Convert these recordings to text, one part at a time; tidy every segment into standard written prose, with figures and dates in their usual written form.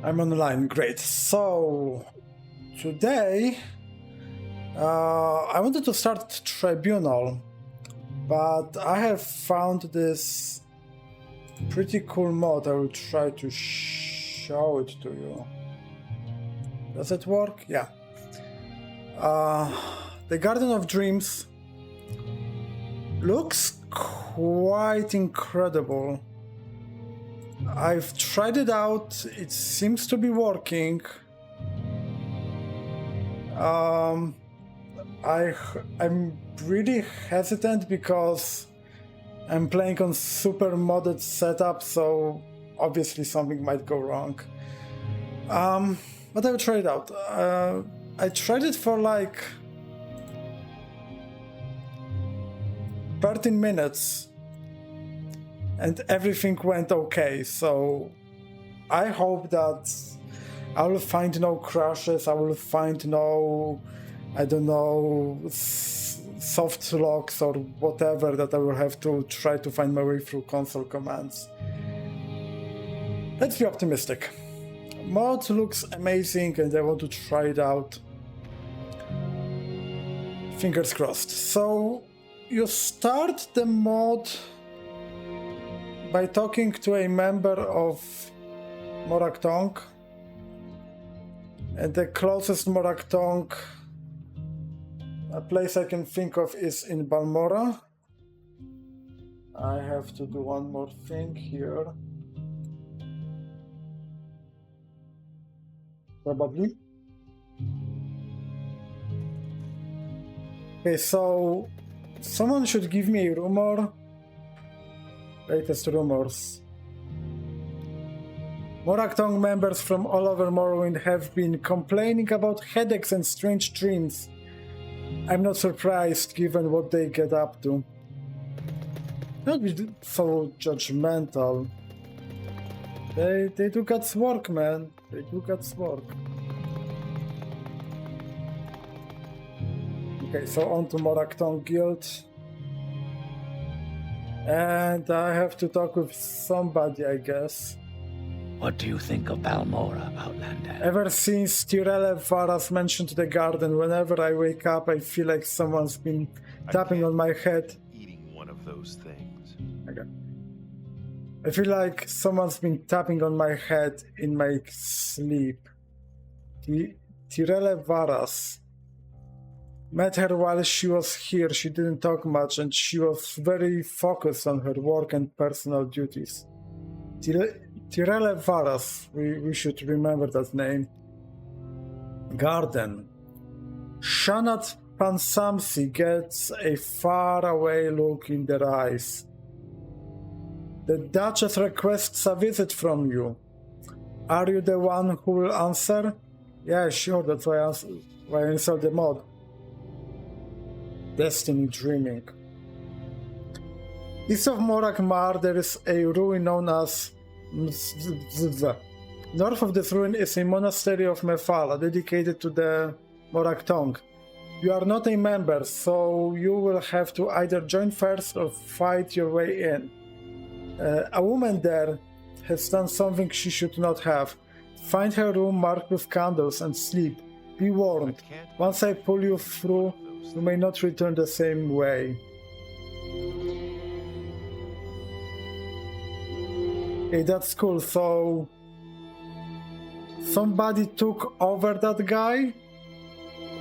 I'm online, great. So, today, I wanted to start Tribunal, but I have found this pretty cool mod. I will try to show it to you. Does it work? Yeah. The Garden of Dreams looks quite incredible. I've tried it out, it seems to be working. I'm really hesitant because I'm playing on super modded setup, so obviously something might go wrong. But I will try it out. I tried it for like 13 minutes. And everything went okay, so I hope that I will find no crashes, I will find no, I don't know, soft locks or whatever that I will have to try to find my way through console commands. Let's be optimistic. Mod looks amazing and I want to try it out. Fingers crossed. So you start the mod by talking to a member of Moraktong, and the closest Moraktong a place I can think of is in Balmora. I have to do one more thing here. Probably. Okay, so someone should give me a rumor. Latest rumors. Moraktong members from all over Morrowind have been complaining about headaches and strange dreams. I'm not surprised given what they get up to. Don't be so judgmental. They do God's work, man. They do God's work. Okay, so on to Moraktong Guild. And I have to talk with somebody, I guess. What do you think of Balmora, Outlander? Ever since Tyrell Varas mentioned the garden, whenever I wake up, I feel like someone's been tapping on my head. Eating one of those things. Okay. I feel like someone's been tapping on my head in my sleep. Tyrell Varas. Met her while she was here. She didn't talk much and she was very focused on her work and personal duties. Tyrell Varas, we should remember that name. Garden. Shanat Pansamsi gets a faraway look in their eyes. The Duchess requests a visit from you. Are you the one who will answer? Yeah, sure, that's why I installed the mod. Destiny dreaming. East of Morakmar, there is a ruin known as Mzz. North of this ruin is a monastery of Mefala dedicated to the Moraktong. You are not a member, so you will have to either join first or fight your way in. A woman there has done something she should not have. Find her room marked with candles and sleep. Be warned, once I pull you through, you may not return the same way. Okay, that's cool. So somebody took over that guy?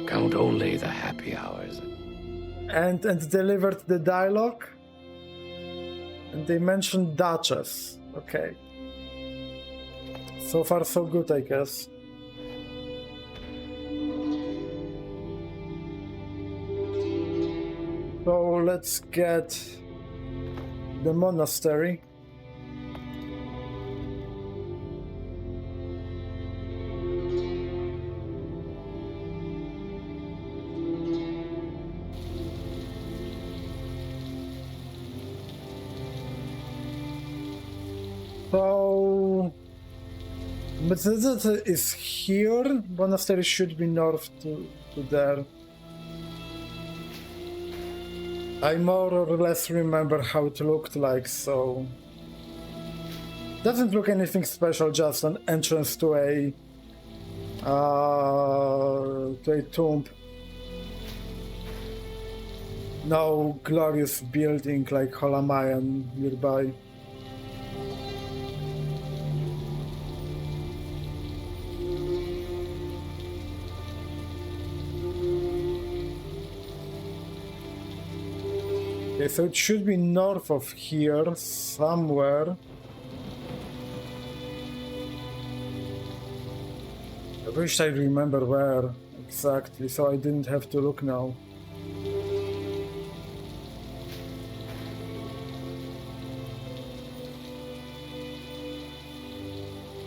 Count only the happy hours. And delivered the dialogue? And they mentioned Duchess. Okay. So far so good, I guess. So let's get the monastery. So Mzz is here. Monastery should be north to there. I more or less remember how it looked like, so Doesn't look anything special, just an entrance to a tomb. No glorious building like Holamayan nearby. Okay, so it should be north of here somewhere. I wish I remember where exactly, so I didn't have to look now.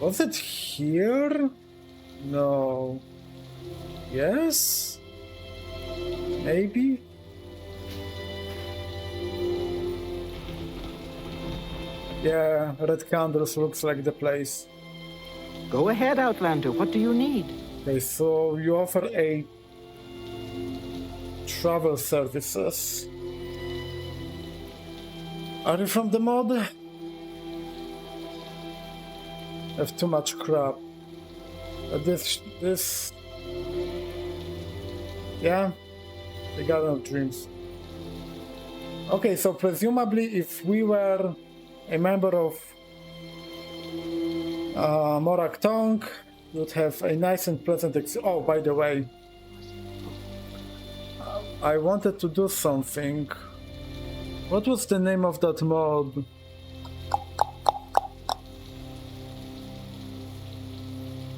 Was it here? No. Yes? Maybe? Yeah, red candles looks like the place. Go ahead, Outlander. What do you need? Okay, so you offer a travel services. Are you from the mod? Have too much crap. This... Yeah, the Garden of Dreams. Okay, so presumably if we were a member of Morak Tong, you'd have a nice and pleasant oh, by the way, I wanted to do something. What was the name of that mod?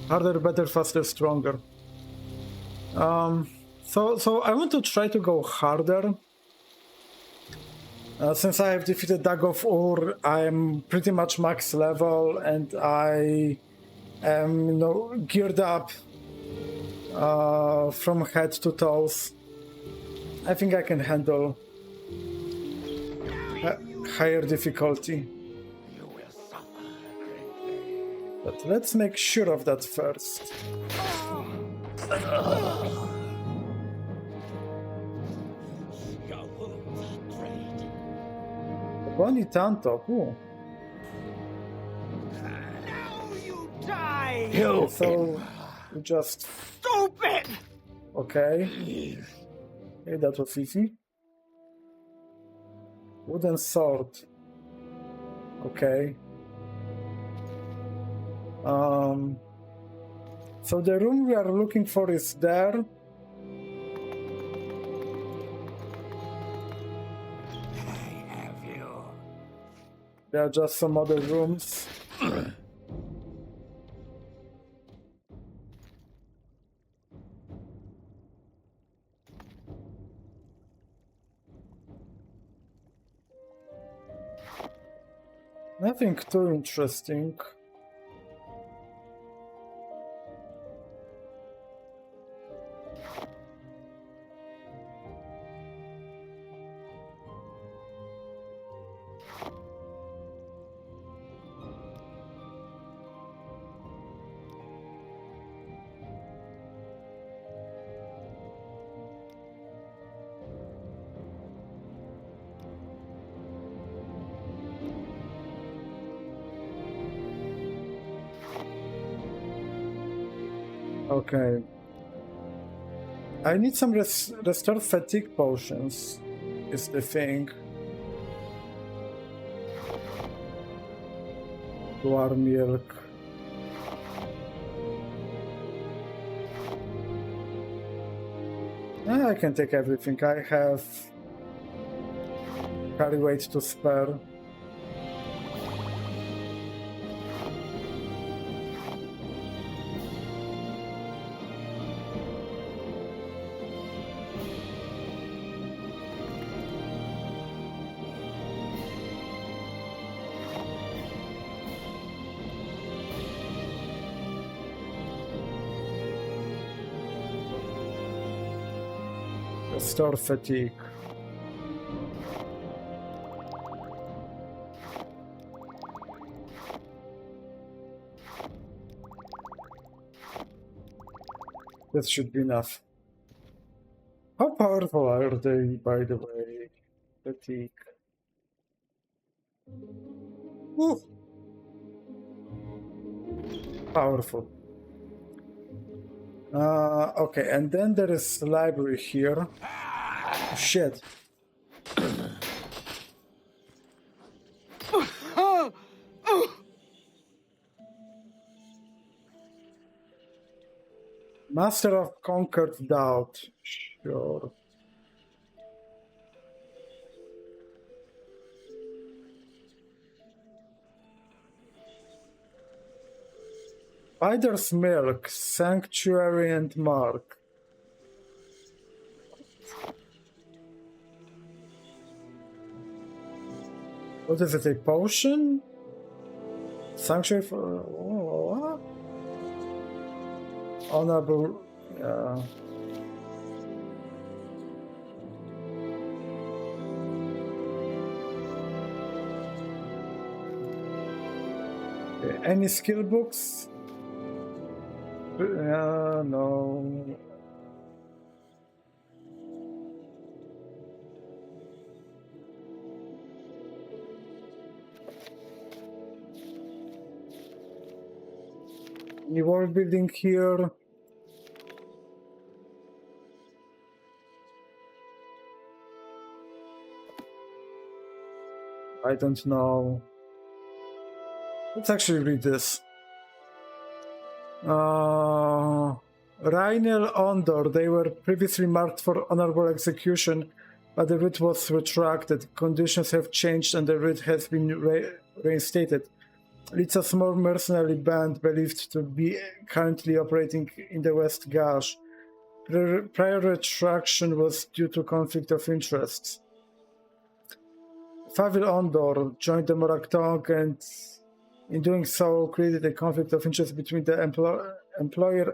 Harder, better, faster, stronger. So I want to try to go harder. Since I have defeated Dag of Ur, I'm pretty much max level and I am, geared up from head to toes. I think I can handle higher difficulty. But let's make sure of that first. Boni tanto, ooh. Now you die! You So, you just... Stupid! Okay. Okay, that was easy. Wooden sword. Okay. So the room we are looking for is there. I have you. There are just some other rooms. Nothing too interesting. Okay. I need some restore fatigue potions, is the thing. War milk. I can take everything. I have carry weight to spare. Restore fatigue. This should be enough. How powerful are they, by the way? Fatigue. Ooh. Powerful. Okay, and then there is library here. Shit. Master of Conquered Doubt. Sure. Spider's Milk, Sanctuary and Mark. What is it, a potion? Sanctuary for... what? Honorable... Okay, any skill books? No. Any world building here? I don't know. Let's actually read this. Rainel Ondor, they were previously marked for honorable execution, but the writ was retracted. Conditions have changed and the writ has been reinstated. It's a small mercenary band believed to be currently operating in the West Gash. Prior retraction was due to conflict of interests. Favil Ondor joined the Moraktong and in doing so created a conflict of interest between the employer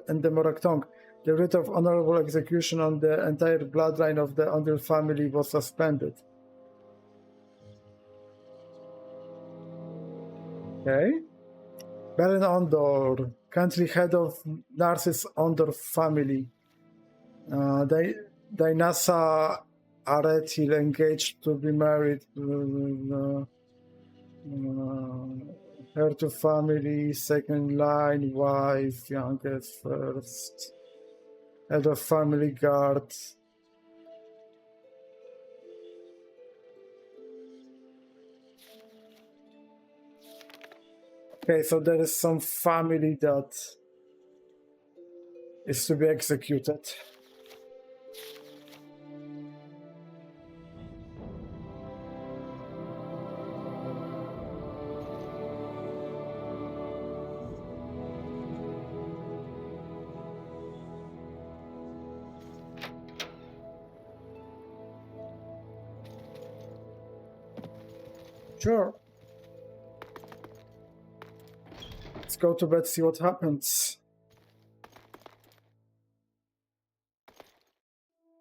and the Moraktong. The writ of honorable execution on the entire bloodline of the Ondor family was suspended. Okay. Baron Ondor, currently head of Narcissus Ondor family. Dynasa Aretil engaged to be married. Heir to family, second line, wife, youngest first. Head of family guard. Okay, so there is some family that is to be executed. Sure. Let's go to bed, see what happens.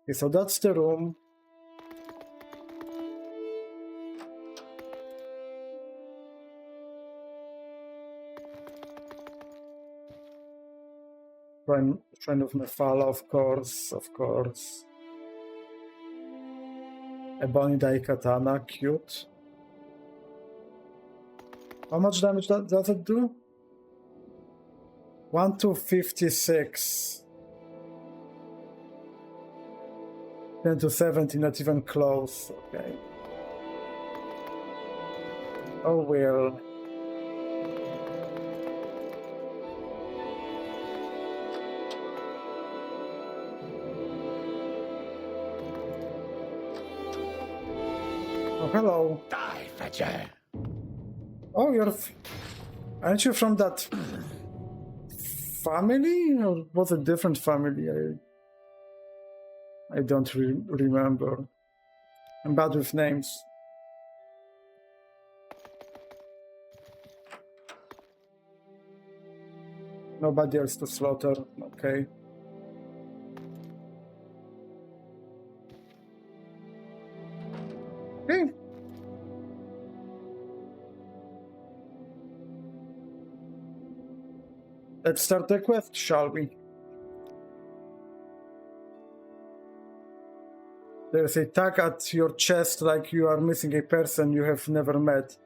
Okay, so that's the room. Friend of Mephala, of course. Ebony Dai Katana, cute. How much damage does it do? 1 to 56. 10 to 70, not even close. Okay. Oh well. Oh, hello. Die, Fetcher. Oh, aren't you from that family? Or was it a different family? I don't remember. I'm bad with names. Nobody else to slaughter. Okay. Okay. Let's start the quest, shall we? There's a tag at your chest like you are missing a person you have never met.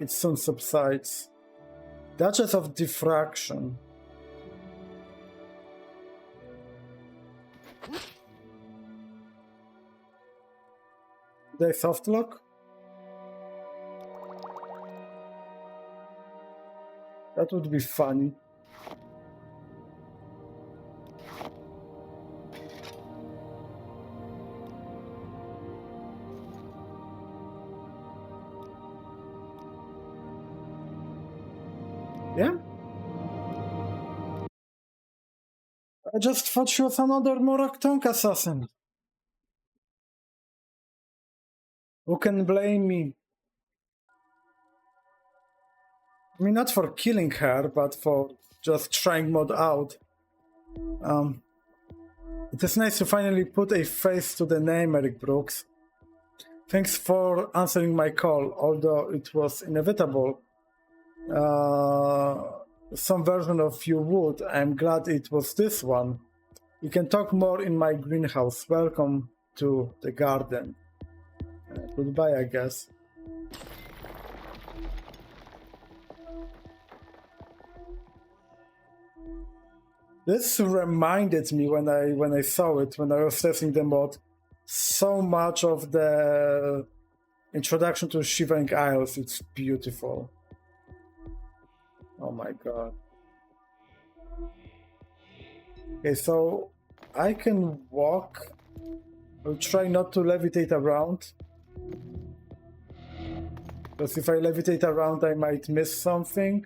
It soon subsides. Duchess of Diffraction. Did I soft lock? That would be funny. Yeah? I just thought she was another Moraktonk assassin. Who can blame me? I mean, not for killing her, but for just trying mod out. It is nice to finally put a face to the name, Eric Brooks. Thanks for answering my call, although it was inevitable. Some version of you would. I'm glad it was this one. You can talk more in my greenhouse. Welcome to the garden. Goodbye, I guess. This reminded me when I saw it, when I was testing the mod, so much of the introduction to Shivering Isles. It's beautiful. Oh my god. Okay, so I can walk. I'll try not to levitate around. Because if I levitate around, I might miss something.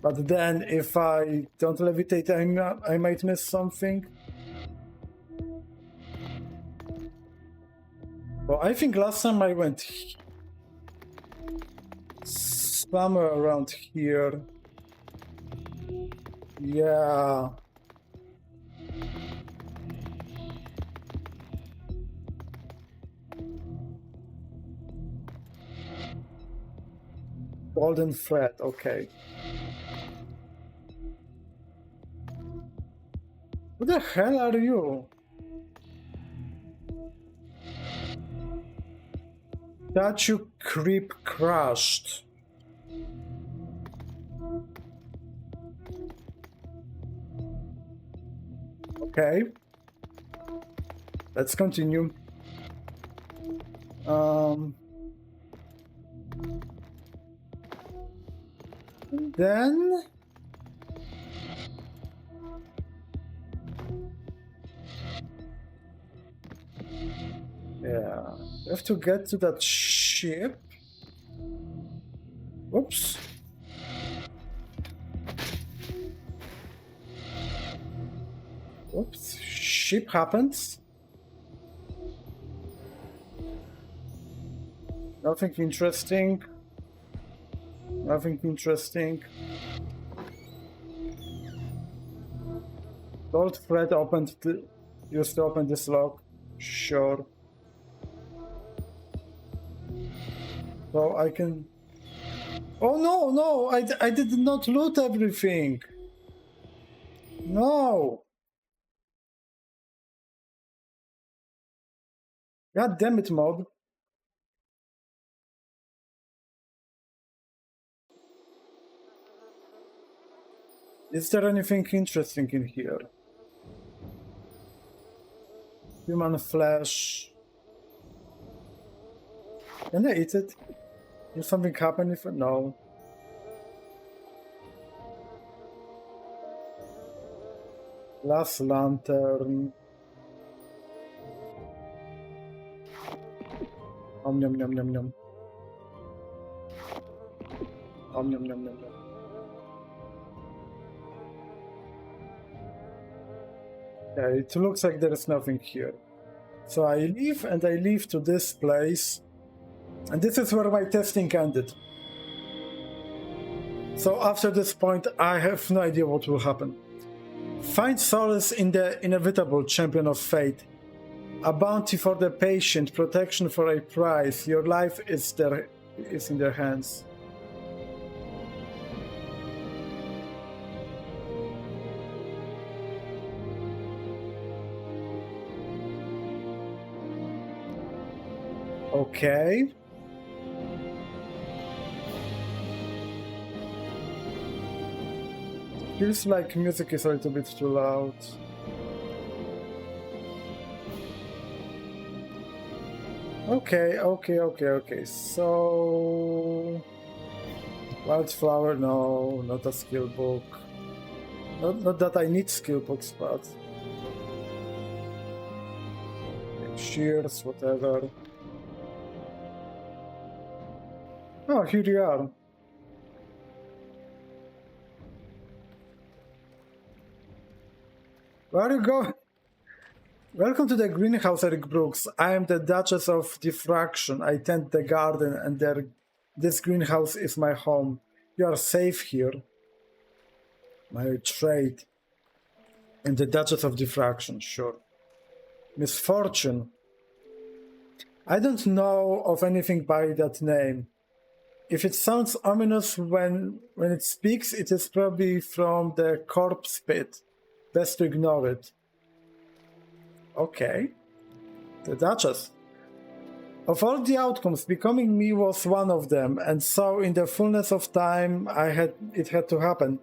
But then if I don't levitate, I might miss something. Well, I think last time I went somewhere around here. Yeah. Golden thread, okay. Who the hell are you? Statue creep crushed. Okay. Let's continue. Then yeah, we have to get to that ship. Oops. Oops. Ship happens. Nothing interesting. Nothing interesting. Gold thread opened used to open this lock. Sure. So I can... Oh no, no! I did not loot everything! No! God damn it, mod. Is there anything interesting in here? Human flesh. Can I eat it? Will something happen if... No. Glass lantern. Om yum yum yum yum. Om yum yum yum yum. Yeah, it looks like there is nothing here. So I leave, and I leave to this place. And this is where my testing ended. So after this point, I have no idea what will happen. Find solace in the inevitable, champion of fate. A bounty for the patient, protection for a price. Your life is in their hands. Okay. Feels like music is a little bit too loud. Okay. So... Wildflower, no, not a skill book. Not that I need skill books, but... Shears, whatever. Oh, here you are. Where are you going? Welcome to the greenhouse, Eric Brooks. I am the Duchess of Diffraction. I tend the garden, and this greenhouse is my home. You are safe here. My trade. And the Duchess of Diffraction, sure. Misfortune. I don't know of anything by that name. If it sounds ominous when it speaks, it is probably from the corpse pit. Best to ignore it. Okay. The Duchess. Of all the outcomes, becoming me was one of them, and so in the fullness of time, it had to happen.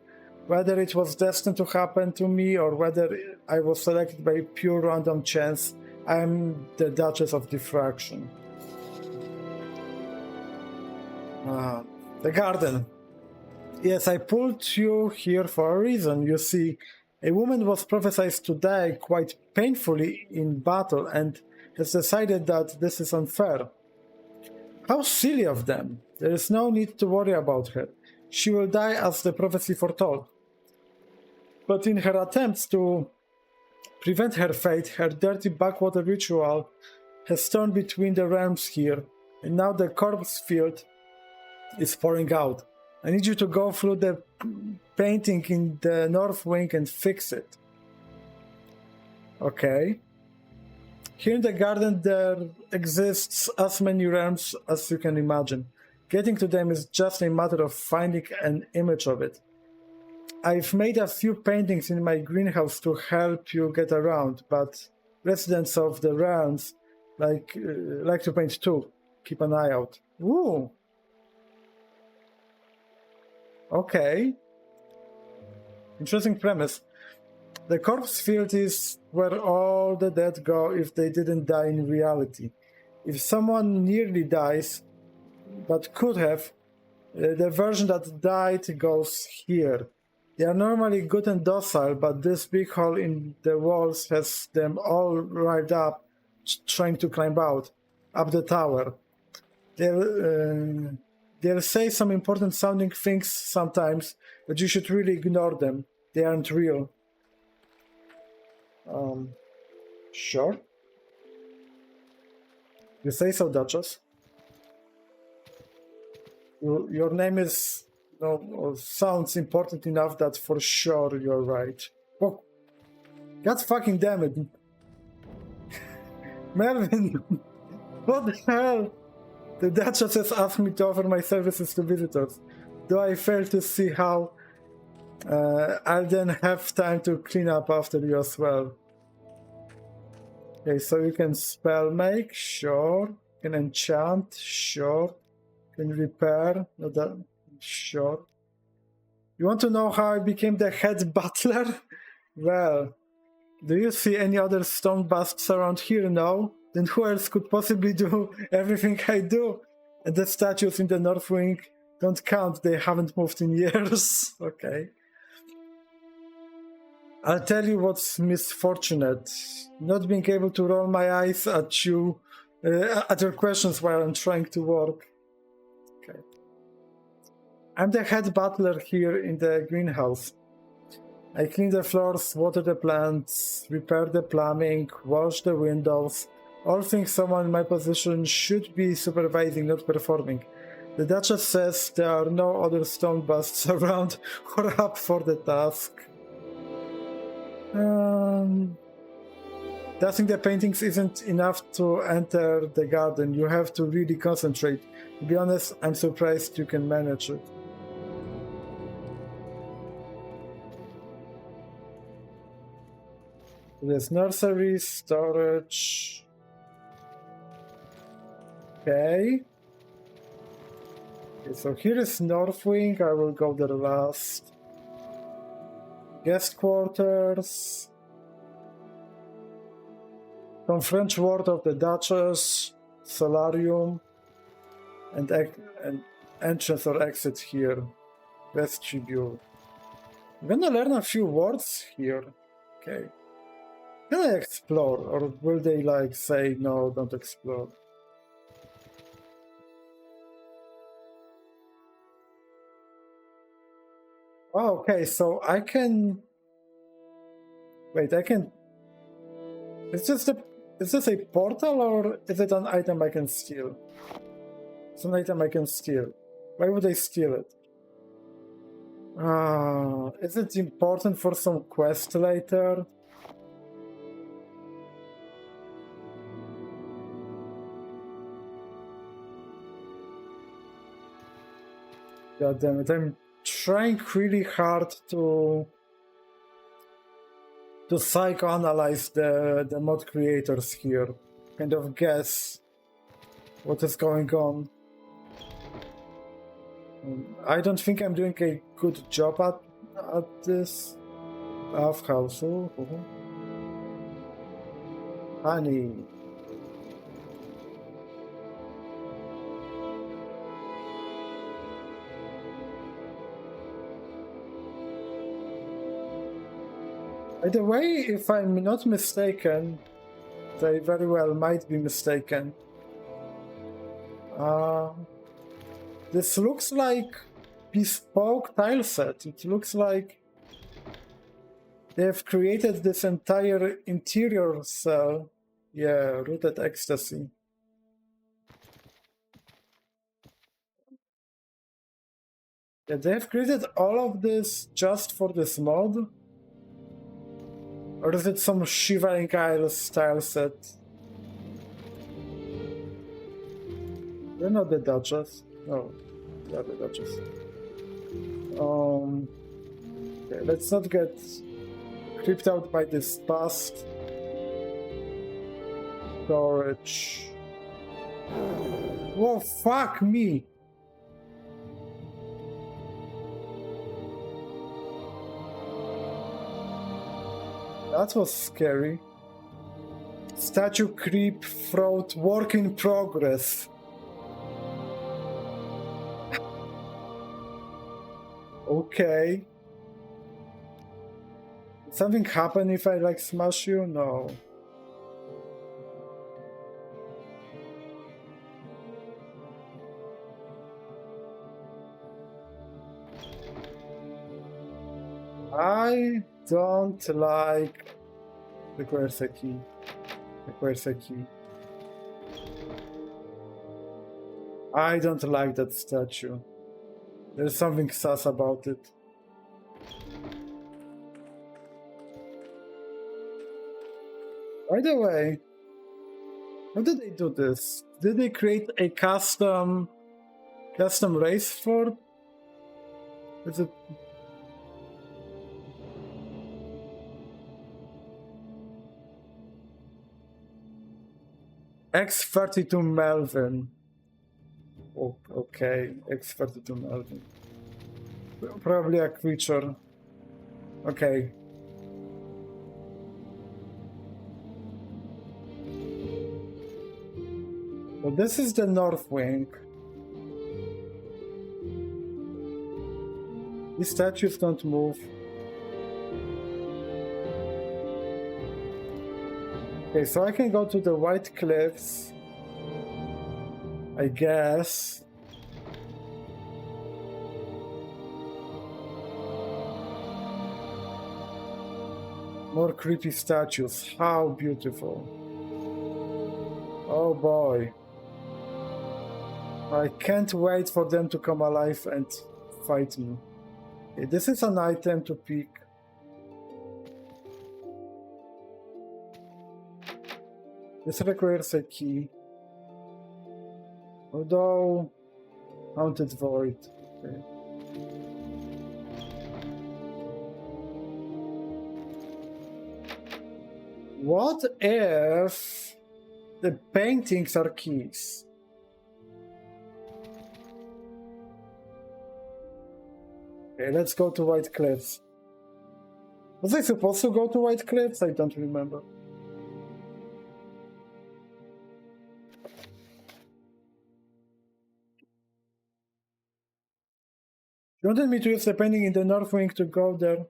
Whether it was destined to happen to me or whether I was selected by pure random chance, I am the Duchess of Diffraction. The garden. Yes, I pulled you here for a reason. You see, a woman was prophesied to die quite painfully in battle and has decided that this is unfair. How silly of them. There is no need to worry about her. She will die as the prophecy foretold. But in her attempts to prevent her fate, her dirty backwater ritual has turned between the realms here, and now the corpse field is pouring out. I need you to go through the painting in the north wing and fix it. Okay. Here in the garden there exists as many realms as you can imagine. Getting to them is just a matter of finding an image of it. I've made a few paintings in my greenhouse to help you get around, but residents of the realms like to paint too. Keep an eye out. Ooh. Okay. Interesting premise. The corpse field is where all the dead go if they didn't die in reality. If someone nearly dies, but could have, the version that died goes here. They are normally good and docile, but this big hole in the walls has them all riled up, trying to climb out, up the tower. They'll say some important sounding things sometimes, but you should really ignore them. They aren't real. Sure. You say so, Duchess. Your name is, sounds important enough that for sure you're right. Oh, God fucking damn it. Melvin, what the hell? The Duchess has asked me to offer my services to visitors. Do I fail to see how I'll then have time to clean up after you as well? Okay, so you can spell make, sure. You can enchant, sure. You can repair, sure. You want to know how I became the head butler? Well, do you see any other stone busts around here? No? Then who else could possibly do everything I do? And the statues in the north wing don't count, they haven't moved in years. Okay. I'll tell you what's misfortunate. Not being able to roll my eyes at you, at your questions while I'm trying to work. Okay. I'm the head butler here in the greenhouse. I clean the floors, water the plants, repair the plumbing, wash the windows. All things someone in my position should be supervising, not performing. The Duchess says there are no other stone busts around or up for the task. Dusting the paintings isn't enough to enter the garden. You have to really concentrate. To be honest, I'm surprised you can manage it. There's nursery, storage. Okay. So here is North Wing. I will go there last. Guest quarters. Some French ward of the Duchess. Solarium. And entrance or exit here. Vestibule. I'm gonna learn a few words here. Okay. Can I explore? Or will they like say no, don't explore? Oh, okay, so I can... Wait, I can... Is this a portal or is it an item I can steal? It's an item I can steal. Why would I steal it? Is it important for some quest later? God damn it, I'm trying really hard to psychoanalyze the mod creators here. Kind of guess what is going on. I don't think I'm doing a good job at this. Bathhouse. Honey. By the way, if I'm not mistaken, they very well might be mistaken. This looks like bespoke tile set. It looks like they've created this entire interior cell. Yeah, rooted ecstasy. Yeah, they've created all of this just for this mod? Or is it some Shivering Isles style set? They're not the Duchess. No, they are the Duchess. Okay, let's not get creeped out by this past. Storage. Whoa, fuck me! That was scary. Statue creep throat work in progress. Okay. Something happen if I like smash you? No. I don't like requires a key. Requires a key. I don't like that statue. There's something sus about it. By the way, how did they do this? Did they create a custom race for? Is it? X32 Melvin. Oh, okay, X32 Melvin. Probably a creature. Okay. Well, this is the north wing. These statues don't move. Okay, so I can go to the White Cliffs, I guess. More creepy statues. How beautiful. Oh boy. I can't wait for them to come alive and fight me. Okay, this is an item to pick. This requires a key. Although... Haunted Void. Okay. What if the paintings are keys? Okay, let's go to White Cliffs. Was I supposed to go to White Cliffs? I don't remember. You wanted me to use the painting in the North Wing to go there?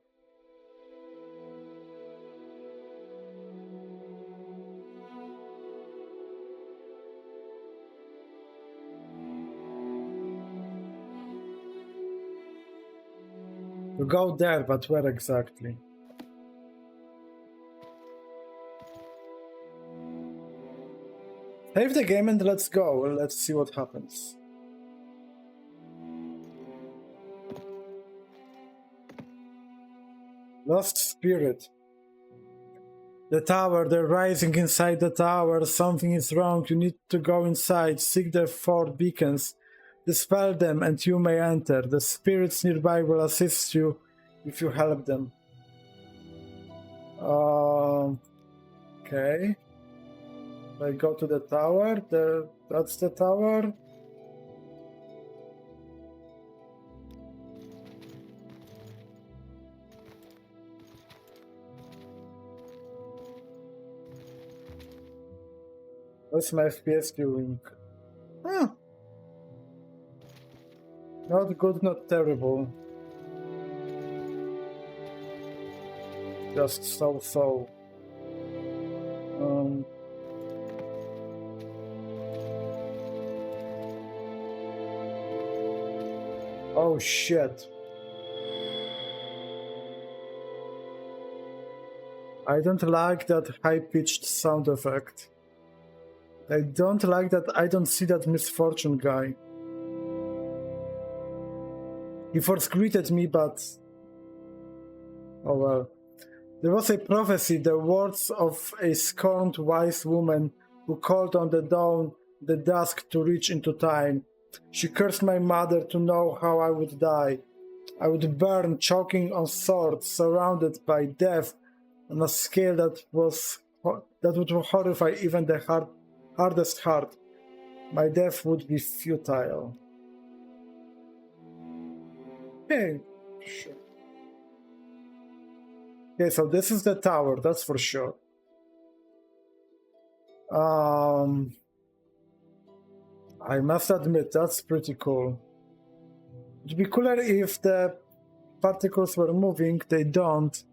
To go there, but where exactly? Save the game and let's go. Let's see what happens. Lost Spirit. The tower, they're rising inside the tower. Something is wrong. You need to go inside. Seek the 4 beacons. Dispel them and you may enter. The spirits nearby will assist you if you help them. Okay. I go to the tower. That's the tower. What's my FPS doing? Huh. Not good, not terrible. Just so. Oh shit. I don't like that high-pitched sound effect. I don't like that. I don't see that misfortune guy. He first greeted me, but... oh well. There was a prophecy, the words of a scorned wise woman who called on the dawn, the dusk to reach into time. She cursed my mother to know how I would die. I would burn, choking on swords, surrounded by death on a scale that would horrify even the hardest heart. My death would be futile. Okay, sure. Okay, so this is the tower, that's for sure. I must admit, that's pretty cool. It'd be cooler if the particles were moving, they don't.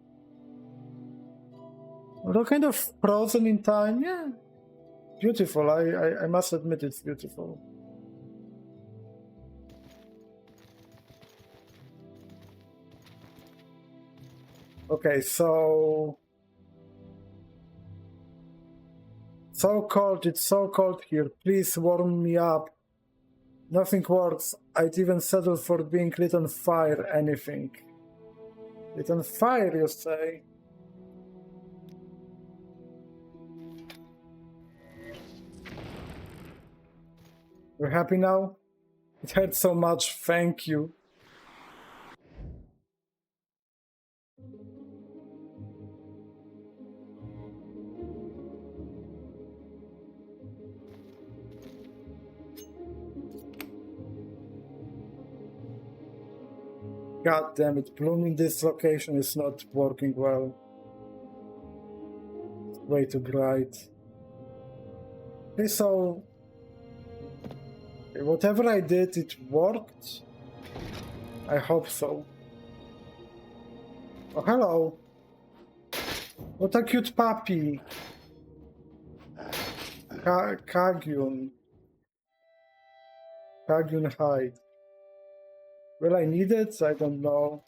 They're kind of frozen in time, yeah. Beautiful, I must admit it's beautiful. Okay, so... it's so cold here, please warm me up. Nothing works, I'd even settle for being lit on fire, anything. Lit on fire, you say? You're happy now? It hurt so much, thank you. God damn it, blooming this location is not working well. It's way too bright. Okay, so... whatever I did, it worked? I hope so. Oh, hello. What a cute puppy. Kagyun. Kagyun hide. Will I need it? I don't know.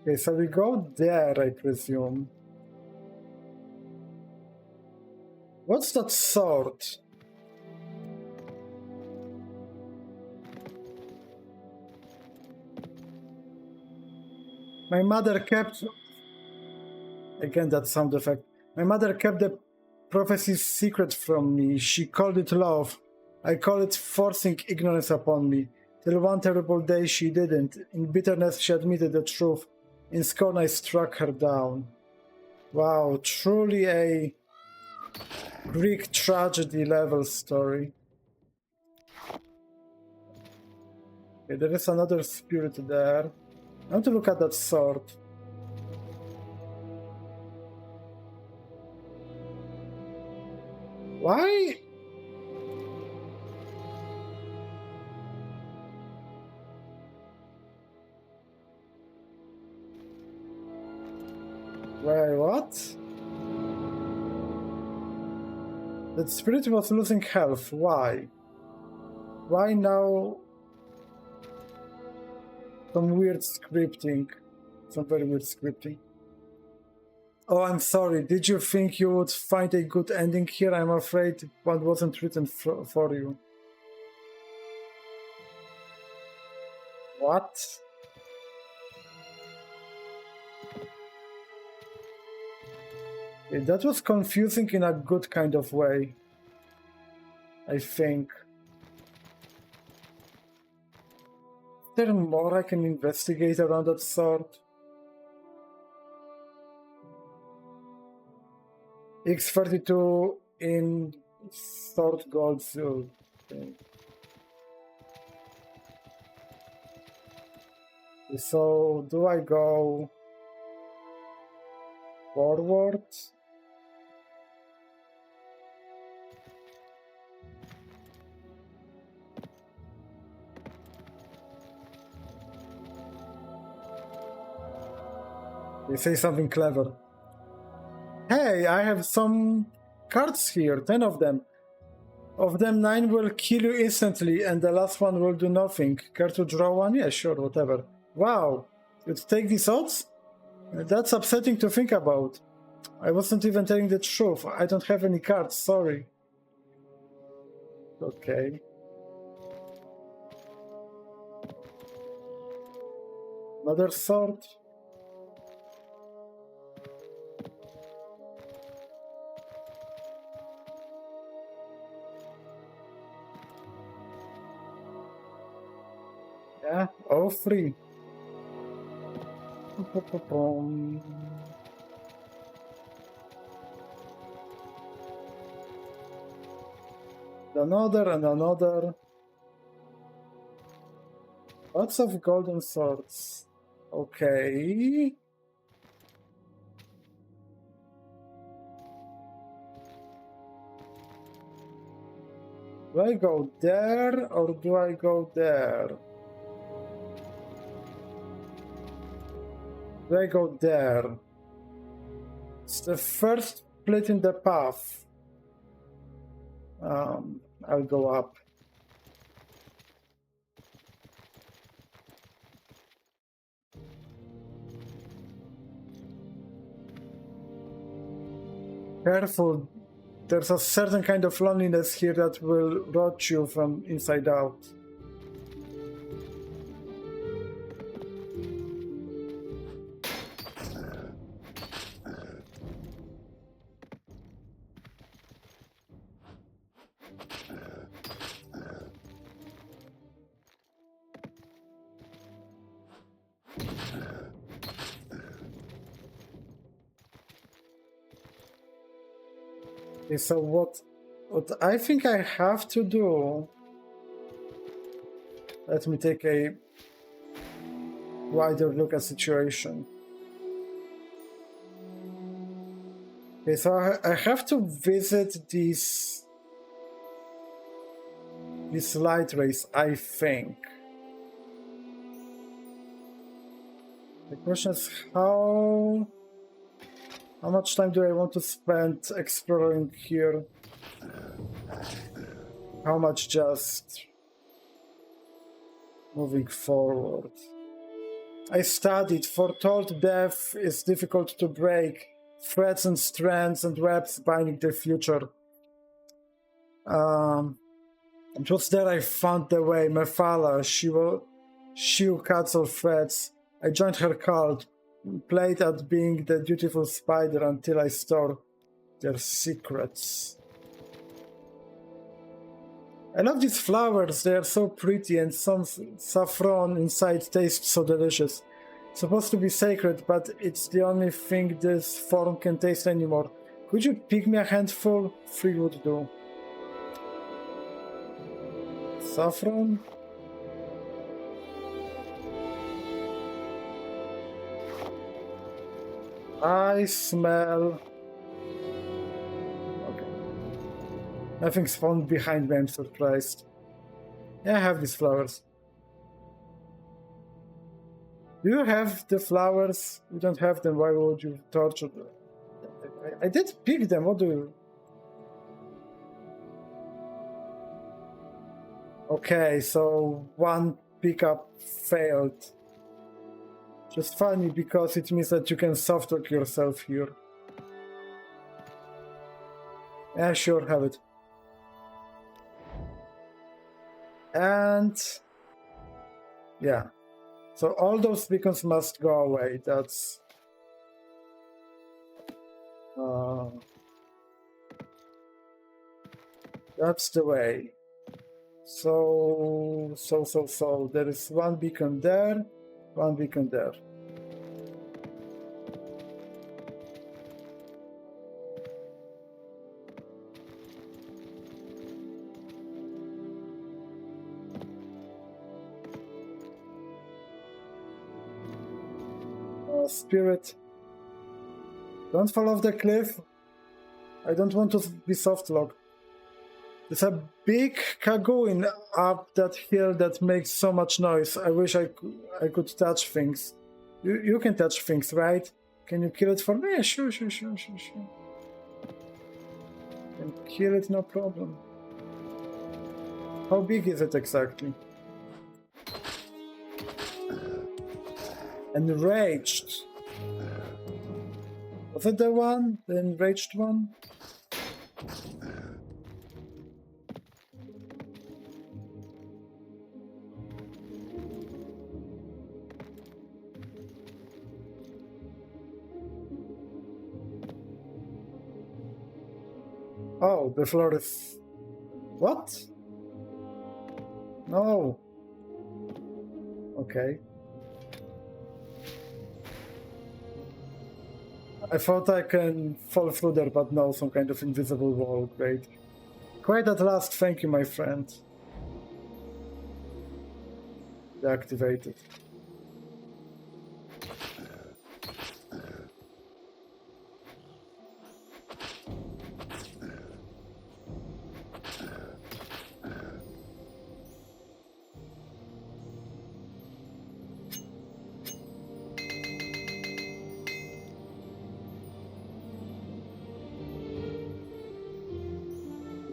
Okay, so we go there, I presume. What's that sword? My mother kept... again, that sound effect. My mother kept the prophecy's secret from me. She called it love. I call it forcing ignorance upon me. Till one terrible day she didn't. In bitterness she admitted the truth. In scorn I struck her down. Wow, truly a Greek tragedy level story. Okay, there is another spirit there. I want to look at that sword. Why? Wait, what? That spirit was losing health. Why? Why now? Some weird scripting. Some very weird scripting. Oh, I'm sorry. Did you think you would find a good ending here? I'm afraid one wasn't written for you. What? Yeah, that was confusing in a good kind of way, I think. Is there more I can investigate around that sword? X32 in sword gold seal. Okay. So, do I go forward? They say something clever. Hey, I have some cards here, 10 of them. Of them, 9 will kill you instantly, and the last one will do nothing. Care to draw one? Yeah, sure, whatever. Wow, you'd take these odds? That's upsetting to think about. I wasn't even telling the truth. I don't have any cards, sorry. Okay. Another sword. Yeah, all three. Another and another. Lots of golden swords. Okay. Do I go there or do I go there? Do I go there? It's the first split in the path. I'll go up. Careful. There's a certain kind of loneliness here that will rot you from inside out. Okay, so what I think I have to do, let me take a wider look at situation. Okay, so I have to visit these light rays, I think. The question is how much time do I want to spend exploring here? How much just moving forward? I studied. Foretold death is difficult to break. Threads and strands and webs binding the future. It was there I found the way. Mephala, she who cuts all threads. I joined her cult. Played at being the dutiful spider until I stole their secrets. I love these flowers, they are so pretty, and some saffron inside tastes so delicious. It's supposed to be sacred, but it's the only thing this form can taste anymore. Could you pick me a handful? 3 would do. Saffron? I smell... Okay. Nothing spawned behind me, I'm surprised. Yeah, I have these flowers. Do you have the flowers? You don't have them, why would you torture them? I did pick them, what do you... Okay, so one pickup failed. Just funny because it means that you can soft lock yourself here. Yeah, sure, have it. And... yeah. So all those beacons must go away, that's... that's the way. So, there is one beacon there, one beacon there. Spirit, don't fall off the cliff. I don't want to be soft locked. There's a big cagoon up that hill that makes so much noise. I wish I could touch things. You can touch things, right? Can you kill it for me? Yeah, sure. Can kill it, no problem. How big is it exactly? Enraged. Was it the one? The enraged one? Oh, the floor is... what? No. Okay. I thought I can fall through there, but no, some kind of invisible wall. Great. Quite at last, thank you, my friend. Deactivated.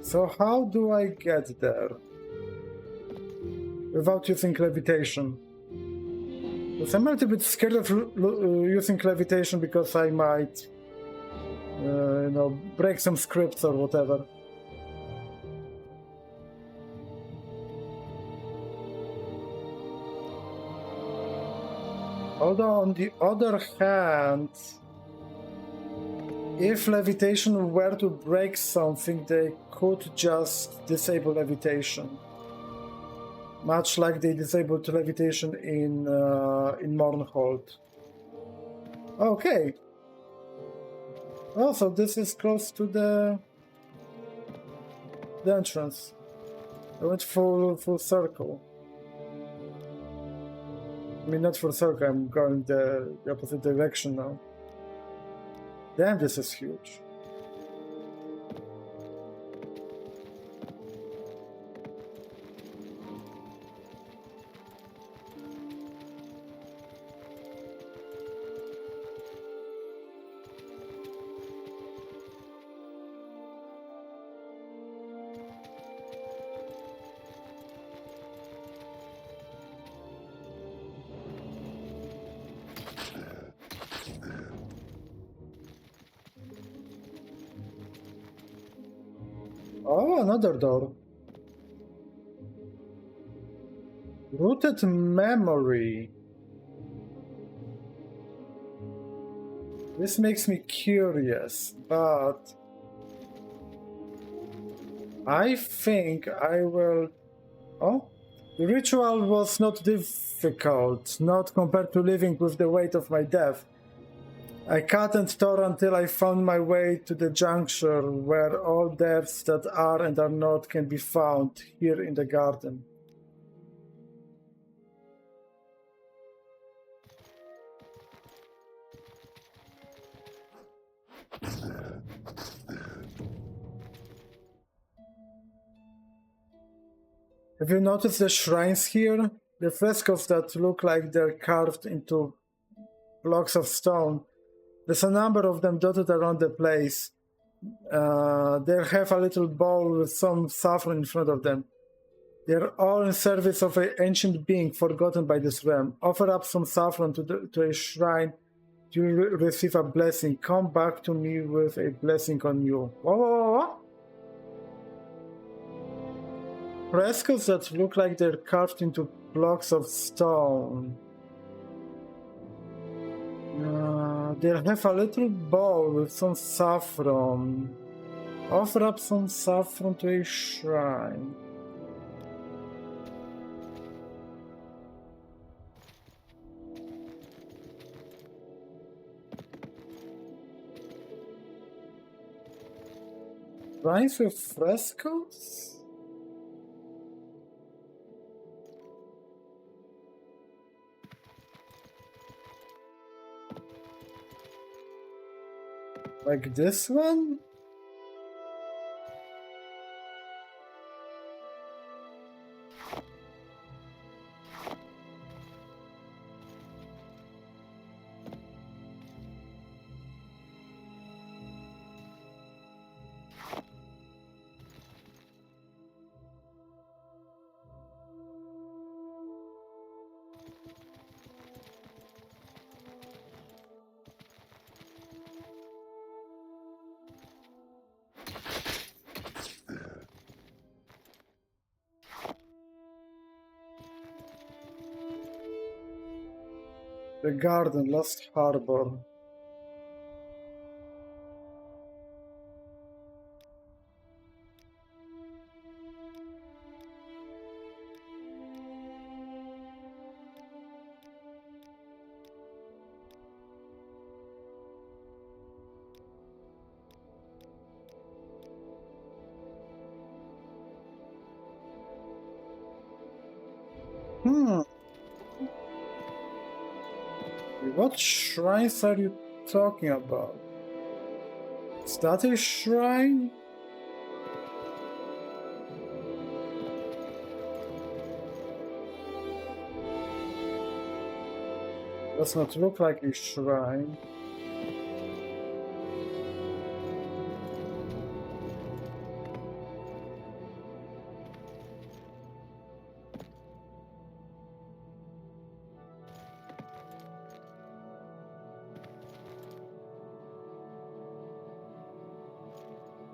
So how do I get there? Without using levitation? Because I'm a little bit scared of using levitation because I might, break some scripts or whatever. Although on the other hand, if levitation were to break something, they could just disable levitation. Much like they disabled levitation in Mournhold. Okay. Also, this is close to the entrance. I went full circle. I mean, not full circle, I'm going the opposite direction now. Damn, this is huge. Oh, another door. Rooted memory. This makes me curious, but I think I will... Oh, the ritual was not difficult, not compared to living with the weight of my death. I cut and tore until I found my way to the juncture where all deaths that are and are not can be found, here in the garden. Have you noticed the shrines here? The frescoes that look like they're carved into blocks of stone. There's a number of them dotted around the place. They have a little bowl with some saffron in front of them. They're all in service of an ancient being forgotten by this realm. Offer up some saffron to a shrine. You receive a blessing. Come back to me with a blessing on you. Whoa. Frescoes that look like they're carved into blocks of stone. They have a little bowl with some saffron. Offer up some saffron to a shrine. Shrines with frescoes? Like this one? The garden, Lost Harbor. What shrines are you talking about? Is that a shrine? Does not look like a shrine.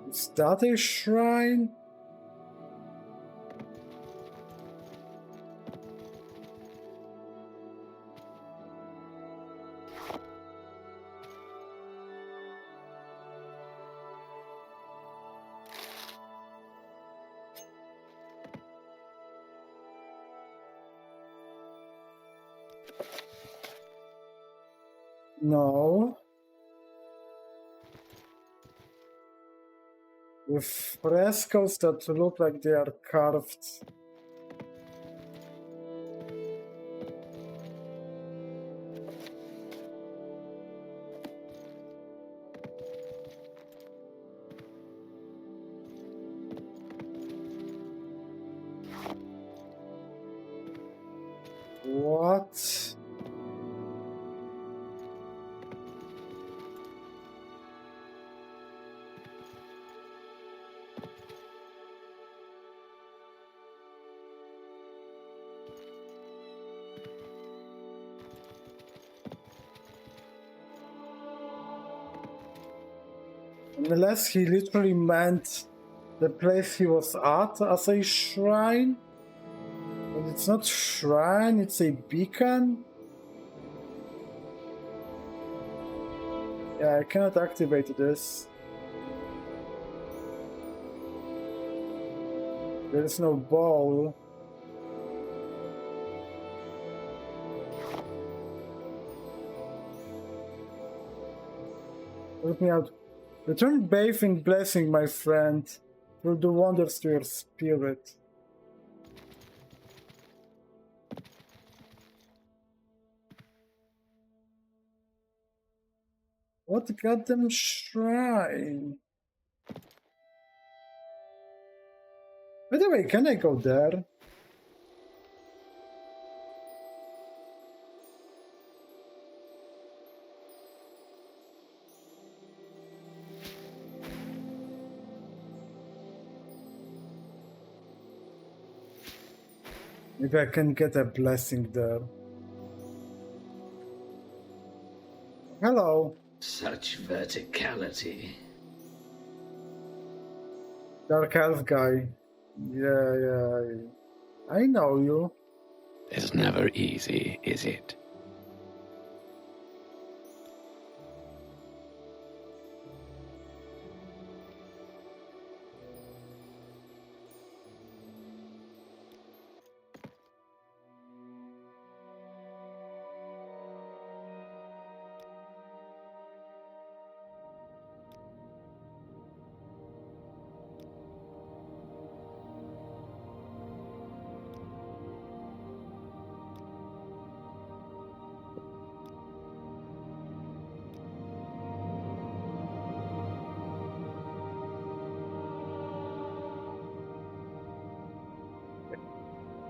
Is that a shrine? No. With frescoes that look like they are carved. What? Unless he literally meant the place he was at as a shrine. But it's not shrine, it's a beacon. Yeah, I cannot activate this. There is no ball. Let me out. Return bathe in blessing, my friend. Will do wonders to your spirit. What goddamn shrine? By the way, can I go there? Maybe I can get a blessing there. Hello, Such verticality. Dark Elf guy. Yeah, I know you. It's never easy, is it?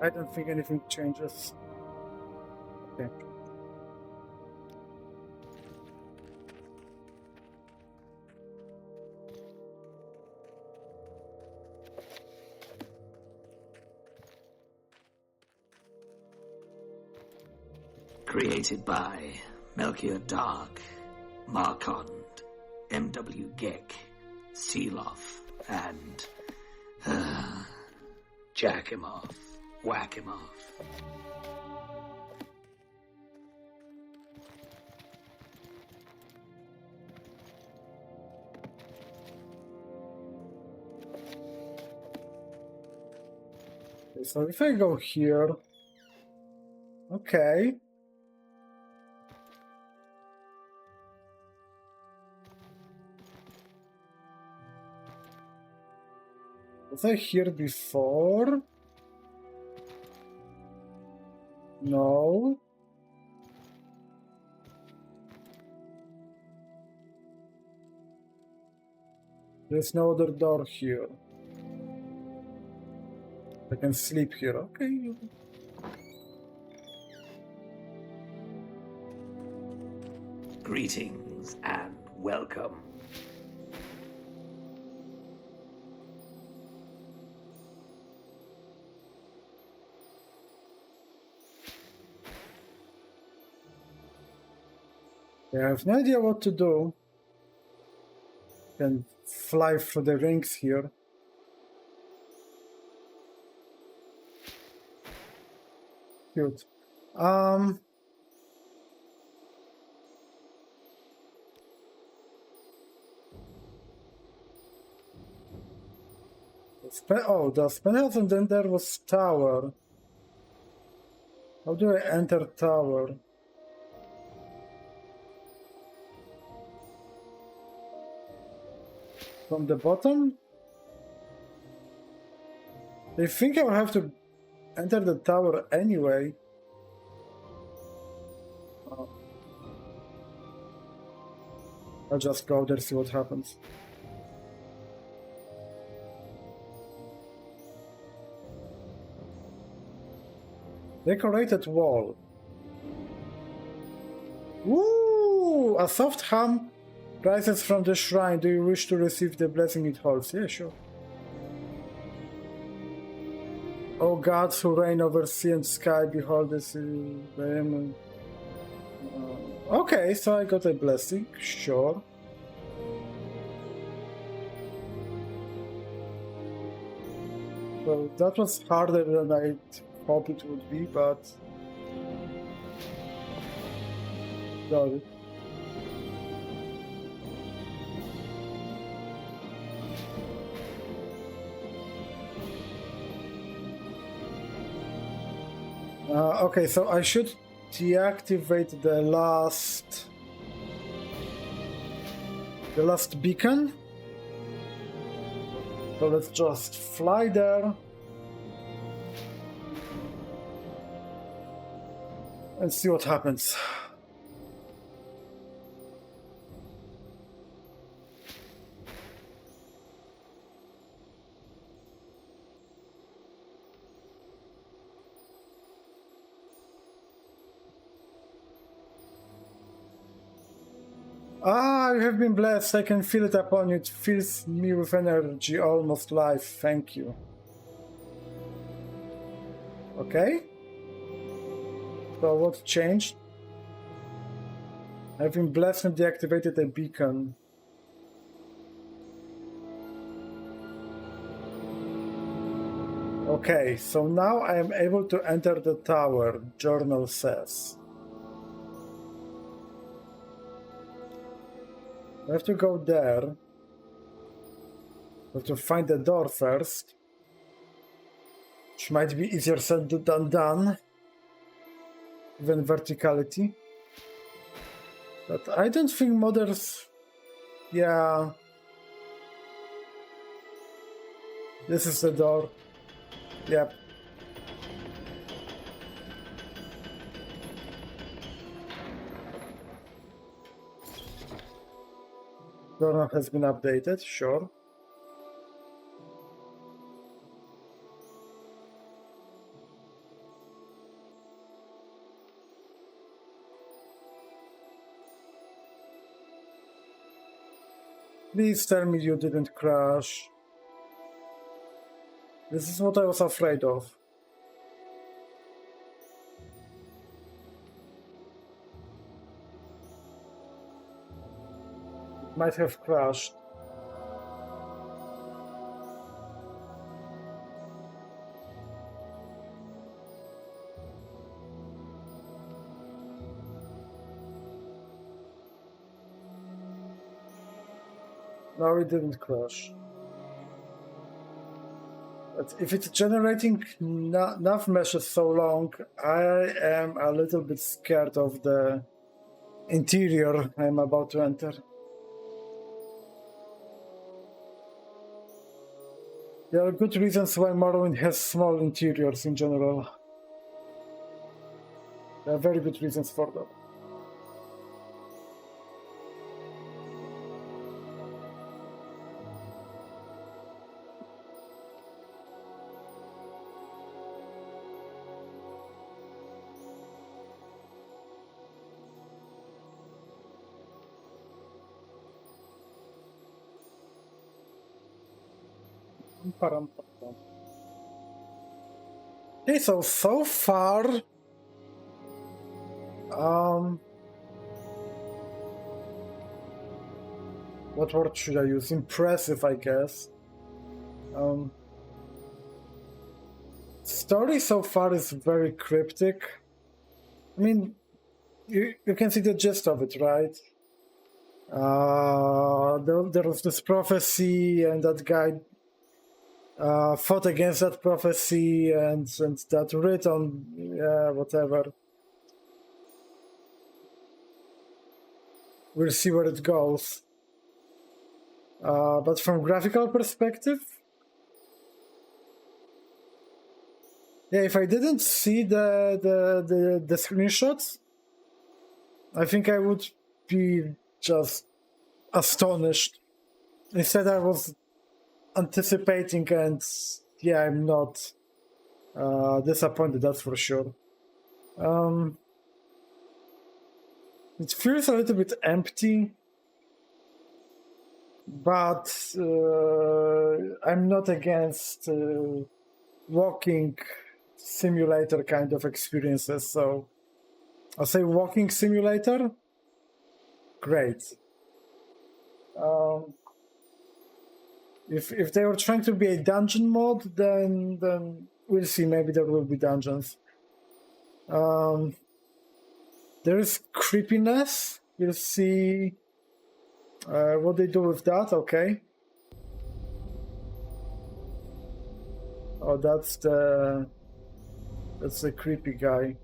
I don't think anything changes. Okay. Created by Melchior Dark, Markond, M.W. Geck, Seeloff, and jack him off, whack him off. So if I go here, okay. Was I here before? No. There's no other door here. I can sleep here. Okay. Greetings and welcome. I have no idea what to do. Can fly through the rings here. Cute. The spellhouse, and then there was tower. How do I enter tower? From the bottom? I think I will have to enter the tower anyway. I'll just go there, see what happens. Decorated wall. Woo! A soft hum rises from the shrine. Do you wish to receive the blessing it holds? Yeah, sure. O gods who reign over sea and sky, behold this them. Okay, so I got a blessing, sure. So that was harder than I hoped it would be, but got it. Okay, so I should deactivate the last beacon. So let's just fly there and see what happens. Ah, you have been blessed. I can feel it upon you. It fills me with energy, almost life. Thank you. Okay. So what changed? Having blessed and deactivated a beacon. Okay, so now I am able to enter the tower, journal says. I have to go there. I have to find the door first. Which might be easier said than done. Even verticality. But I don't think modders... Yeah. This is the door. Yep. Door has been updated, sure. Please tell me you didn't crash. This is what I was afraid of. It might have crashed. No, it didn't crash. But if it's generating enough meshes so long, I am a little bit scared of the interior I'm about to enter. There are good reasons why Morrowind has small interiors in general. There are very good reasons for that. Okay, so far, what word should I use? Impressive, I guess. Story so far is very cryptic. I mean, you can see the gist of it, right? There was this prophecy, and that guy fought against that prophecy, and that written, whatever. We'll see where it goes. But from graphical perspective, yeah, if I didn't see the screenshots, I think I would be just astonished. Instead, I was anticipating, and yeah, I'm not disappointed, that's for sure. It feels a little bit empty, but I'm not against walking simulator kind of experiences, so I'll say walking simulator, great. If they were trying to be a dungeon mod, then we'll see. Maybe there will be dungeons. There is creepiness. You'll see what they do with that. Okay. Oh, that's the creepy guy.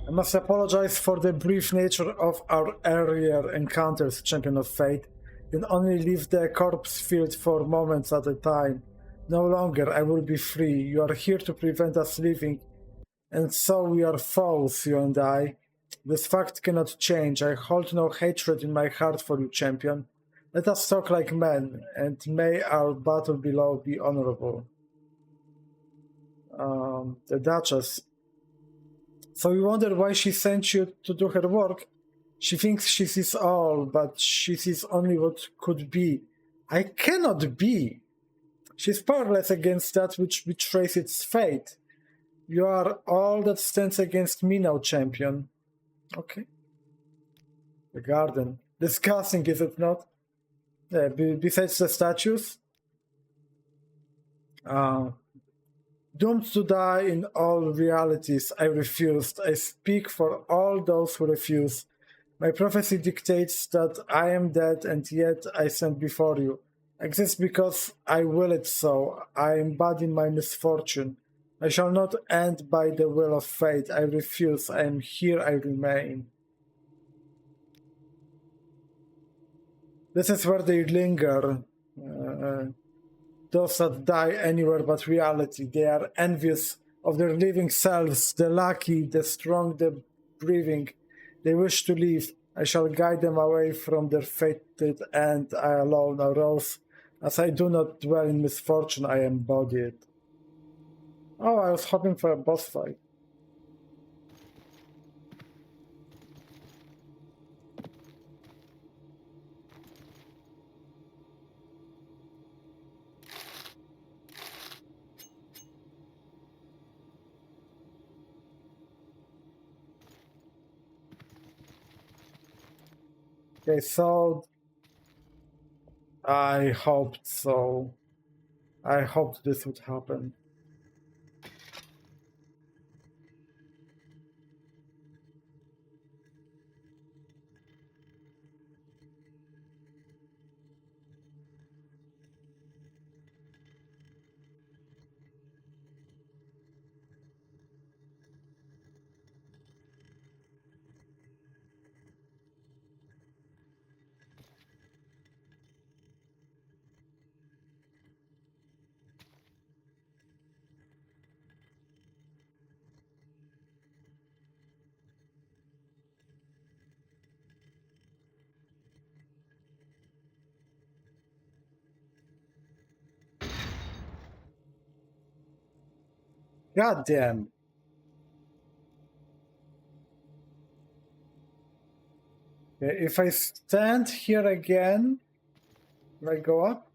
I must apologize for the brief nature of our earlier encounters, Champion of Fate. You can only leave the corpse field for moments at a time. No longer, I will be free. You are here to prevent us leaving, and so we are foes, you and I. This fact cannot change. I hold no hatred in my heart for you, Champion. Let us talk like men, and may our battle below be honorable. The Duchess. So you wonder why she sent you to do her work? She thinks she sees all, but she sees only what could be. I cannot be. She's powerless against that which betrays its fate. You are all that stands against me now, champion. Okay. The garden. Disgusting, is it not? Yeah, besides the statues? Doomed to die in all realities, I refused. I speak for all those who refuse. My prophecy dictates that I am dead, and yet I stand before you. I exist because I will it so. I embody my misfortune. I shall not end by the will of fate. I refuse. I am here. I remain. This is where they linger. Those that die anywhere but reality. They are envious of their living selves, the lucky, the strong, the breathing. They wish to leave. I shall guide them away from their fated end. I alone arose. As I do not dwell in misfortune, I embody it. Oh, I was hoping for a boss fight. Okay, so I hoped so. I hoped this would happen. God damn. Okay, if I stand here again, will I go up?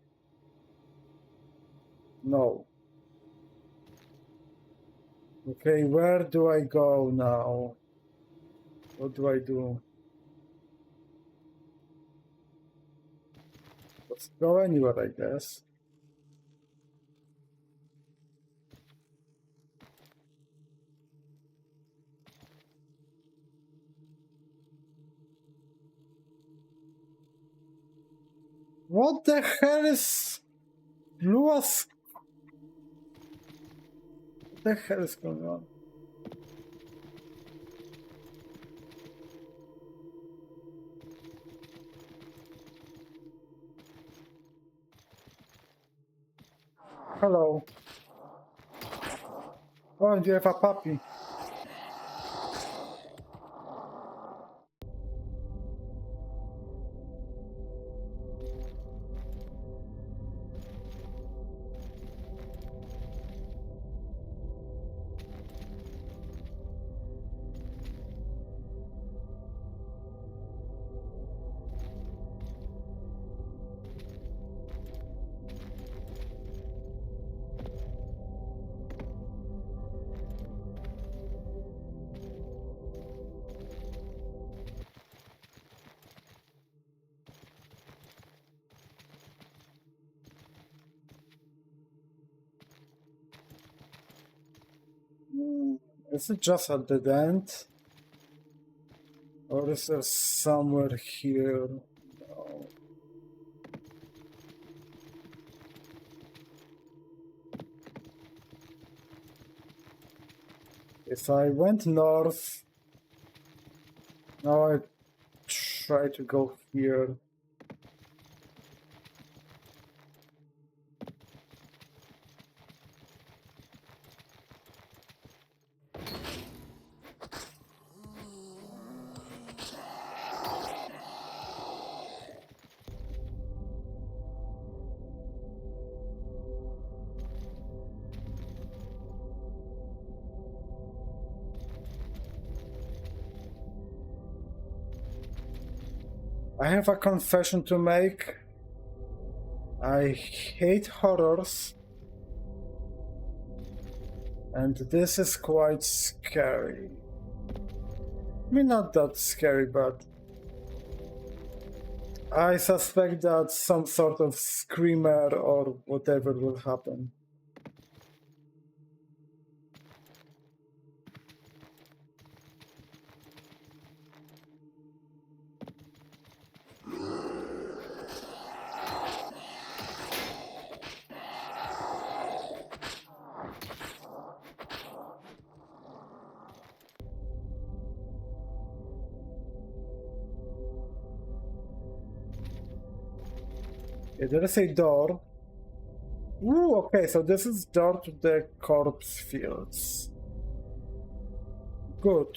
No. Okay, where do I go now? What do I do? Let's go anywhere, I guess. What the hell is Lua's? What the hell is going on? Hello. Oh, and you have a puppy. Is it just at the end? Or is there somewhere here? No. If I went north, now I try to go here. I have a confession to make. I hate horrors. And this is quite scary. I mean, not that scary, but I suspect that some sort of screamer or whatever will happen. Okay, there is a door. Ooh, okay, so this is door to the corpse fields. Good.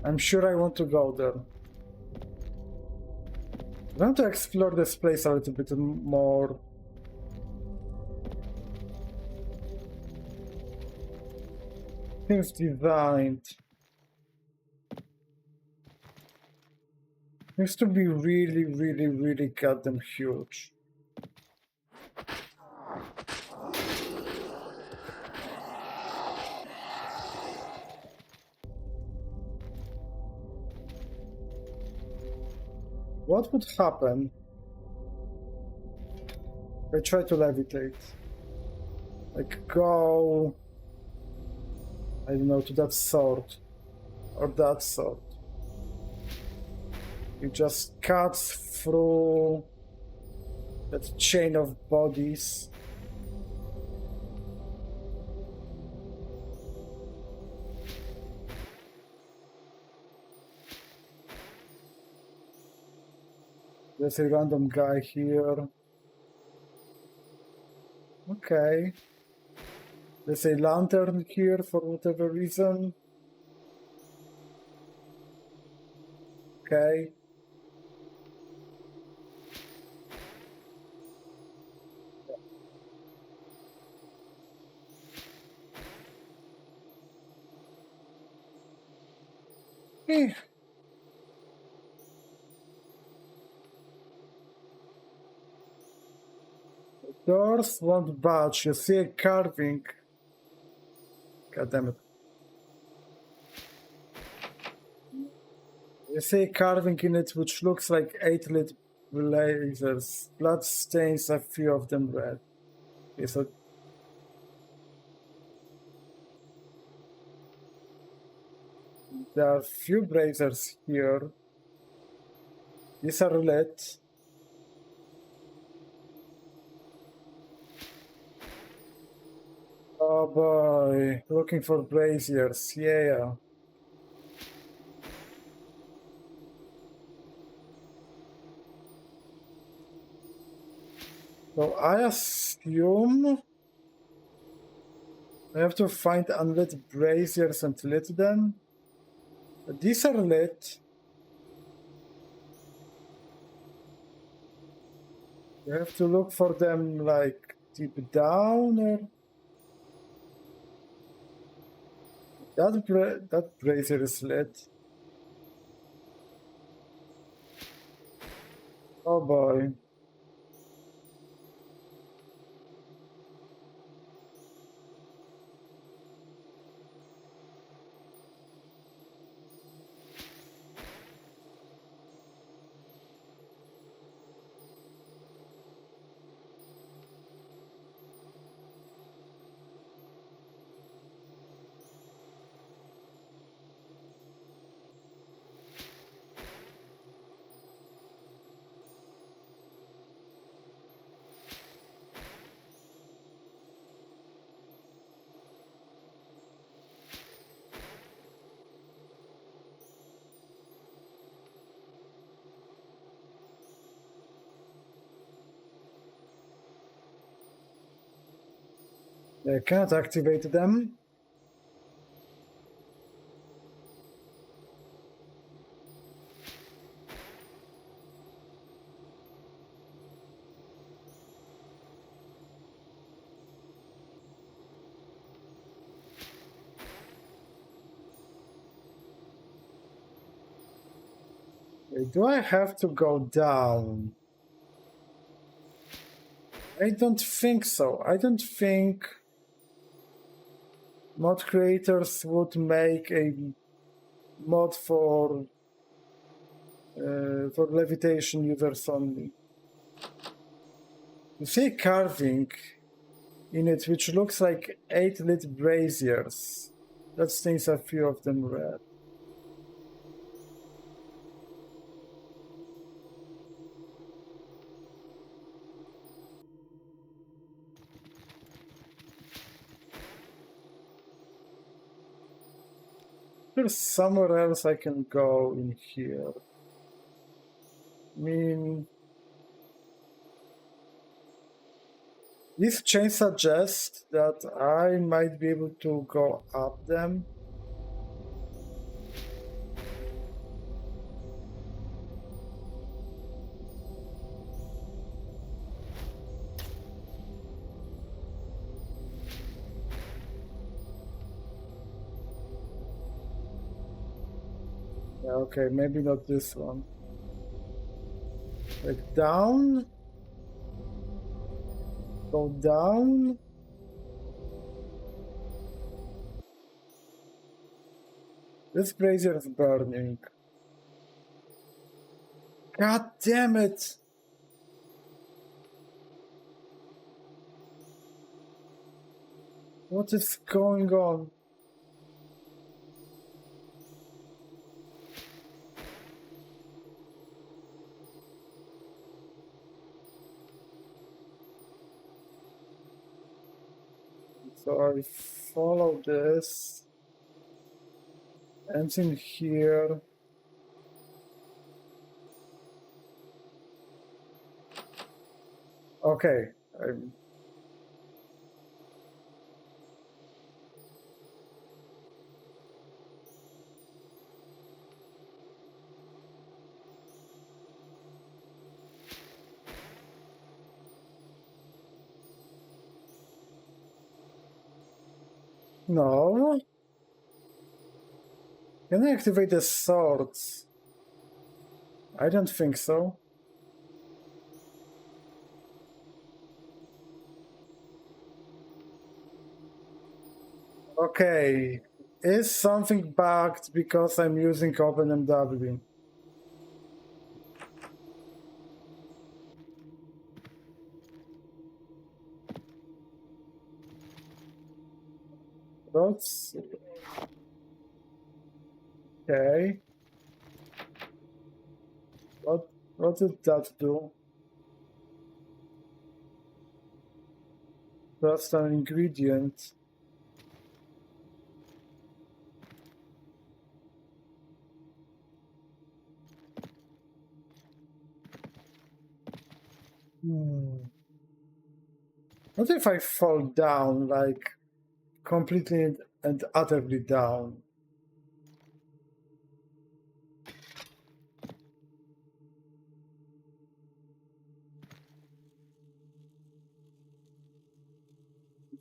I'm sure I want to go there. I want to explore this place a little bit more. Seems designed. Seems to be really, really, really goddamn huge. What would happen if I try to levitate? Like go, I don't know, to that sword or that sword. It just cuts through that chain of bodies. There's a random guy here. Okay. There's a lantern here for whatever reason. Okay. Eh. Doors won't budge. You see a carving. God damn it. You see a carving in it which looks like 8 lit blazers. Blood stains a few of them red. Okay, so there are a few blazers here. These are lit. Oh boy, looking for braziers, yeah. So I assume I have to find unlit braziers and lit them. But these are lit. You have to look for them like deep down or that brazier is lit. Oh boy. I cannot activate them. Do I have to go down? I don't think so. I don't think mod creators would make a mod for levitation users only. You see carving in it which looks like 8 lit braziers. That stings a few of them red. There's somewhere else I can go in here. I mean, these chains suggest that I might be able to go up them. Yeah, okay, maybe not this one. Like down? Go down? This brazier is burning. God damn it! What is going on? So I follow this. And in here. Okay. No. Can I activate the swords? I don't think so. Okay. Is something bugged because I'm using OpenMW? Let's... Okay. What did that do? That's an ingredient. What if I fall down, like, completely and utterly down?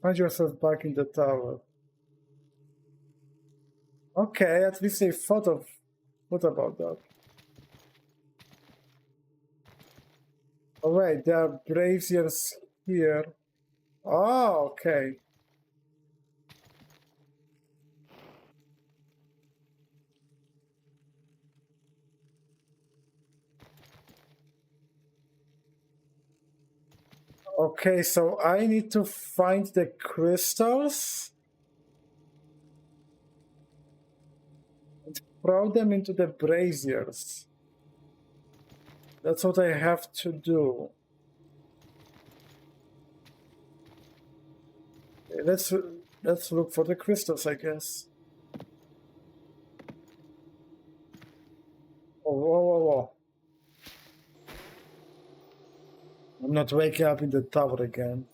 Find yourself back in the tower. Okay, at least I thought about that. Oh wait, there are braziers here. Oh, okay. Okay, so I need to find the crystals and throw them into the braziers. That's what I have to do. Okay, let's look for the crystals, I guess. Oh, whoa, whoa, whoa. I'm not waking up in the tower again.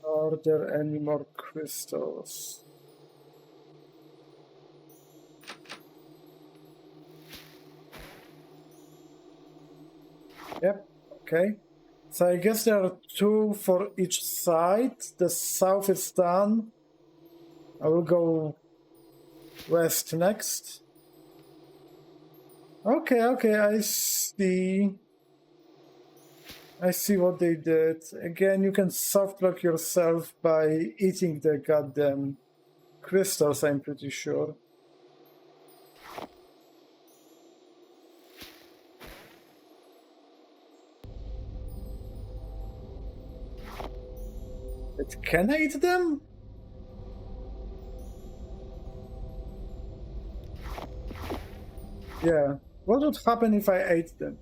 Are there any more crystals? Yep, okay. So I guess there are 2 for each side. The south is done. I will go West next. Okay, I see. I see what they did. Again, you can soft lock yourself by eating the goddamn crystals, I'm pretty sure. But can I eat them? Yeah. What would happen if I ate them?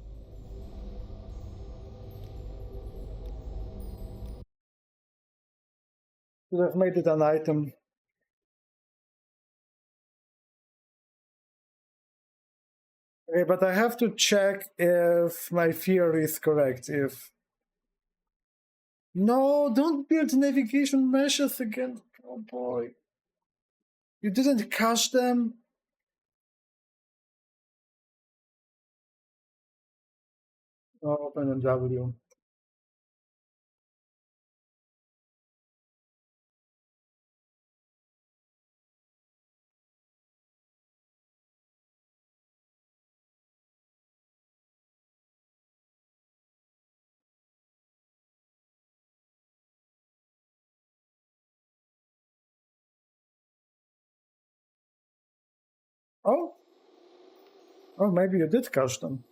Could have made it an item. Okay, but I have to check if my theory is correct. If no, don't build navigation meshes again. Oh boy. You didn't cache them? Oh, open and W. Oh? Oh, maybe you did cache them.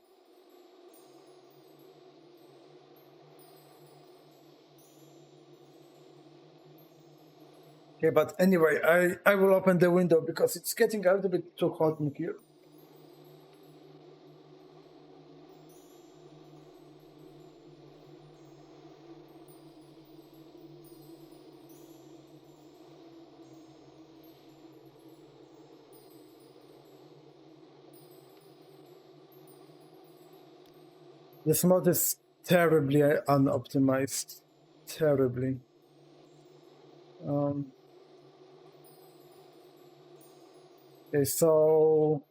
Okay, but anyway, I will open the window because it's getting a little bit too hot in here. This mod is terribly unoptimized. Terribly. Okay, so...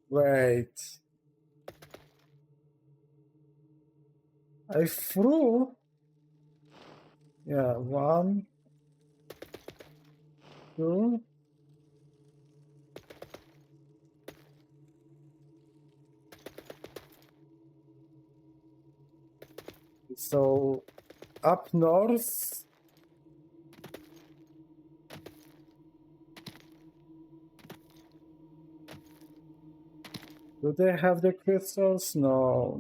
Wait. I threw... Yeah, 1, 2... So, up north... Do they have the crystals? No.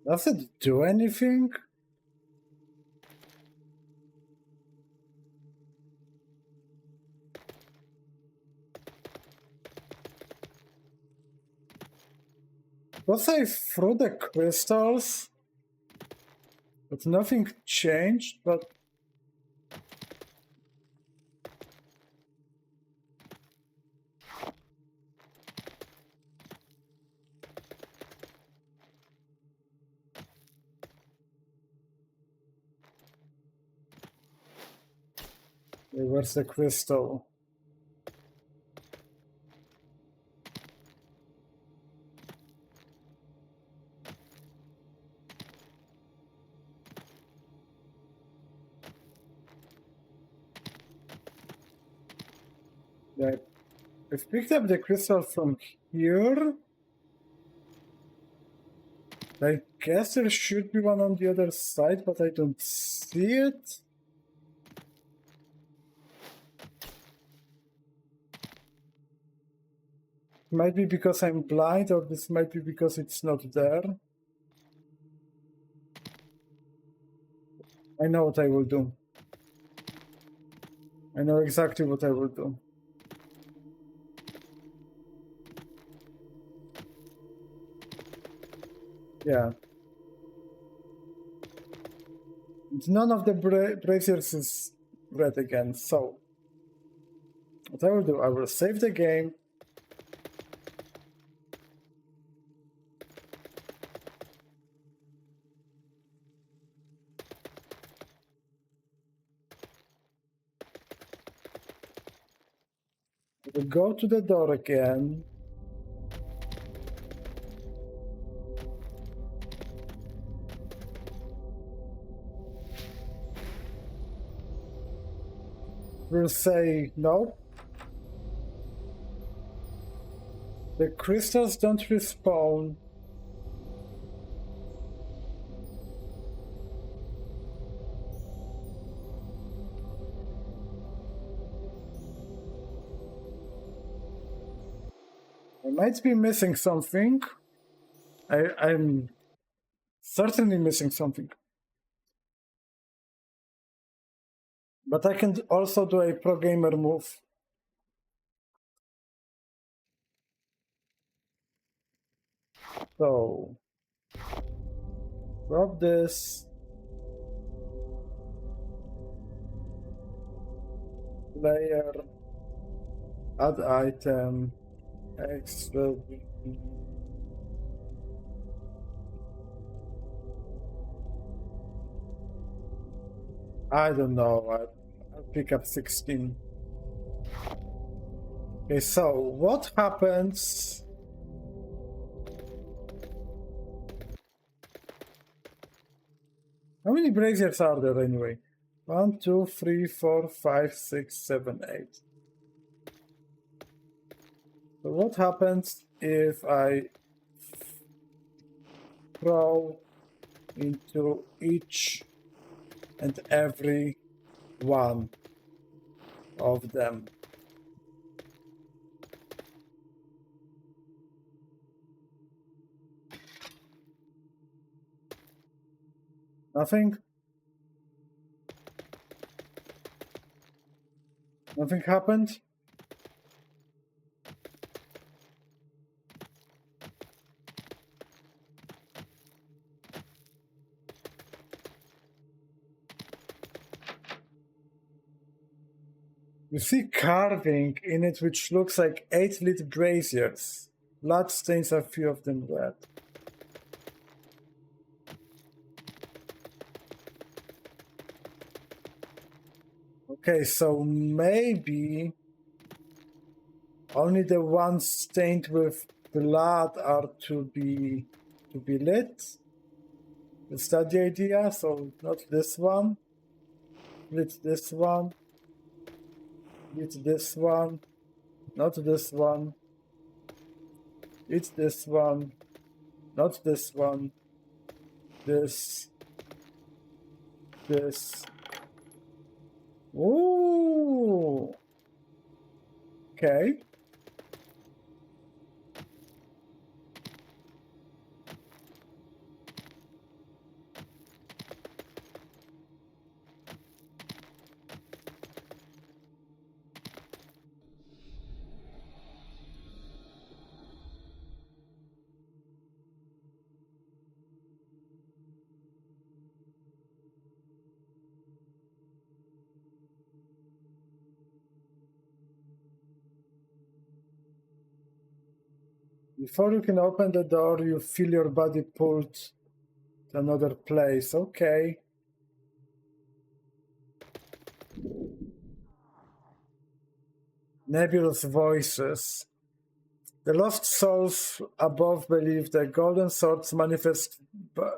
Does it do anything? Was I through the crystals? But nothing changed, but... Okay, where's the crystal? Yeah, I've picked up the crystal from here. I guess there should be one on the other side, but I don't see it. Might be because I'm blind, or this might be because it's not there. I know what I will do. I know exactly what I will do. Yeah. None of the braziers is red again, so what I will do, I will save the game. I will go to the door again. We'll say no. The crystals don't respawn. I might be missing something. I'm certainly missing something. But I can also do a pro gamer move. So, drop this. Layer. Add item. X will be. I don't know. I'll pick up 16. Okay, so what happens? How many braziers are there anyway? 1, 2, 3, 4, 5, 6, 7, 8. So what happens if I throw into each and every one of them? Nothing? Nothing happened? You see carving in it which looks like 8 lit braziers. Blood stains a few of them red. Okay, so maybe only the ones stained with blood are to be lit. Is that the idea? So not this one. Lit this one. Lit this one. Not this one. Lit this one. Not this one. This. This. Ooh. Okay. Before you can open the door, you feel your body pulled to another place. Okay. Nebulous voices. The lost souls above believe that golden swords manifest by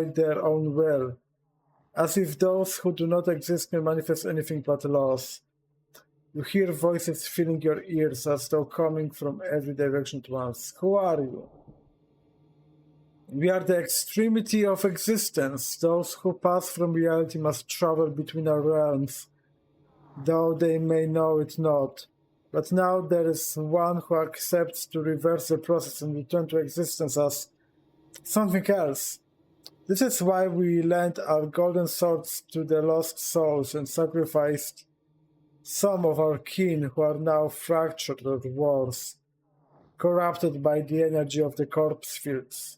their own will, as if those who do not exist may manifest anything but loss. You hear voices filling your ears as though coming from every direction at once. Who are you? We are the extremity of existence. Those who pass from reality must travel between our realms, though they may know it not. But now there is one who accepts to reverse the process and return to existence as something else. This is why we lent our golden swords to the lost souls and sacrificed some of our kin who are now fractured or worse, corrupted by the energy of the corpse fields.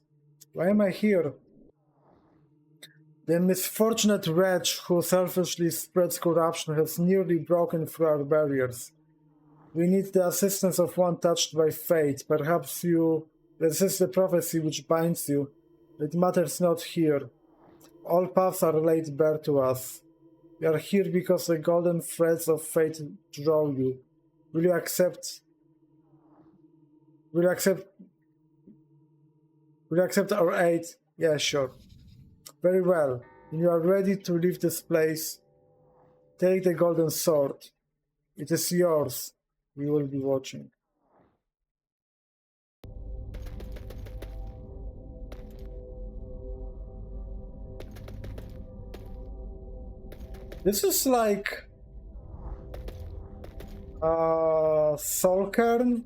Why am I here? The misfortunate wretch who selfishly spreads corruption has nearly broken through our barriers. We need the assistance of one touched by fate. Perhaps you resist the prophecy which binds you. It matters not here. All paths are laid bare to us. We are here because the golden threads of fate draw you. Will you accept? Will you accept our aid? Yeah, sure. Very well. When you are ready to leave this place, take the golden sword. It is yours. We will be watching. This is like Soulkern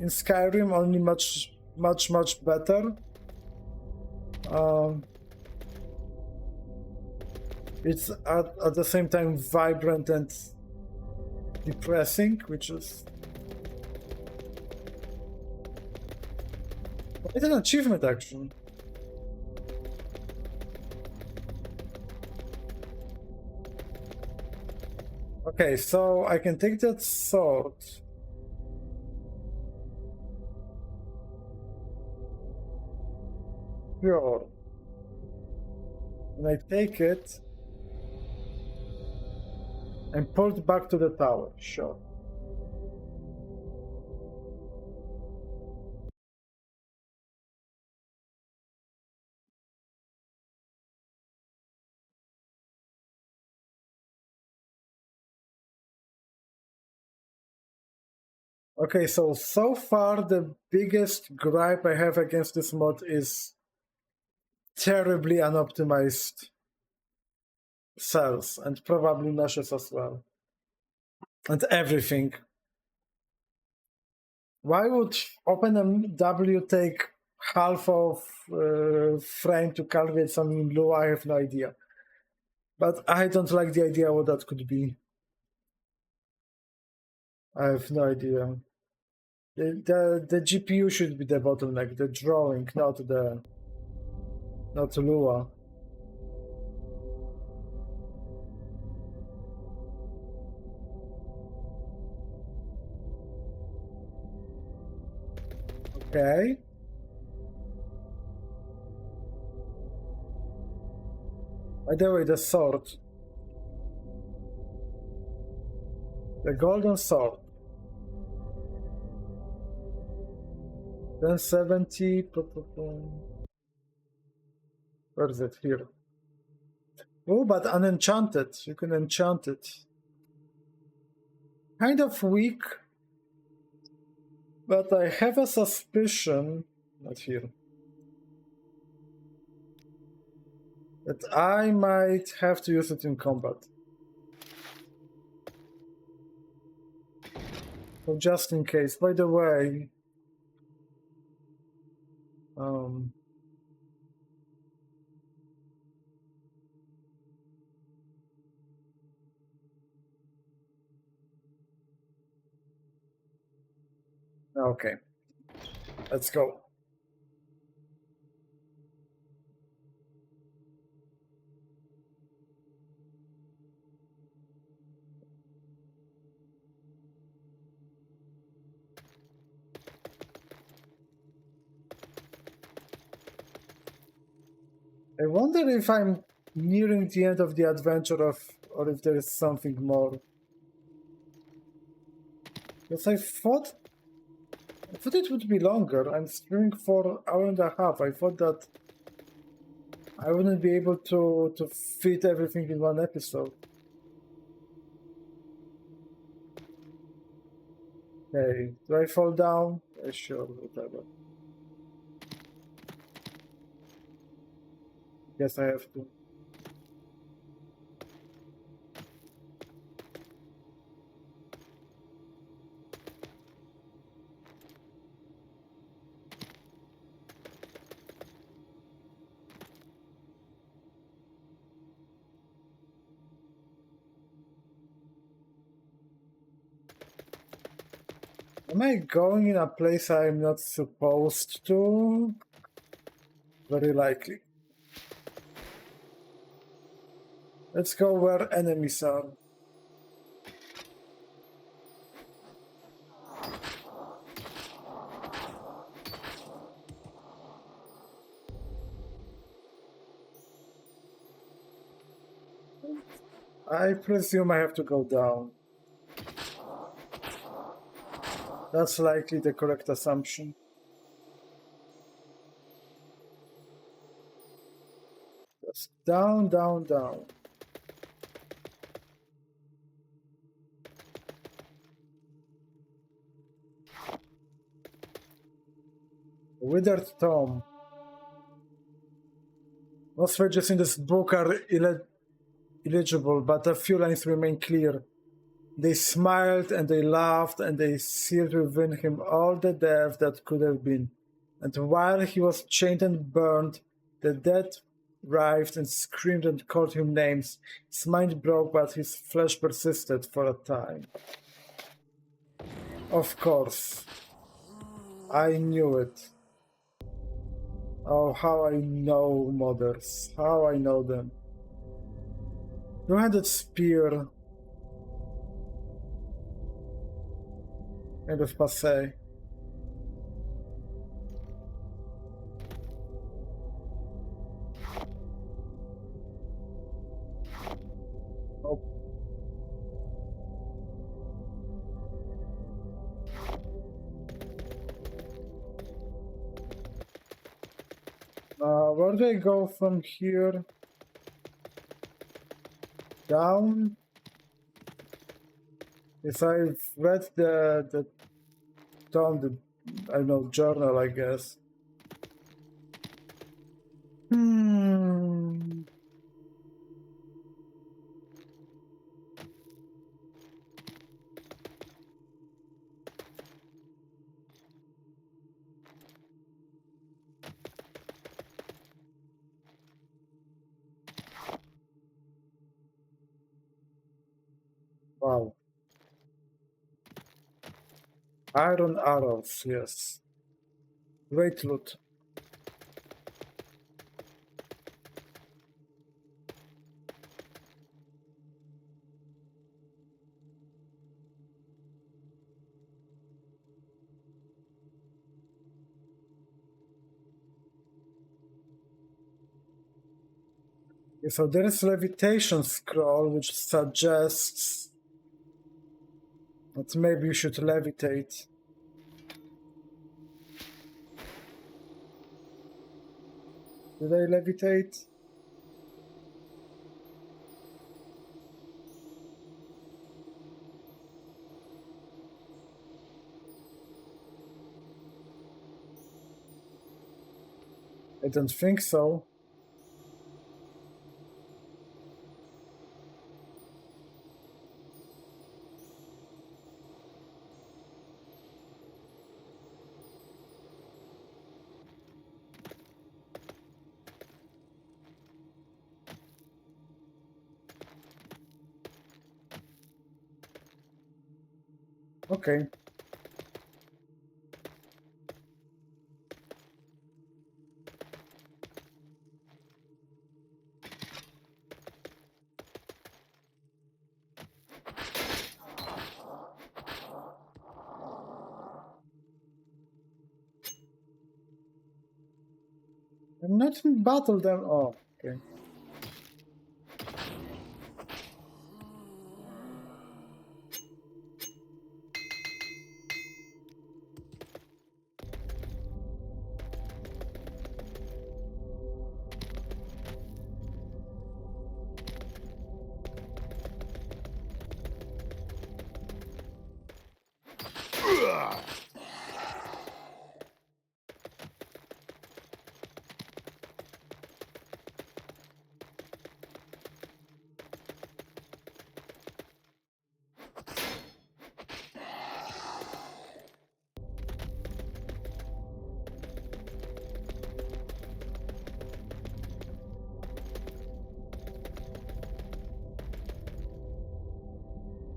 in Skyrim, only much better. It's at the same time vibrant and depressing, which is quite an achievement, actually. Okay, so I can take that sword. Sure. And I take it and pull it back to the tower. Sure. Okay, so far the biggest gripe I have against this mod is terribly unoptimized cells and probably meshes as well. And everything. Why would OpenMW take half of frame to calculate something in Lua? I have no idea. But I don't like the idea what that could be. I have no idea. The GPU should be the bottleneck, the drawing, not Lua. Okay. By the way, the sword. The golden sword. 1070. Where is it? Here. Oh, but unenchanted. You can enchant it. Kind of weak. But I have a suspicion. Not here. That I might have to use it in combat. So just in case. By the way, okay, let's go. I wonder if I'm nearing the end of the adventure or if there is something more. Because I thought it would be longer. I'm streaming for an hour and a half. I thought that I wouldn't be able to fit everything in one episode. Okay, do I fall down? Sure, whatever. Guess I have to. Am I going in a place I'm not supposed to? Very likely. Let's go where enemies are. I presume I have to go down. That's likely the correct assumption. Just down, down, down. Withered Tome. Most pages in this book are illegible, but a few lines remain clear. They smiled and they laughed and they sealed within him all the death that could have been. And while he was chained and burned, the dead writhed and screamed and called him names. His mind broke, but his flesh persisted for a time. Of course. I knew it. Oh, how I know modders. How I know them. Two-handed spear. Kind of passé. Oh. Where do I go from here? Down? If I've read the I don't know, journal, I guess. Wow. Iron arrows, yes. Great loot. Okay, so there is levitation scroll which suggests that maybe you should levitate. Did I levitate? I don't think so. Okay. I'm not in battle then. Oh, okay.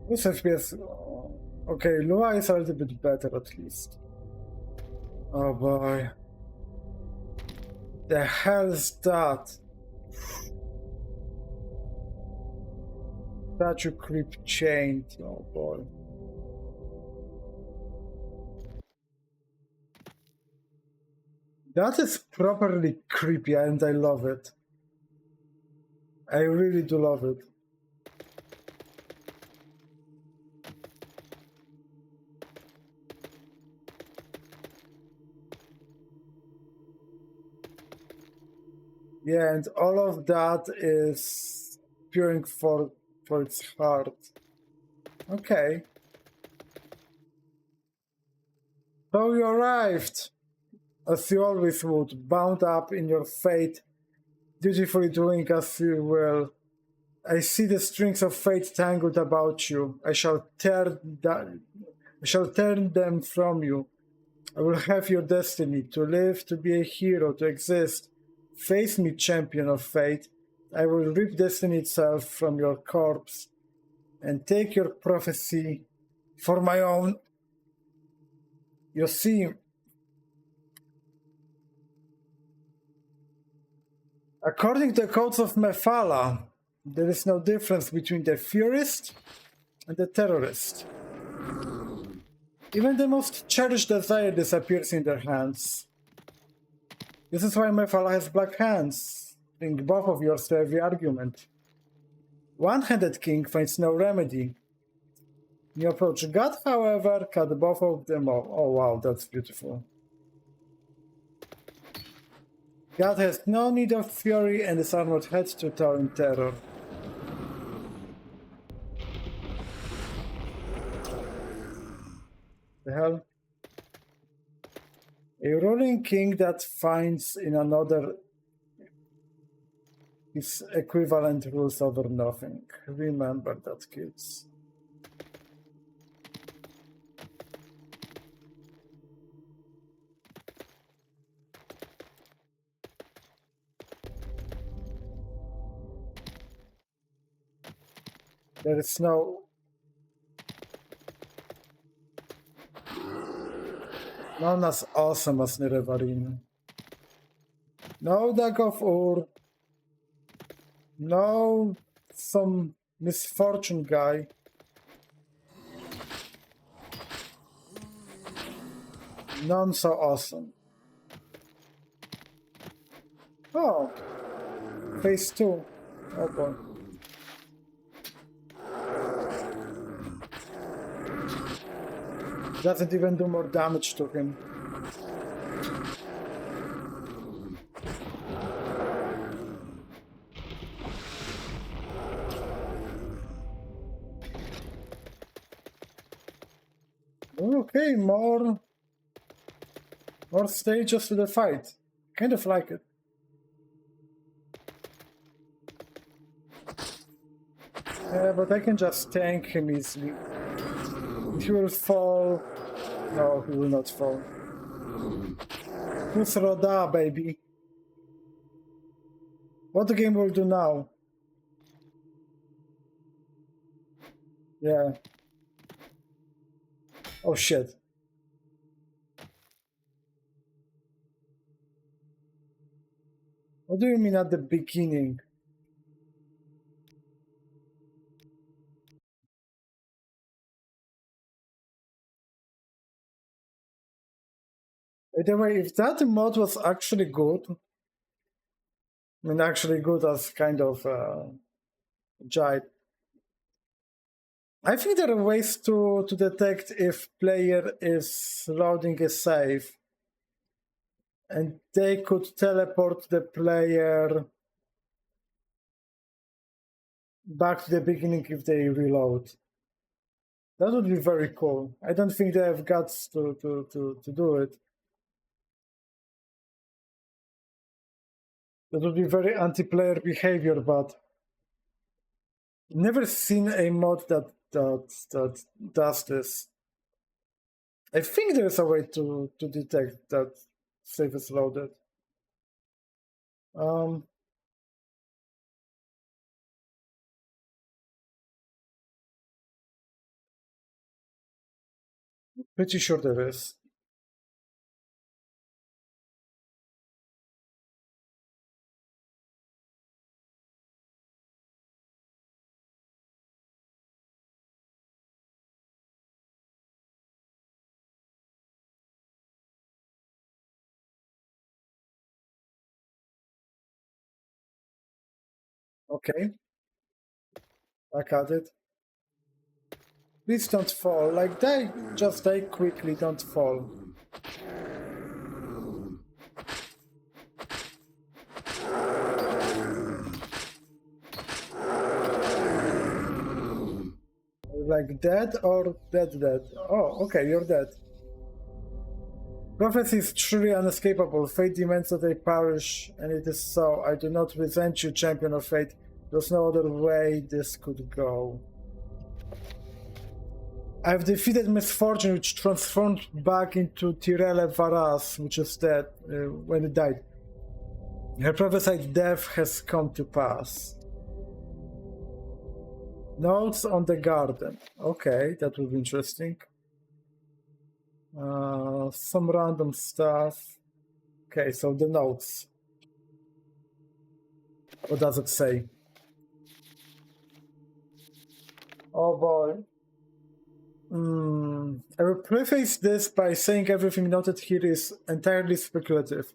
This FPS. Okay, Lua is a little bit better at least. Oh boy. The hell is that? Statue creep chained. Oh boy. That is properly creepy and I love it. I really do love it. Yeah, and all of that is peering for its heart. Okay. So you arrived, as you always would, bound up in your fate, dutifully doing as you will. I see the strings of fate tangled about you. I shall tear them from you. I will have your destiny, to live, to be a hero, to exist. Face me, champion of fate. I will rip destiny itself from your corpse and take your prophecy for my own. You see, according to the codes of Mephala, there is no difference between the Furist and the Terrorist. Even the most cherished desire disappears in their hands. This is why Mephala has black hands. Bring both of yours to every argument. One-handed king finds no remedy. You approach God, however, cut both of them off. Oh wow, that's beautiful. God has no need of fury and is armored head to toe in terror. The hell? A ruling king that finds in another his equivalent rules over nothing. Remember that, kids. There is no... None as awesome as Nerevarine. No Dag of Ur. No some misfortune guy. None so awesome. Oh. Phase 2. Oh boy. Doesn't even do more damage to him. Okay, more stages to the fight. Kind of like it. Yeah, but I can just tank him easily. He will fall. No, he will not fall. Who's Roda, baby? What the game will do now? Yeah. Oh shit. What do you mean at the beginning? By the way, if that mod was actually good, I mean actually good as kind of jibe, I think there are ways to detect if player is loading a save. And they could teleport the player back to the beginning if they reload. That would be very cool. I don't think they have guts to do it. That would be very anti-player behavior, but never seen a mod that does this. I think there's a way to detect that save is loaded. Pretty sure there is. Okay. I got it. Please don't fall. Like, die quickly, don't fall. Like dead or dead? Oh, okay, you're dead. Prophecy is truly unescapable. Fate demands that I perish, and it is so. I do not resent you, champion of fate. There's no other way this could go. I've defeated misfortune, which transformed back into Tirele Varas, which is dead when it died. Her prophesied death has come to pass. Notes on the garden. Okay, that would be interesting. Some random stuff. Okay, so the notes. What does it say? Oh boy. I will preface this by saying everything noted here is entirely speculative.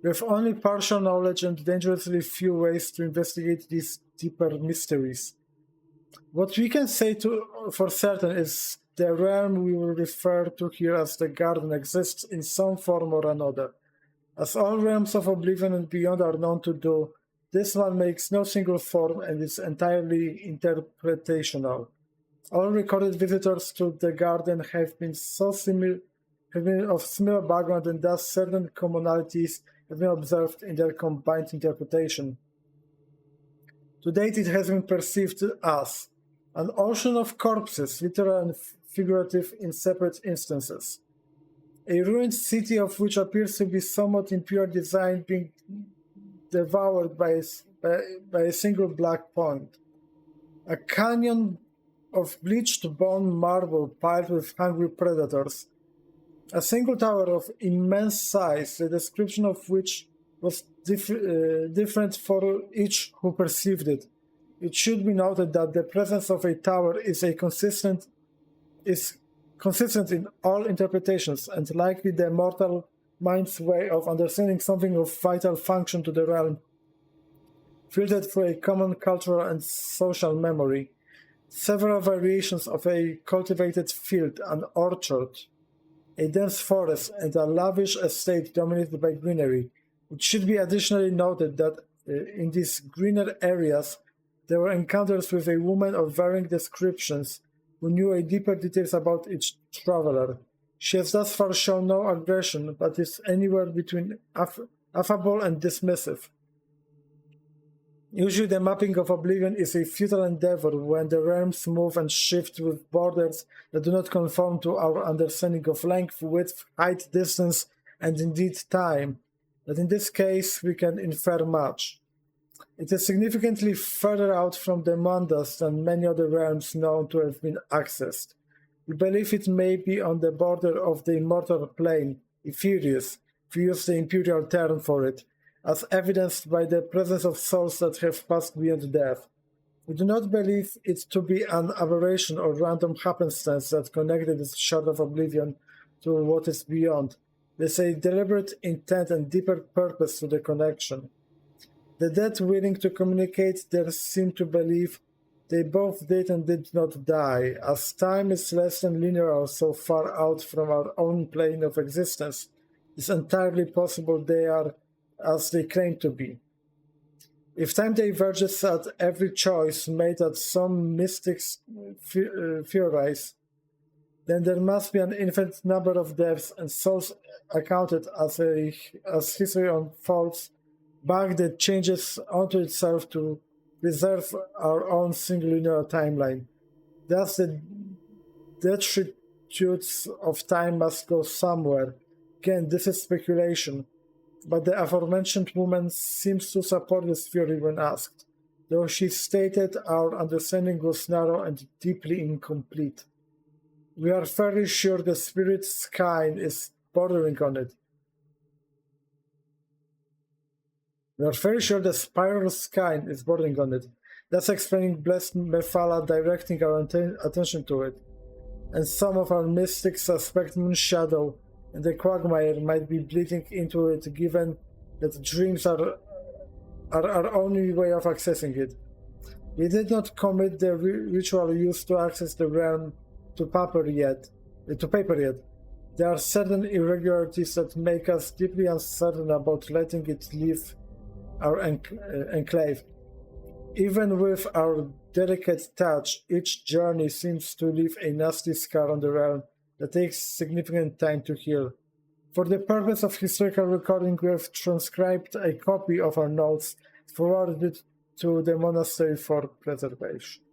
We have only partial knowledge and dangerously few ways to investigate these deeper mysteries. What we can say for certain is the realm we will refer to here as the Garden exists in some form or another. As all realms of Oblivion and beyond are known to do, this one makes no single form and is entirely interpretational. All recorded visitors to the Garden have been of similar background, and thus certain commonalities have been observed in their combined interpretation. To date, it has been perceived as an ocean of corpses, literal and figurative, in separate instances. A ruined city of which appears to be somewhat impure design being devoured by a single black point. A canyon of bleached bone marble piled with hungry predators. A single tower of immense size, the description of which was different for each who perceived it. It should be noted that the presence of a tower is consistent in all interpretations, and likely the mortal mind's way of understanding something of vital function to the realm, filtered through a common cultural and social memory. Several variations of a cultivated field, an orchard, a dense forest, and a lavish estate dominated by greenery. It should be additionally noted that in these greener areas there were encounters with a woman of varying descriptions who knew deeper details about each traveler. She has thus far shown no aggression, but is anywhere between affable and dismissive. Usually the mapping of Oblivion is a futile endeavor when the realms move and shift with borders that do not conform to our understanding of length, width, height, distance, and indeed time. But in this case, we can infer much. It is significantly further out from the Mundus than many other realms known to have been accessed. We believe it may be on the border of the immortal plane, Ephirius, if we use the imperial term for it, as evidenced by the presence of souls that have passed beyond death. We do not believe it to be an aberration or random happenstance that connected this shard of Oblivion to what is beyond. There's a deliberate intent and deeper purpose to the connection. The dead willing to communicate there seem to believe they both did and did not die, as time is less than linear or so far out from our own plane of existence. It's entirely possible they are as they claim to be. If time diverges at every choice made that some mystics theorize, then there must be an infinite number of deaths and souls accounted as history unfolds back that changes onto itself to preserve our own single linear timeline. Thus the detritus of time must go somewhere. Again, this is speculation, but the aforementioned woman seems to support this theory when asked, though she stated our understanding was narrow and deeply incomplete. We are fairly sure the spirit's kind is bordering on it. We are very sure the spiral's kind is bordering on it, thus explaining Blessed Mephala directing our attention to it. And some of our mystics suspect Moonshadow and the Quagmire might be bleeding into it, given that dreams are our only way of accessing it. We did not commit the ritual used to access the realm to paper yet. There are certain irregularities that make us deeply uncertain about letting it leave our enclave. Even with our delicate touch, each journey seems to leave a nasty scar on the realm that takes significant time to heal. For the purpose of historical recording, we have transcribed a copy of our notes, forwarded to the monastery for preservation.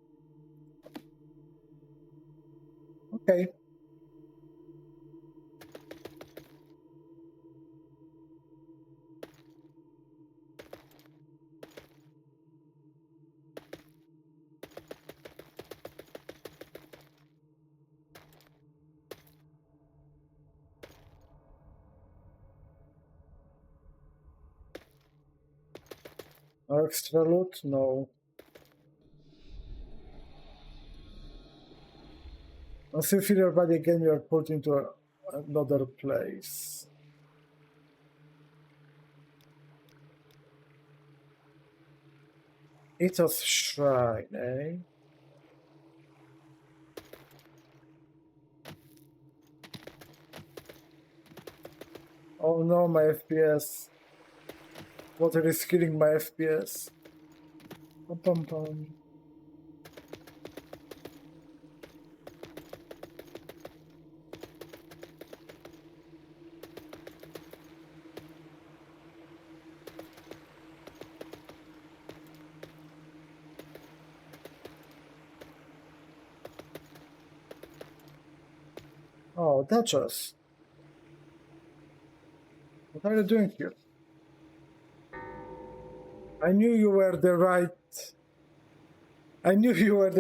Okay. No extra loot? No. Once you feel your body again, you are put into another place. Ethos Shrine, eh? Oh no, my FPS. Water is killing my FPS. Pum pum pum. Oh, Duchess. What are you doing here? I knew you were the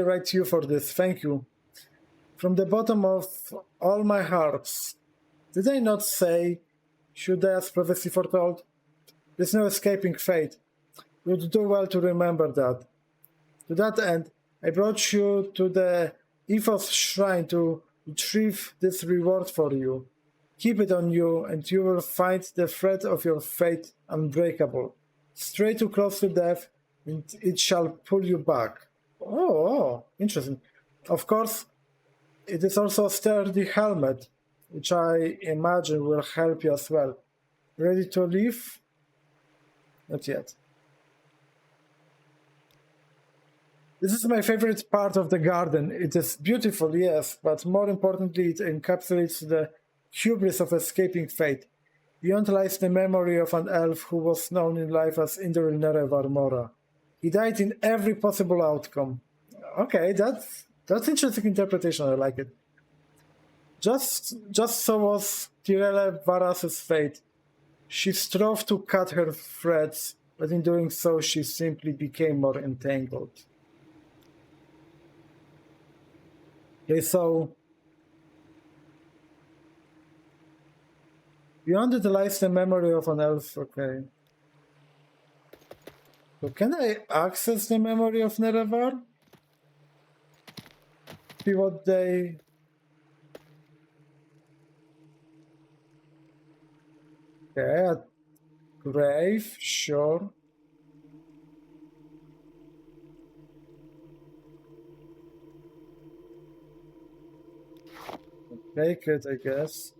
right you for this. Thank you. From the bottom of all my hearts. Did I not say, should I as prophecy foretold? There's no escaping fate. You'd do well to remember that. To that end, I brought you to the Ethos Shrine to retrieve this reward for you. Keep it on you, and you will find the thread of your fate unbreakable. Stray too close to death, and it shall pull you back. Oh, interesting. Of course, it is also a sturdy helmet, which I imagine will help you as well. Ready to leave? Not yet. This is my favorite part of the garden. It is beautiful, yes, but more importantly, it encapsulates the hubris of escaping fate. Beyond lies the memory of an elf who was known in life as Indril Nerevar Mora. He died in every possible outcome. Okay, that's interesting interpretation. I like it. Just so was Tirele Varas's fate. She strove to cut her threads, but in doing so, she simply became more entangled. Okay, so beyond it lies the memory of an elf. Okay. So can I access the memory of Nerevar? See what they... Okay, a grave, sure. Take it, I guess.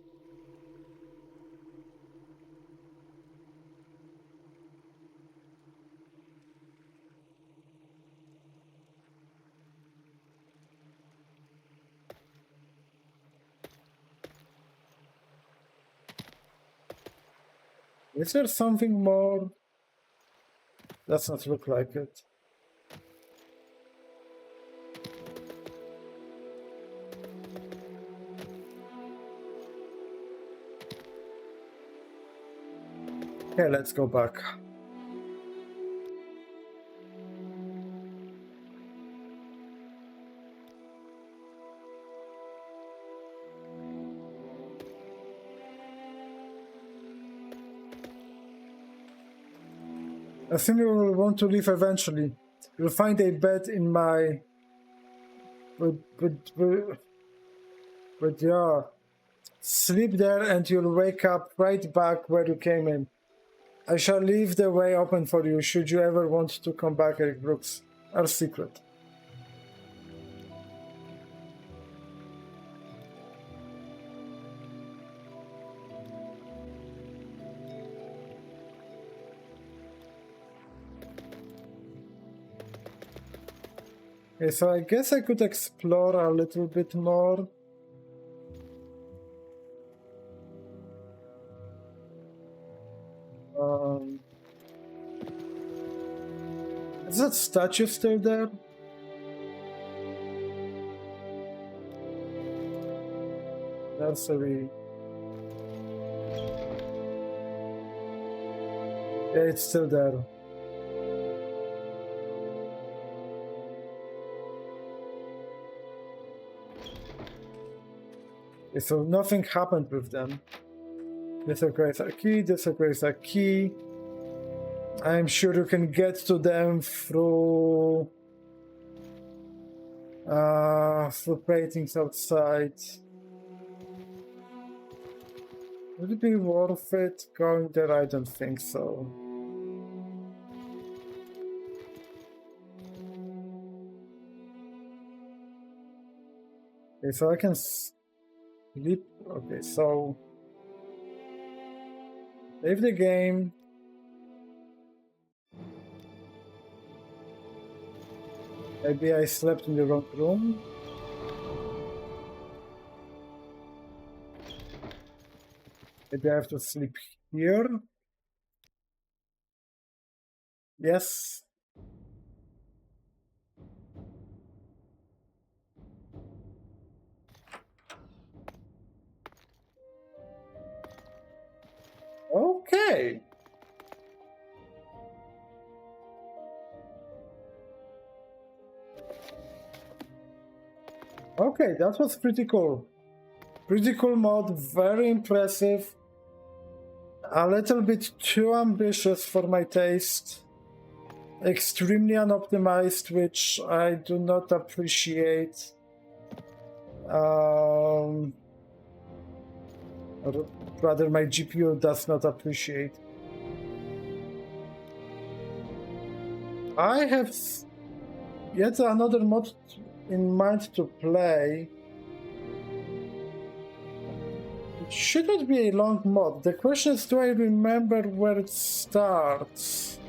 Is there something more? Does not look like it. Okay, let's go back. I assume you will want to leave eventually. You'll find a bed in my... But yeah... Sleep there and you'll wake up right back where you came in. I shall leave the way open for you should you ever want to come back, Eric Brooks. Our secret. Okay, so I guess I could explore a little bit more. Is that statue still there? Nursery. Yeah, it's still there. Okay, so nothing happened with them. Disagrades a key, disagrades a key. I'm sure you can get to them through paintings outside. Would it be worth it going there? I don't think so. Okay, so I can sleep. Okay, so save the game. Maybe I slept in the wrong room. Maybe I have to sleep here. Yes. Okay. Okay, that was pretty cool. Pretty cool mod, very impressive. A little bit too ambitious for my taste. Extremely unoptimized, which I do not appreciate. Or rather, my GPU does not appreciate. I have yet another mod in mind to play. It shouldn't be a long mod. The question is, do I remember where it starts?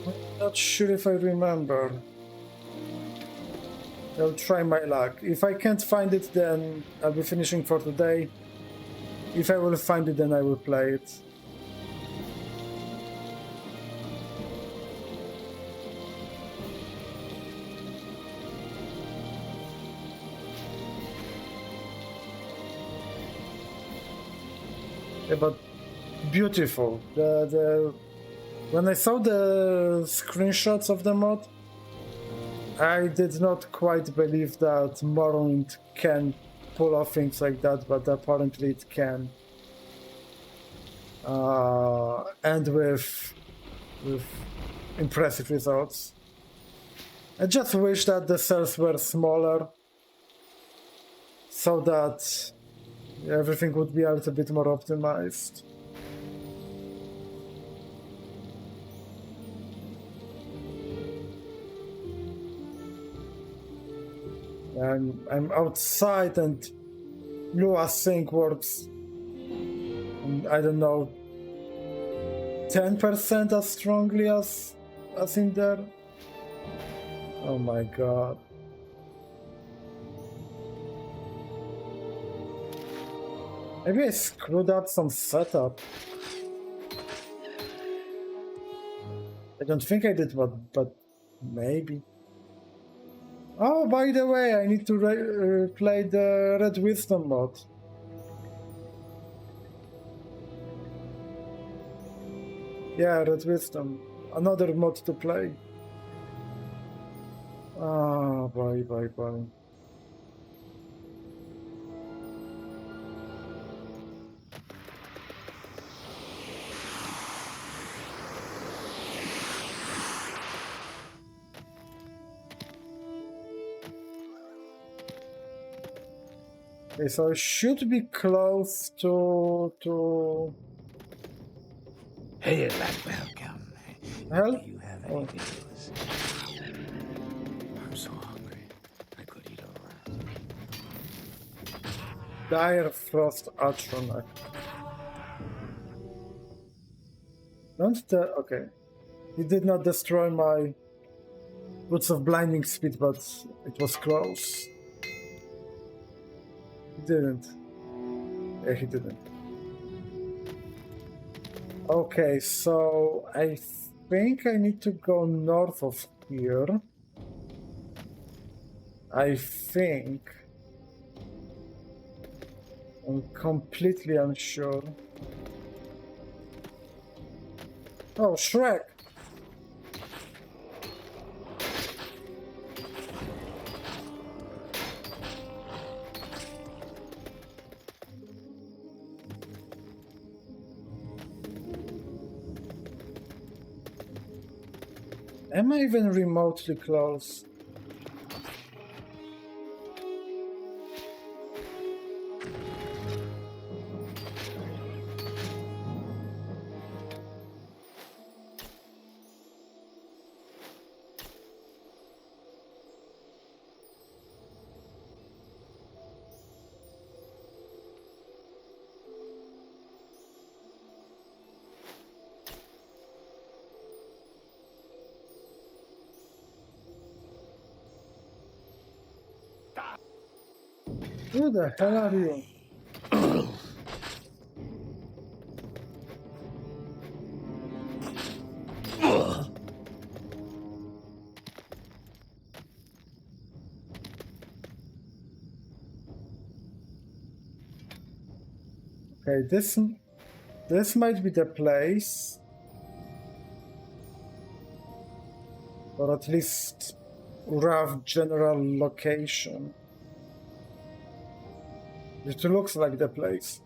I'm not sure if I remember. I'll try my luck. If I can't find it, then I'll be finishing for today. If I will find it, then I will play it. Yeah, but beautiful. When I saw the screenshots of the mod, I did not quite believe that Morrowind can pull off things like that, but apparently it can. And with impressive results. I just wish that the cells were smaller, so that everything would be a little bit more optimized. I'm outside and Lua Sync works, I don't know, 10% as strongly as in there. Oh my god. Maybe I screwed up some setup. I don't think I did, but maybe. Oh, by the way, I need to play the Red Wisdom mod. Yeah, Red Wisdom. Another mod to play. Ah, bye. Okay, so I should be close to Hey, welcome. hell. Do you have Oh, anything else? I'm so hungry. I could eat a rat. dire frost atronach. Don't the okay. He did not destroy my boots of blinding speed, but it was close. He didn't. Yeah, he didn't. Okay, so I think I need to go north of here. I think. I'm completely unsure. Oh, Shrek! Am I even remotely close? Who the hell are you? Okay, this might be the place, or at least rough general location. It looks like the place.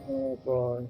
Oh boy.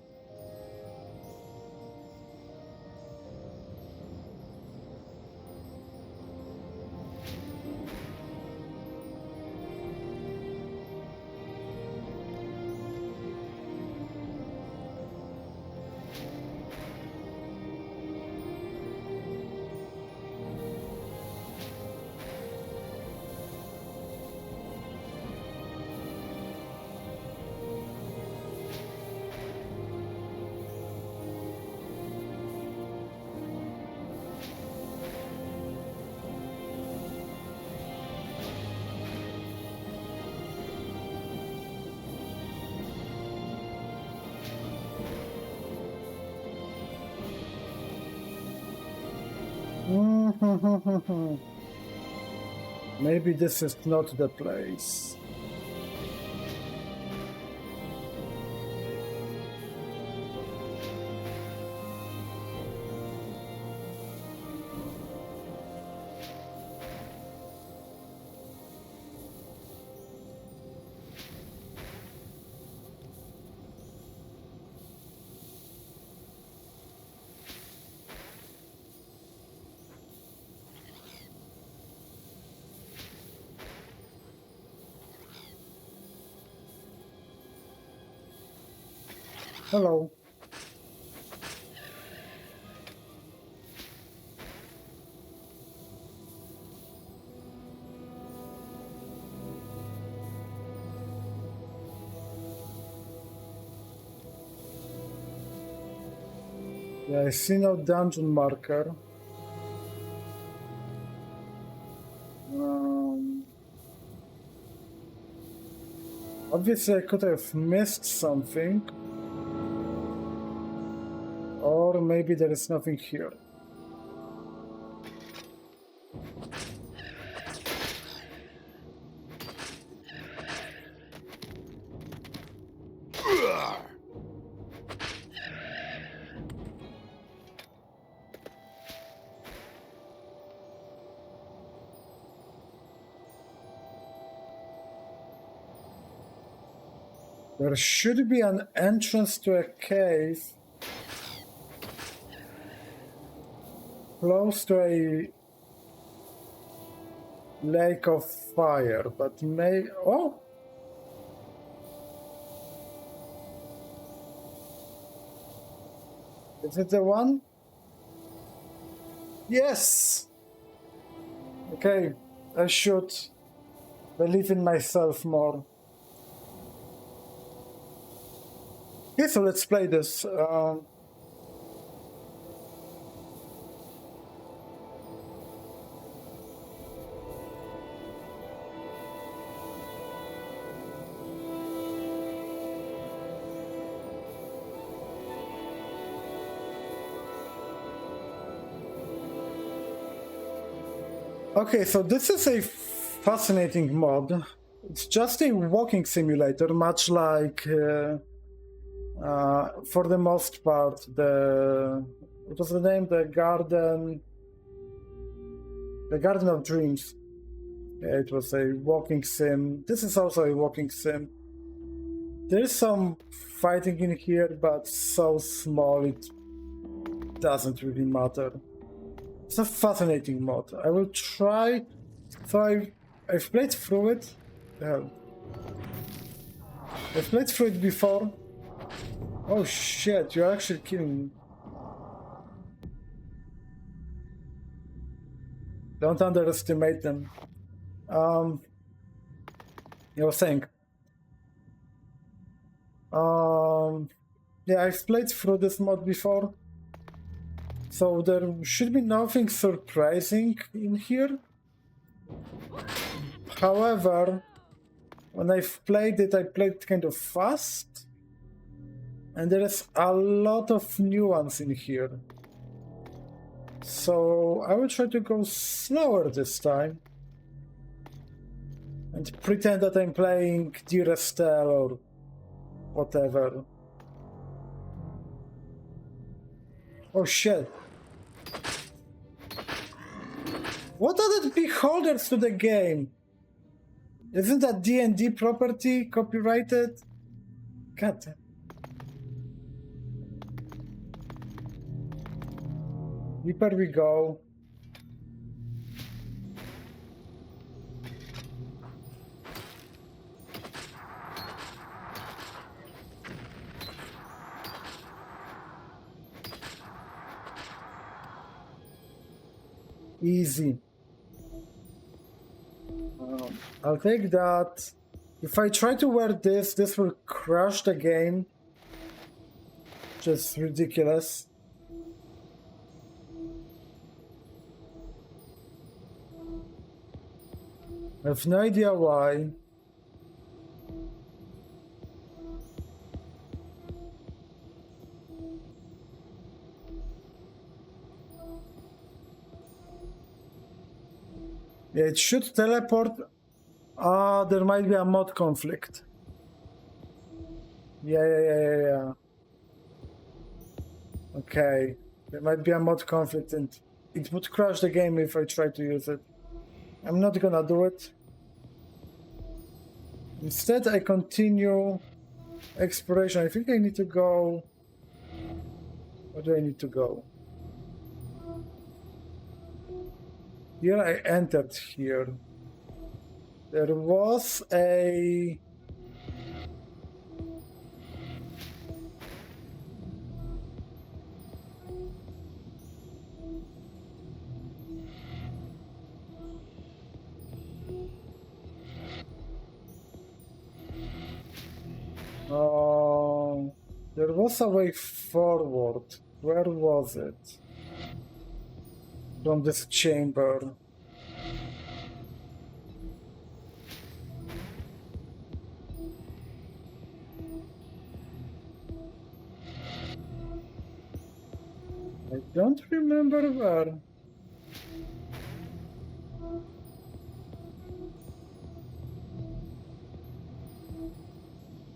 Maybe this is not the place. Hello. Yeah, I see no dungeon marker. Obviously, I could have missed something. Or maybe there is nothing here. There should be an entrance to a cave close to a lake of fire, but may... Oh! Is it the one? Yes! Okay, I should believe in myself more. Okay, so let's play this. Okay, so this is a fascinating mod. It's just a walking simulator, much like, for the most part, what was the name? The Garden of Dreams. Yeah, it was a walking sim. This is also a walking sim. There's some fighting in here, but so small it doesn't really matter. It's a fascinating mod. I will try. So I've played through it. I've played through it before. Oh shit! You're actually kidding me. Don't underestimate them. I was saying. Yeah, I've played through this mod before. So there should be nothing surprising in here. However, when I've played it, I played kind of fast. And there is a lot of nuance in here. So I will try to go slower this time. And pretend that I'm playing Dear Estelle or whatever. Oh shit. What added beholders to the game? Isn't that D&D property copyrighted? God damn. Deeper we go. Easy. I'll take that. If I try to wear this, this will crush the game. Just ridiculous. I have no idea why. Yeah, it should teleport. There might be a mod conflict. Yeah. Okay. There might be a mod conflict and it would crash the game if I try to use it. I'm not gonna do it. Instead, I continue exploration. I think I need to go... Where do I need to go? Here I entered here. There was a... there was a way forward. Where was it? From this chamber. I don't remember where.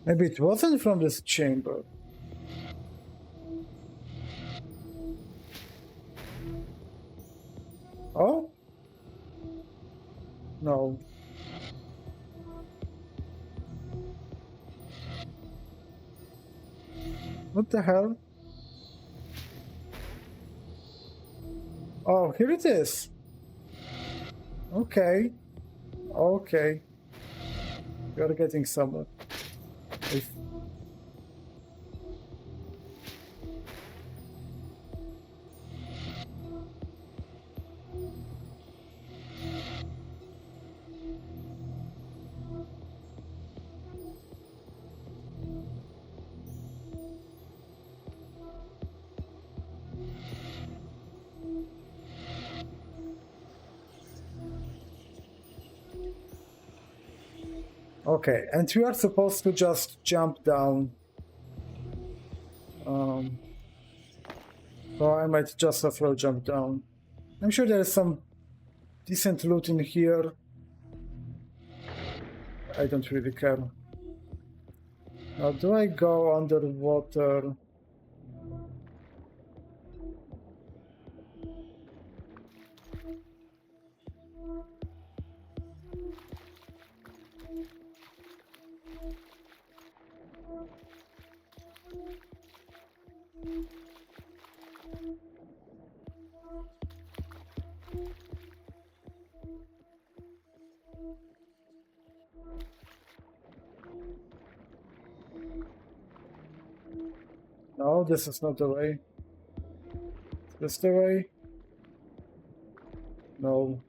Maybe it wasn't from this chamber. Oh? No. What the hell? Oh, here it is. Okay. Okay. You're getting somewhere. If... Okay, and we are supposed to just jump down. So I might just as well jump down. I'm sure there is some decent loot in here. I don't really care. Now, do I go underwater? No, this is not the way. Is this the way? No.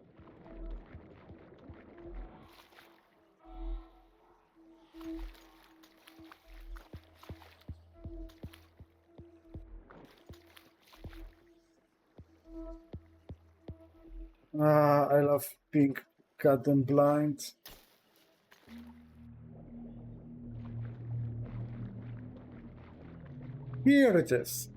Ah, I love being goddamn blind. Here it is.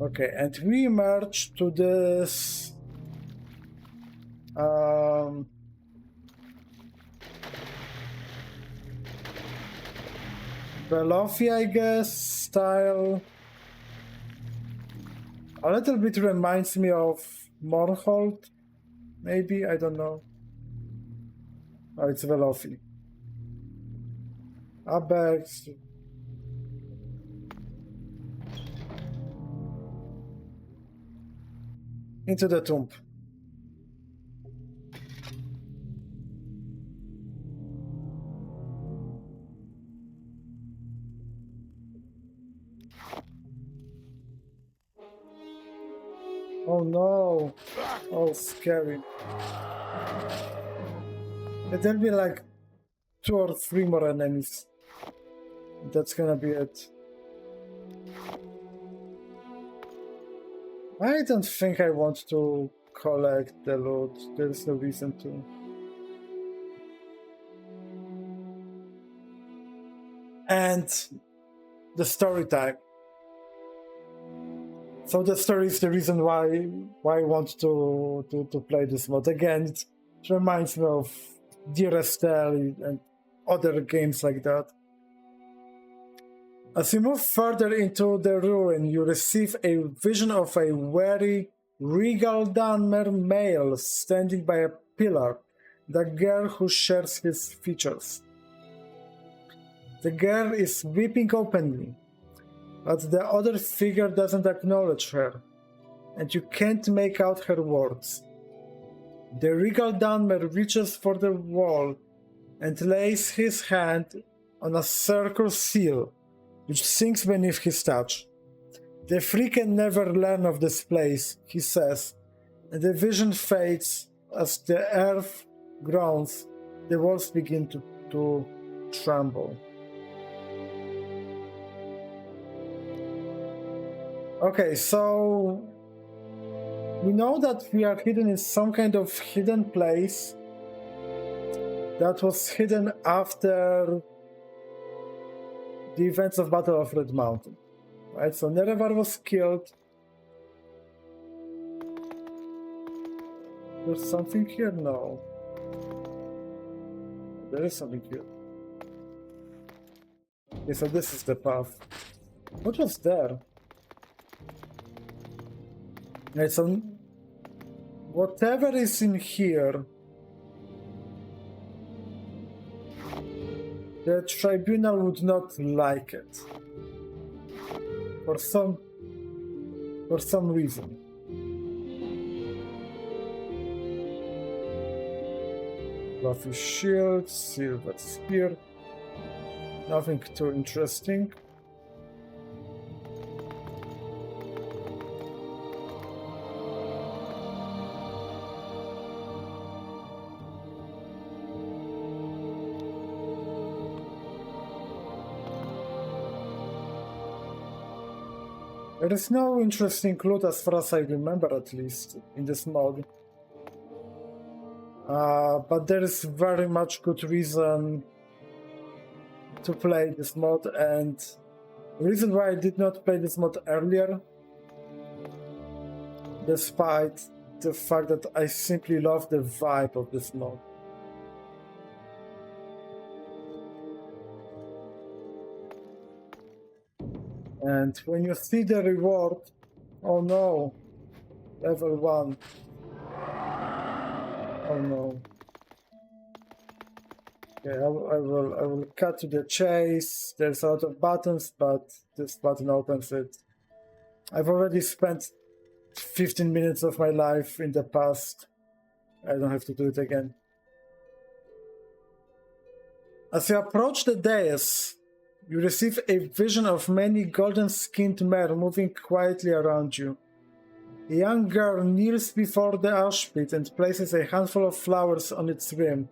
Okay, and we merge to this Velofi, I guess, style. A little bit reminds me of Morrowind, maybe, I don't know. Oh, it's Velofi. Abex. Into the tomb. Oh no. Oh, scary. There'll be like 2 or 3 more enemies. That's gonna be it. I don't think I want to collect the loot. There's no reason to. And the story time. So the story is the reason why I want to play this mod. Again, it reminds me of Dearest Tale and other games like that. As you move further into the ruin, you receive a vision of a weary, regal Dunmer male standing by a pillar, the girl who shares his features. The girl is weeping openly, but the other figure doesn't acknowledge her, and you can't make out her words. The regal Dunmer reaches for the wall and lays his hand on a circle seal, which sinks beneath his touch. The free can never learn of this place, he says, and the vision fades as the earth groans, the walls begin to tremble. Okay, so we know that we are hidden in some kind of hidden place that was hidden after the events of Battle of Red Mountain, right? So Nerevar was killed. There's something here? No. There is something here. Okay, so this is the path. What was there? Right, so whatever is in here The tribunal would not like it. For some reason. Fluffy shield, silver spear. Nothing too interesting. There is no interesting loot as far as I remember, at least, in this mod. But there is very much good reason to play this mod, and the reason why I did not play this mod earlier, despite the fact that I simply love the vibe of this mod. And when you see the reward, oh no, level 1. Oh no. Okay, I will cut to the chase. There's a lot of buttons, but this button opens it. I've already spent 15 minutes of my life in the past. I don't have to do it again. As you approach the dais, you receive a vision of many golden-skinned men moving quietly around you. A young girl kneels before the ash pit and places a handful of flowers on its rim,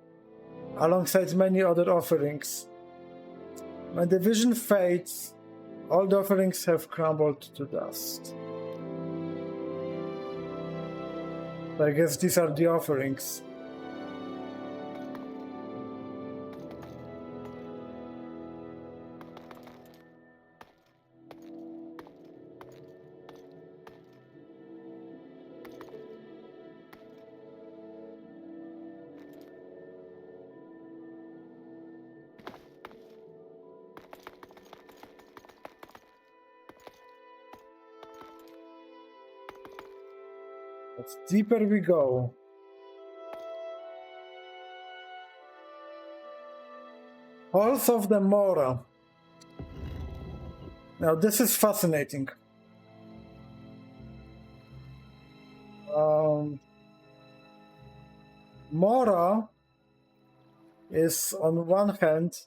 alongside many other offerings. When the vision fades, all the offerings have crumbled to dust. I guess these are the offerings. But deeper we go. Halls of the Mora. Now this is fascinating. Mora is on one hand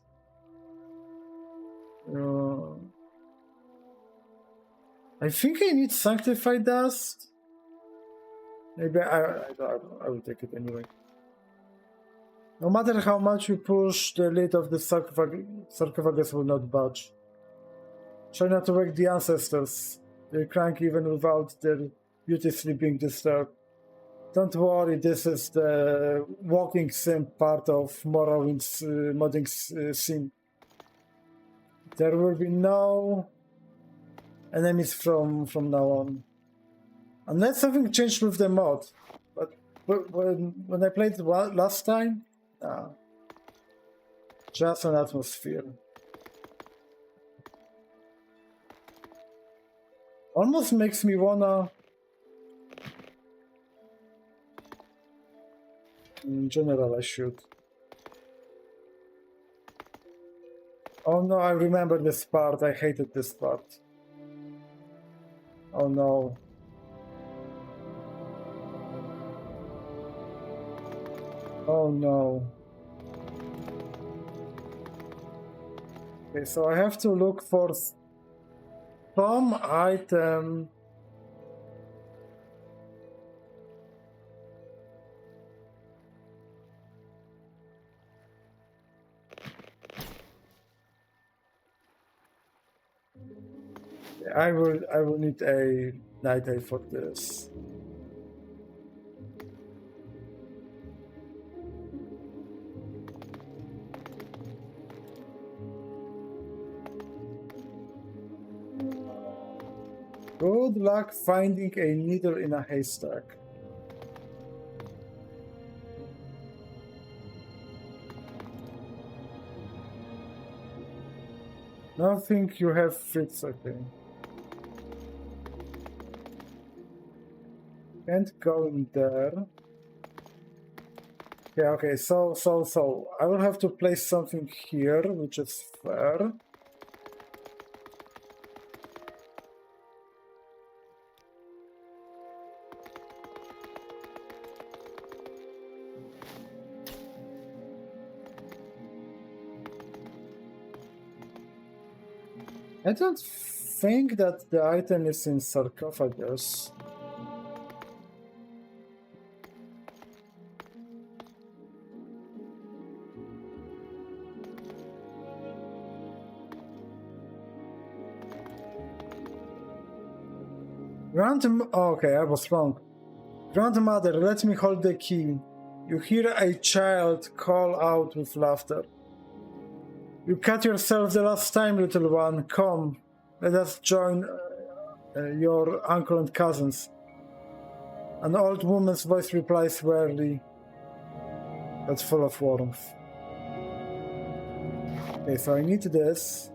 I think I need sanctified dust. Maybe I will take it anyway. No matter how much you push, the lid of the sarcophagus will not budge. Try not to wake the ancestors. They're cranky even without their beauty sleep being disturbed. Don't worry, this is the walking sim part of Morrowind's modding scene. There will be no enemies from now on. Unless something changed with the mod. But when I played it last time, just an atmosphere. Almost makes me wanna... In general, I should. Oh no, I remember this part. I hated this part. Oh no. Oh no. Okay, so I have to look for some item. I will need a night eye for this. Good luck finding a needle in a haystack. Nothing you have fits, okay. Can't go in there. Okay, so I will have to place something here, which is fair. I don't think that the item is in sarcophagus. Okay, I was wrong. Grandmother, let me hold the key. You hear a child call out with laughter. You cut yourself the last time, little one. Come, let us join your uncle and cousins. An old woman's voice replies wearily, but full of warmth. Okay, so I need this.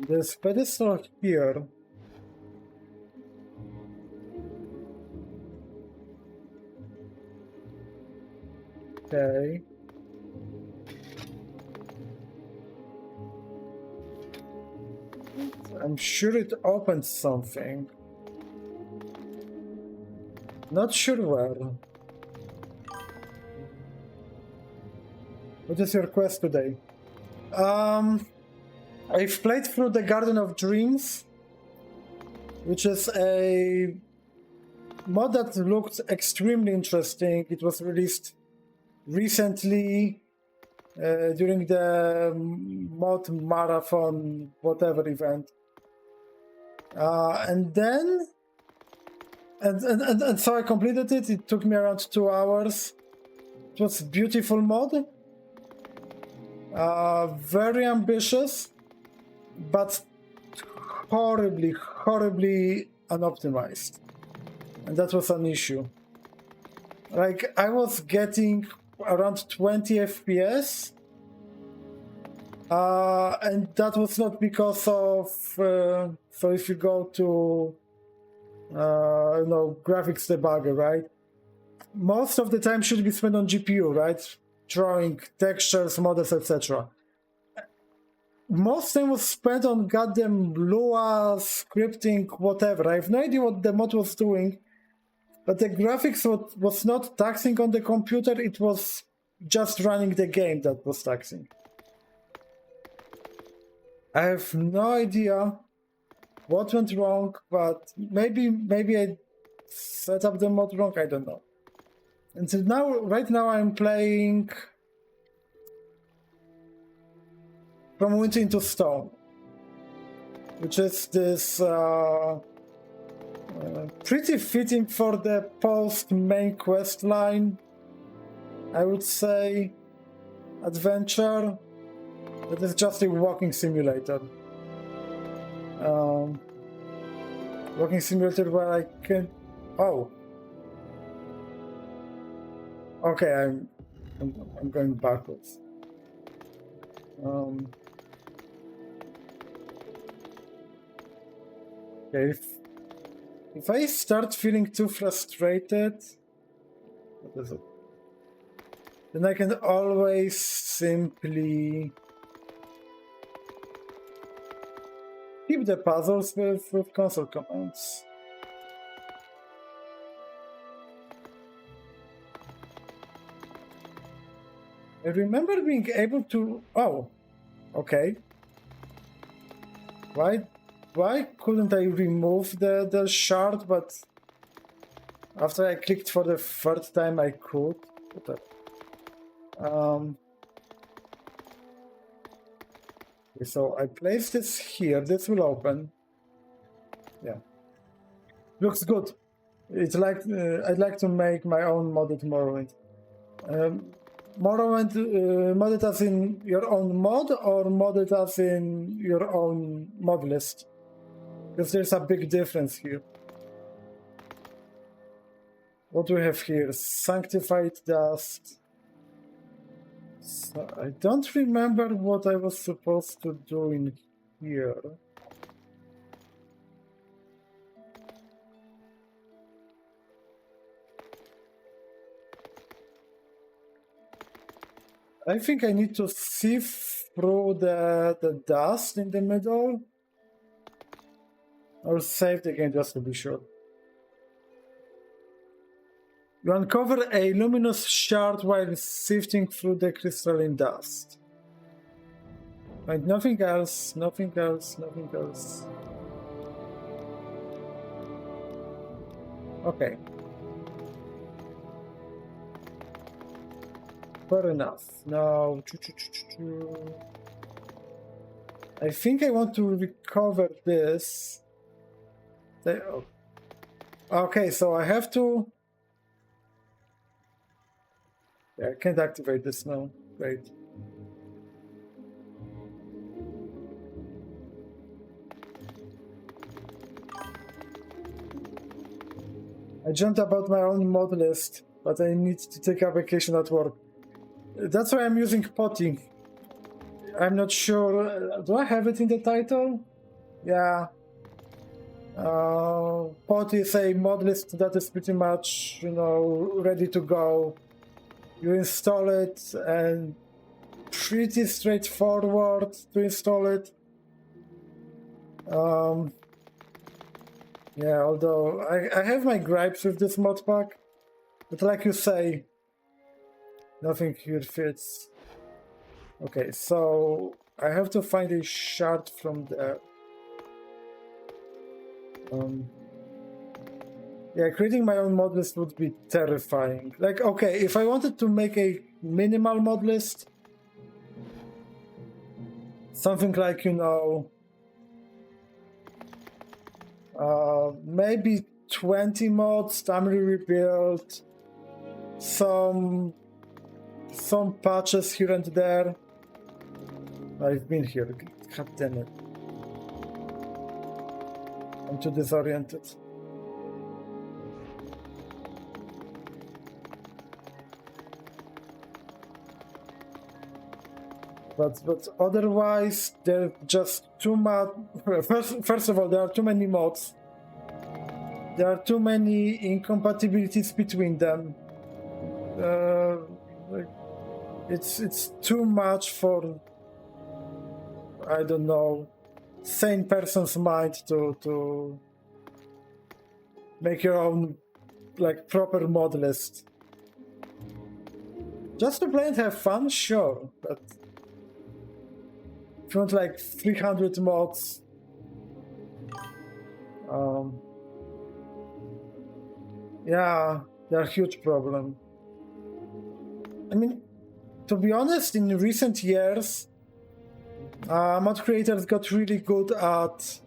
This pedestal here. Okay. I'm sure it opens something. Not sure where. What is your quest today? I've played through the Garden of Dreams, which is a mod that looked extremely interesting. It was released recently during the mod marathon whatever event, and so I completed it. It took me around 2 hours. It was a beautiful mod, very ambitious, but horribly unoptimized, and that was an issue. Like, I was getting around 20 FPS, and that was not because of so if you go to graphics debugger, right, most of the time should be spent on GPU, right, drawing textures, models, etc. Most time was spent on goddamn Lua, scripting, whatever. I have no idea what the mod was doing, but the graphics was not taxing on the computer, it was just running the game that was taxing. I have no idea what went wrong, but maybe I set up the mod wrong, I don't know. And so right now I'm playing From Winter into Stone, which is this pretty fitting for the post-main quest line, I would say, adventure. That is just a walking simulator. Walking simulator where I can... Oh. Okay, I'm going backwards. Okay, if I start feeling too frustrated, what is it? Then I can always simply keep the puzzles with console commands. I remember being able to... Oh, okay. Why couldn't I remove the shard, but after I clicked for the third time I could? Okay, so I place this here, this will open. Yeah. Looks good. It's like, I'd like to make my own modded Morrowind. Morrowind, modded as in your own mod, or modded as in your own mod list? Because there's a big difference here. What do we have here? Sanctified dust. So I don't remember what I was supposed to do in here. I think I need to sift through the dust in the middle. Or save the game just to be sure. You uncover a luminous shard while sifting through the crystalline dust. Right, nothing else, nothing else, nothing else. Okay. Fair enough. Now, I think I want to recover this. Okay, so I have to... Yeah, I can't activate this now. Wait. I jumped about my own mod list, but I need to take a vacation at work. That's why I'm using POTI. I'm not sure. Do I have it in the title? Yeah. POTI is a mod list that is pretty much, ready to go. You install it and pretty straightforward to install it. Yeah, although I have my gripes with this mod pack, but like you say, nothing here fits. Okay, so I have to find a shard from there. Yeah, creating my own mod list would be terrifying. Like, okay, if I wanted to make a minimal mod list, something like, maybe 20 mods, Tamri rebuild, some patches here and there. I've been here, god damn it. I'm too disoriented. But otherwise, there's just too much. First of all, there are too many mods. There are too many incompatibilities between them. It's too much for, I don't know, sane person's mind to make your own proper mod list. Just to play and have fun, sure, but if you want 300 mods, yeah, they're a huge problem. I mean, to be honest, in recent years, mod creators got really good at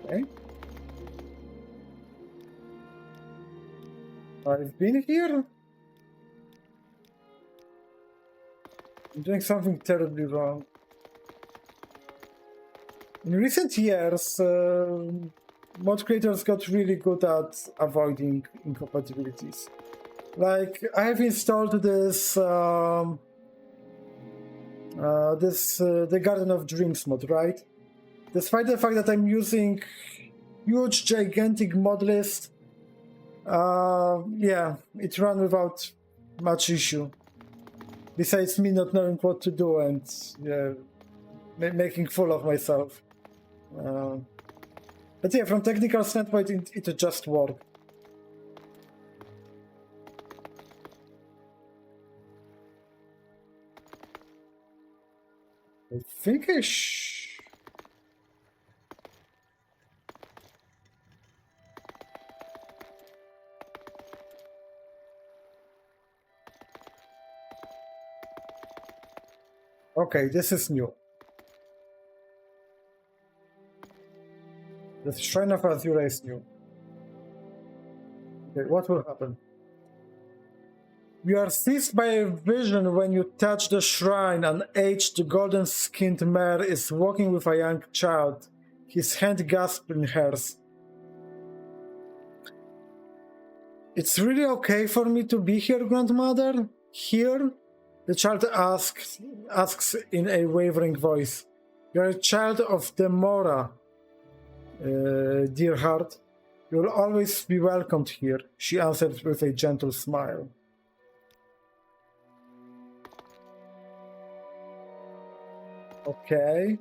okay. I've been here. I'm doing something terribly wrong. In recent years, mod creators got really good at avoiding incompatibilities. I have installed this, the Garden of Dreams mod, right? Despite the fact that I'm using huge, gigantic mod list, yeah, it ran without much issue. Besides me not knowing what to do and making fool of myself. But yeah, from technical standpoint, it just worked. I think Okay, this is new. The Shrine of Azura is new. Okay, what will happen? You are seized by a vision when you touch the shrine. An aged, golden-skinned mare is walking with a young child, his hand gasped in hers. It's really okay for me to be here, grandmother? Here? The child asks in a wavering voice. You're a child of the Mora, dear heart. You'll always be welcomed here, she answered with a gentle smile. Okay.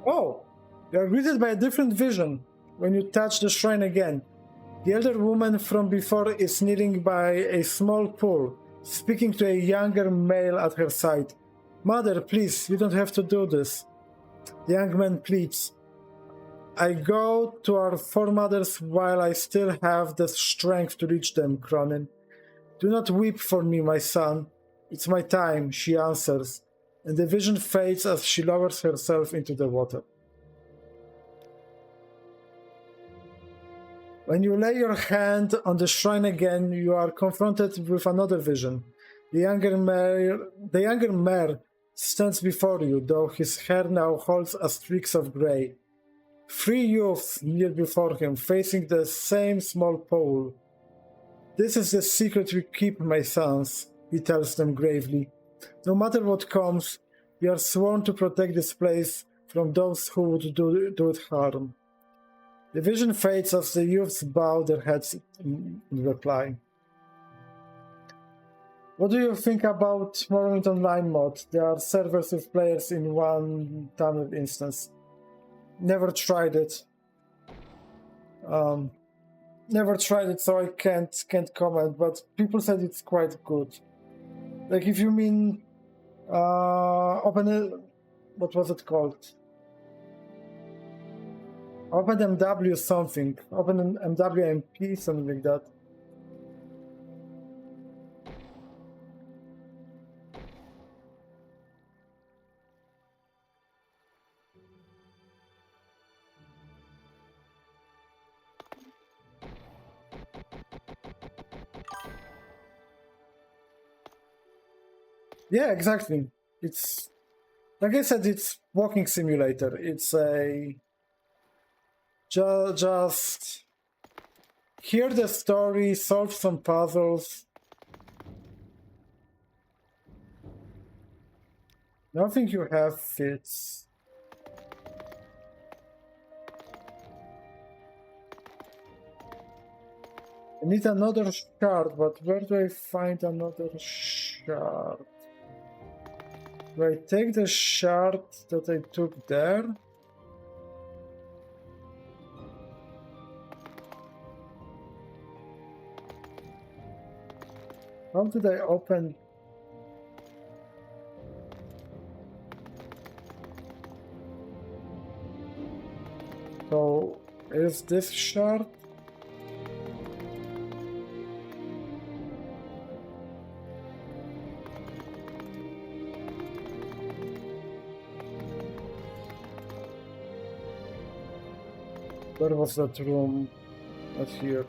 Oh, you are greeted by a different vision when you touch the shrine again. The elder woman from before is kneeling by a small pool, speaking to a younger male at her side. Mother, please, you don't have to do this. The young man pleads. I go to our foremothers while I still have the strength to reach them, Cronin. Do not weep for me, my son. It's my time, she answers, and the vision fades as she lowers herself into the water. When you lay your hand on the shrine again, you are confronted with another vision. The younger mare stands before you, though his hair now holds a streaks of grey. 3 youths kneel before him, facing the same small pole. This is the secret we keep, my sons, he tells them gravely. No matter what comes, we are sworn to protect this place from those who would do it harm. The vision fades as the youths bow their heads in reply. What do you think about Morrowind Online mod? There are servers with players in one tunnel instance. Never tried it. Never tried it, so I can't comment. But people said it's quite good. Like if you mean what was it called? OpenMW something. OpenMW MP, something like that. Yeah, exactly. It's like I said, it's walking simulator. It's a just hear the story, solve some puzzles. Nothing you have fits. I need another shard, but where do I find another shard? Do I take the shard that I took there? How did I open? So, is this shard? Where was that room? Not here.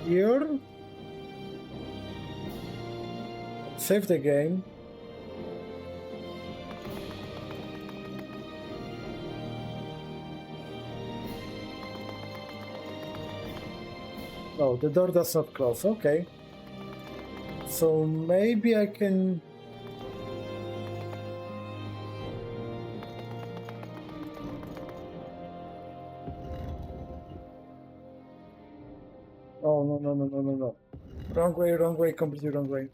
Here. Save the game. No, the door does not close. Okay. So maybe I can... Oh, no. Wrong way, completely wrong way.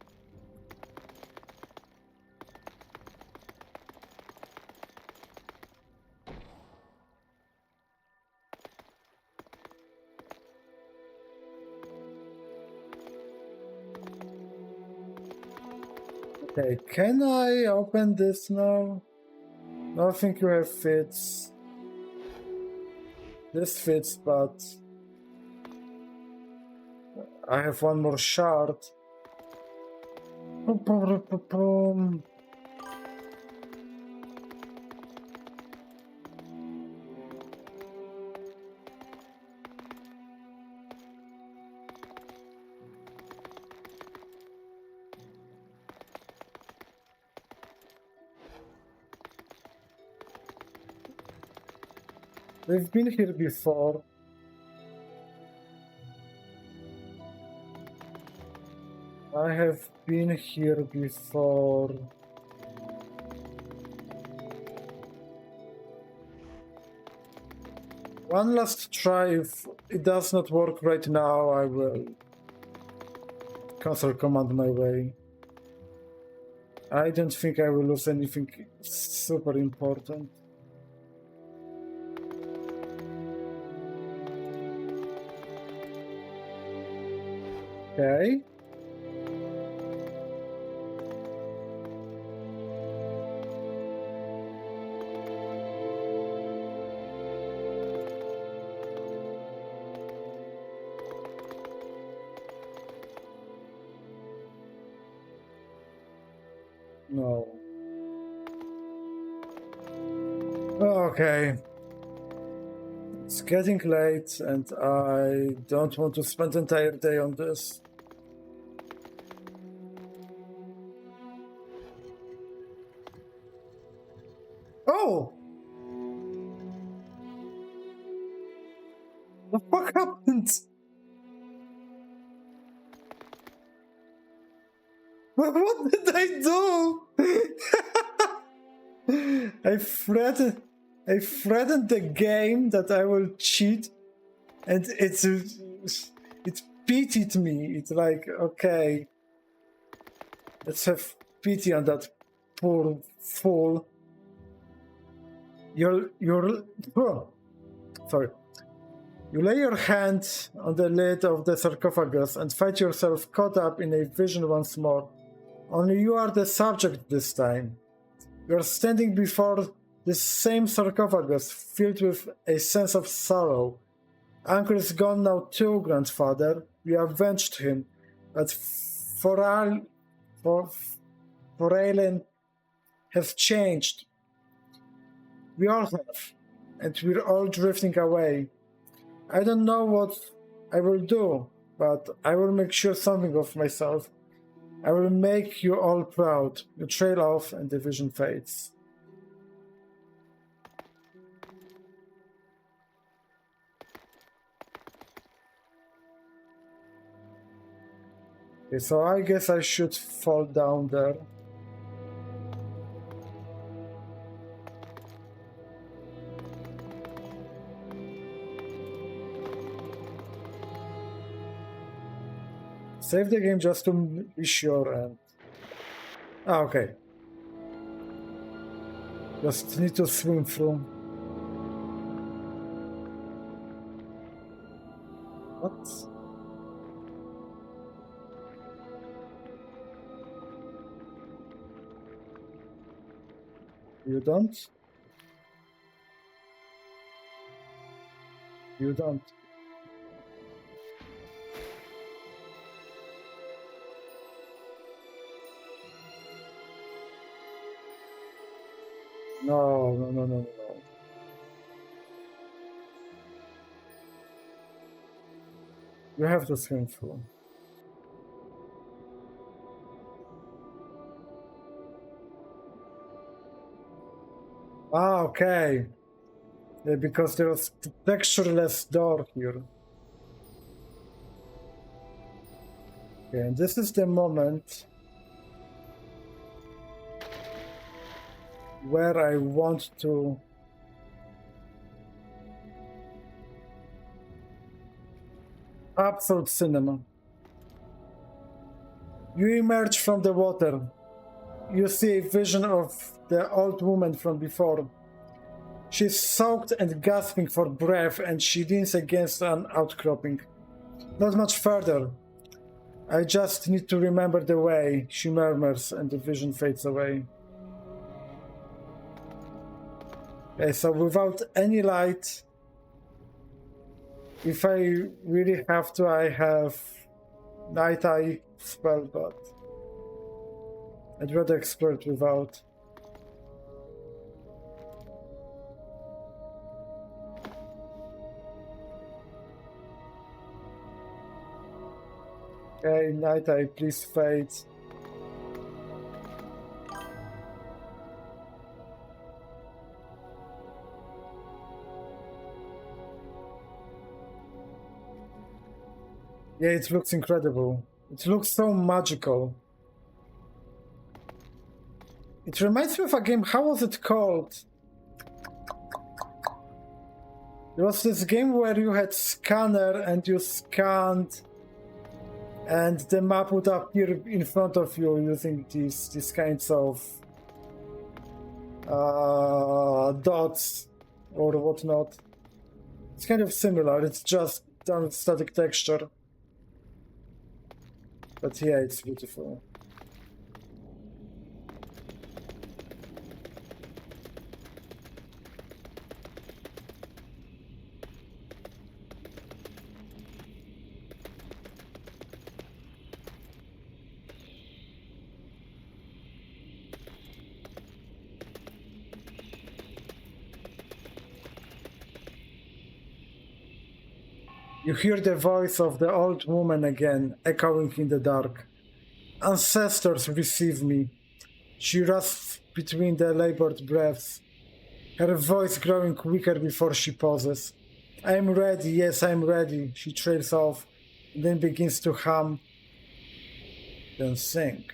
Okay, can I open this now? Nothing you have fits. This fits, but I have one more shard. We've been here before. I have been here before. One last try. If it does not work right now, I will cancel command my way. I don't think I will lose anything super important. Okay. No. Okay. It's getting late and I don't want to spend the entire day on this. Oh! What the fuck happened? What did I do? I threatened the game that I will cheat, and it pitied me. It's like, okay, let's have pity on that poor fool. Sorry. You lay your hand on the lid of the sarcophagus and find yourself caught up in a vision once more. Only you are the subject this time. You are standing before this same sarcophagus, filled with a sense of sorrow. Anchor is gone now too, grandfather. We avenged him, but Foralen has changed. We all have, and we're all drifting away. I don't know what I will do, but I will make sure something of myself. I will make you all proud. You trail off and the vision fades. Okay, so I guess I should fall down there. Save the game just to be sure and... okay. Just need to swim through. What? You don't? You don't. No. You have to swim through. Ah, okay. Yeah, because there was a textureless door here. Okay, and this is the moment where I want to absolute cinema. You emerge from the water. You see a vision of the old woman from before. She's soaked and gasping for breath, and she leans against an outcropping. Not much further. I just need to remember the way, she murmurs, and the vision fades away. Okay, so without any light, if I really have to, I have Night Eye spell, but I'd rather explore it without. Okay, Night Eye, please fade. Yeah, it looks incredible. It looks so magical. It reminds me of a game, how was it called? There was this game where you had scanner and you scanned and the map would appear in front of you using these kinds of dots or whatnot. It's kind of similar, it's just done with static texture. But yeah, it's beautiful. You hear the voice of the old woman again, echoing in the dark. Ancestors receive me. She rasps between the labored breaths, her voice growing weaker before she pauses. I'm ready, yes, I'm ready, she trails off, and then begins to hum, then sing.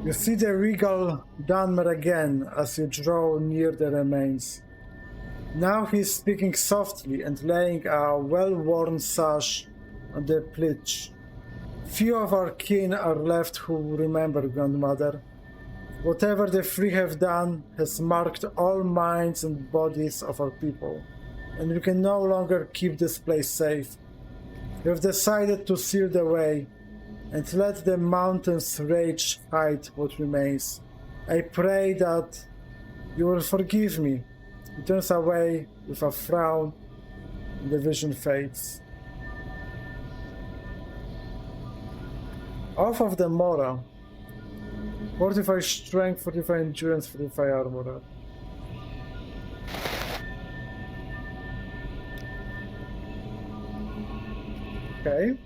You see the regal Dunmer again as you draw near the remains. Now he is speaking softly and laying a well-worn sash on the plich. Few of our kin are left who remember, grandmother. Whatever the Free have done has marked all minds and bodies of our people, and we can no longer keep this place safe. We have decided to seal the way, and let the mountain's rage hide what remains. I pray that you will forgive me. He turns away with a frown, and the vision fades. Off of the Mora. 45 strength, 45 endurance, 45 armor. Okay.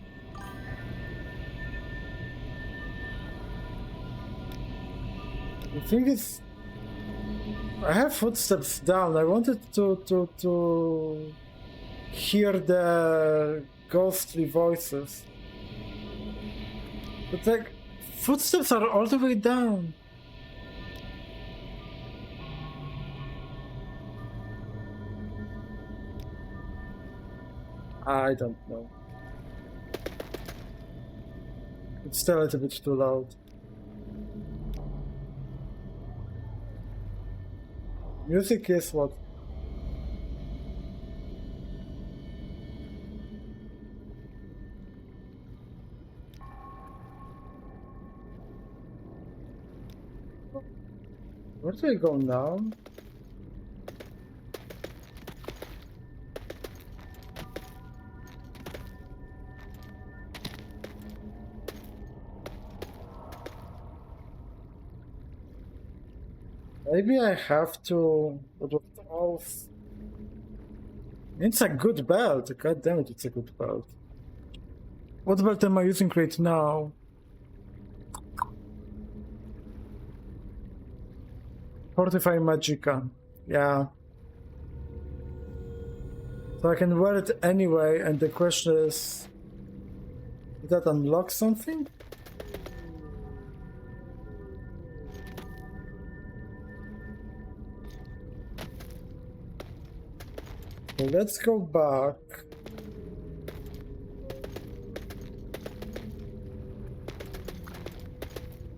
The thing is, I have footsteps down. I wanted to hear the ghostly voices. But like, footsteps are all the way down. I don't know. It's still a little bit too loud. Music is what? Where do I go now? Maybe I have to. It's a good belt. God damn it, it's a good belt. What belt am I using right now? Fortify Magica. Yeah. So I can wear it anyway, and the question is, did that unlock something? So let's go back.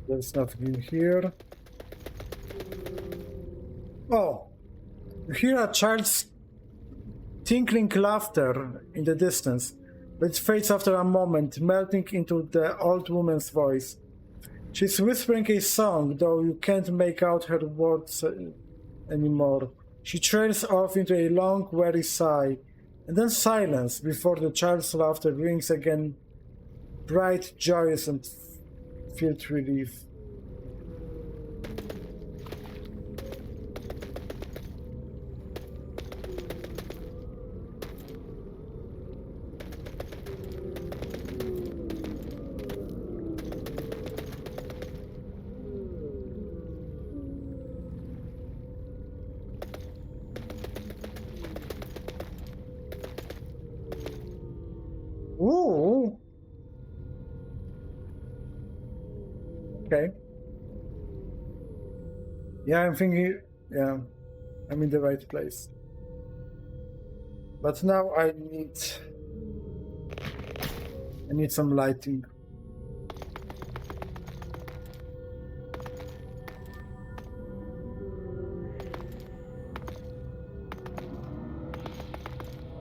There's nothing in here. Oh, you hear a child's tinkling laughter in the distance. but it fades after a moment, melting into the old woman's voice. She's whispering a song, though you can't make out her words anymore. She trails off into a long, weary sigh, and then silence before the child's laughter rings again, bright, joyous, and filled relief. Ooh. Okay. Yeah, I'm thinking, yeah, I'm in the right place. But now I need some lighting.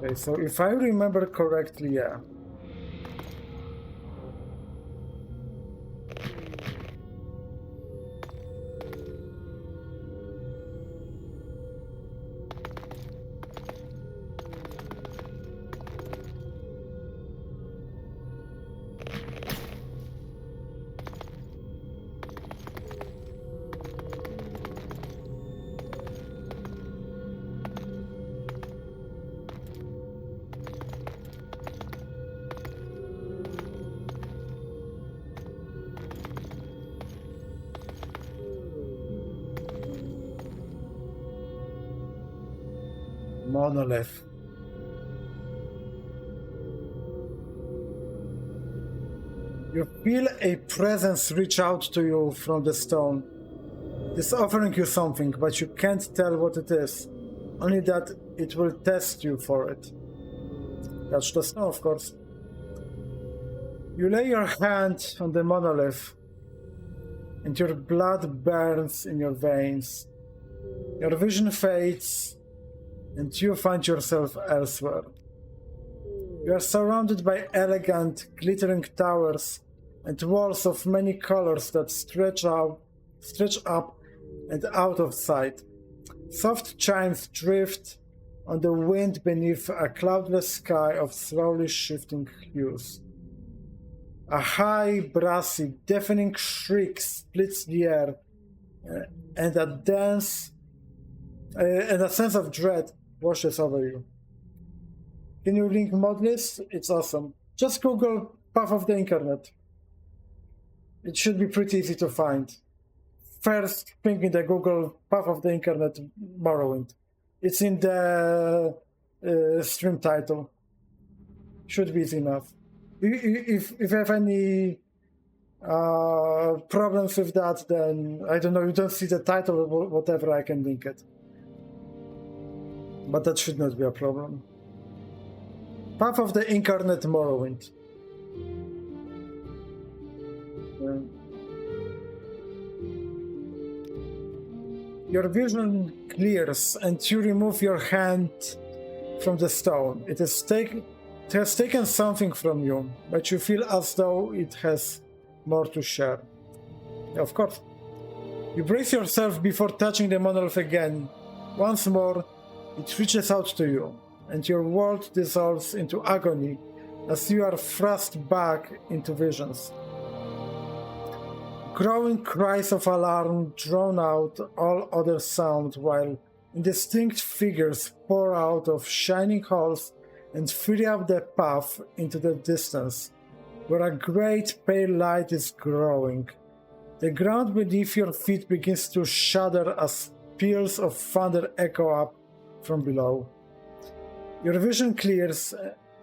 Okay, so if I remember correctly, yeah. Monolith. You feel a presence reach out to you from the stone. It's offering you something, but you can't tell what it is. Only that it will test you for it. Touch the stone, of course. You lay your hand on the monolith, and your blood burns in your veins. Your vision fades, and you find yourself elsewhere. You are surrounded by elegant, glittering towers and walls of many colors that stretch up and out of sight. Soft chimes drift on the wind beneath a cloudless sky of slowly shifting hues. A high, brassy, deafening shriek splits the air, and a sense of dread washes over you. Can you link modlist? It's awesome. Just Google Path of the Incarnate. It should be pretty easy to find. First thing in the Google Path of the Incarnate Morrowind. It's in the stream title. Should be easy enough. If you have any problems with that, then I don't know, you don't see the title or whatever, I can link it. But that should not be a problem. Path of the Incarnate Morrowind. Your vision clears and you remove your hand from the stone. It has taken something from you, but you feel as though it has more to share. Of course. You brace yourself before touching the monolith again. Once more, it reaches out to you, and your world dissolves into agony as you are thrust back into visions. Growing cries of alarm drown out all other sound, while indistinct figures pour out of shining halls and free up the path into the distance, where a great pale light is growing. The ground beneath your feet begins to shudder as peals of thunder echo up from below. Your vision clears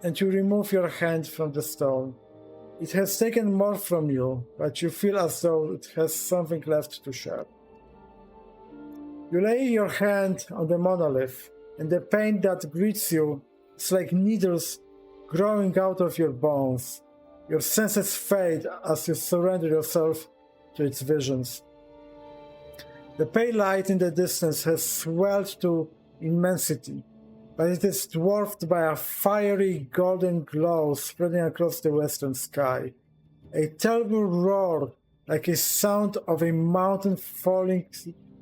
and you remove your hand from the stone. It has taken more from you, but you feel as though it has something left to share. You lay your hand on the monolith, and the pain that greets you is like needles growing out of your bones. Your senses fade as you surrender yourself to its visions. The pale light in the distance has swelled to immensity, but it is dwarfed by a fiery golden glow spreading across the western sky. A terrible roar, like a sound of a mountain falling,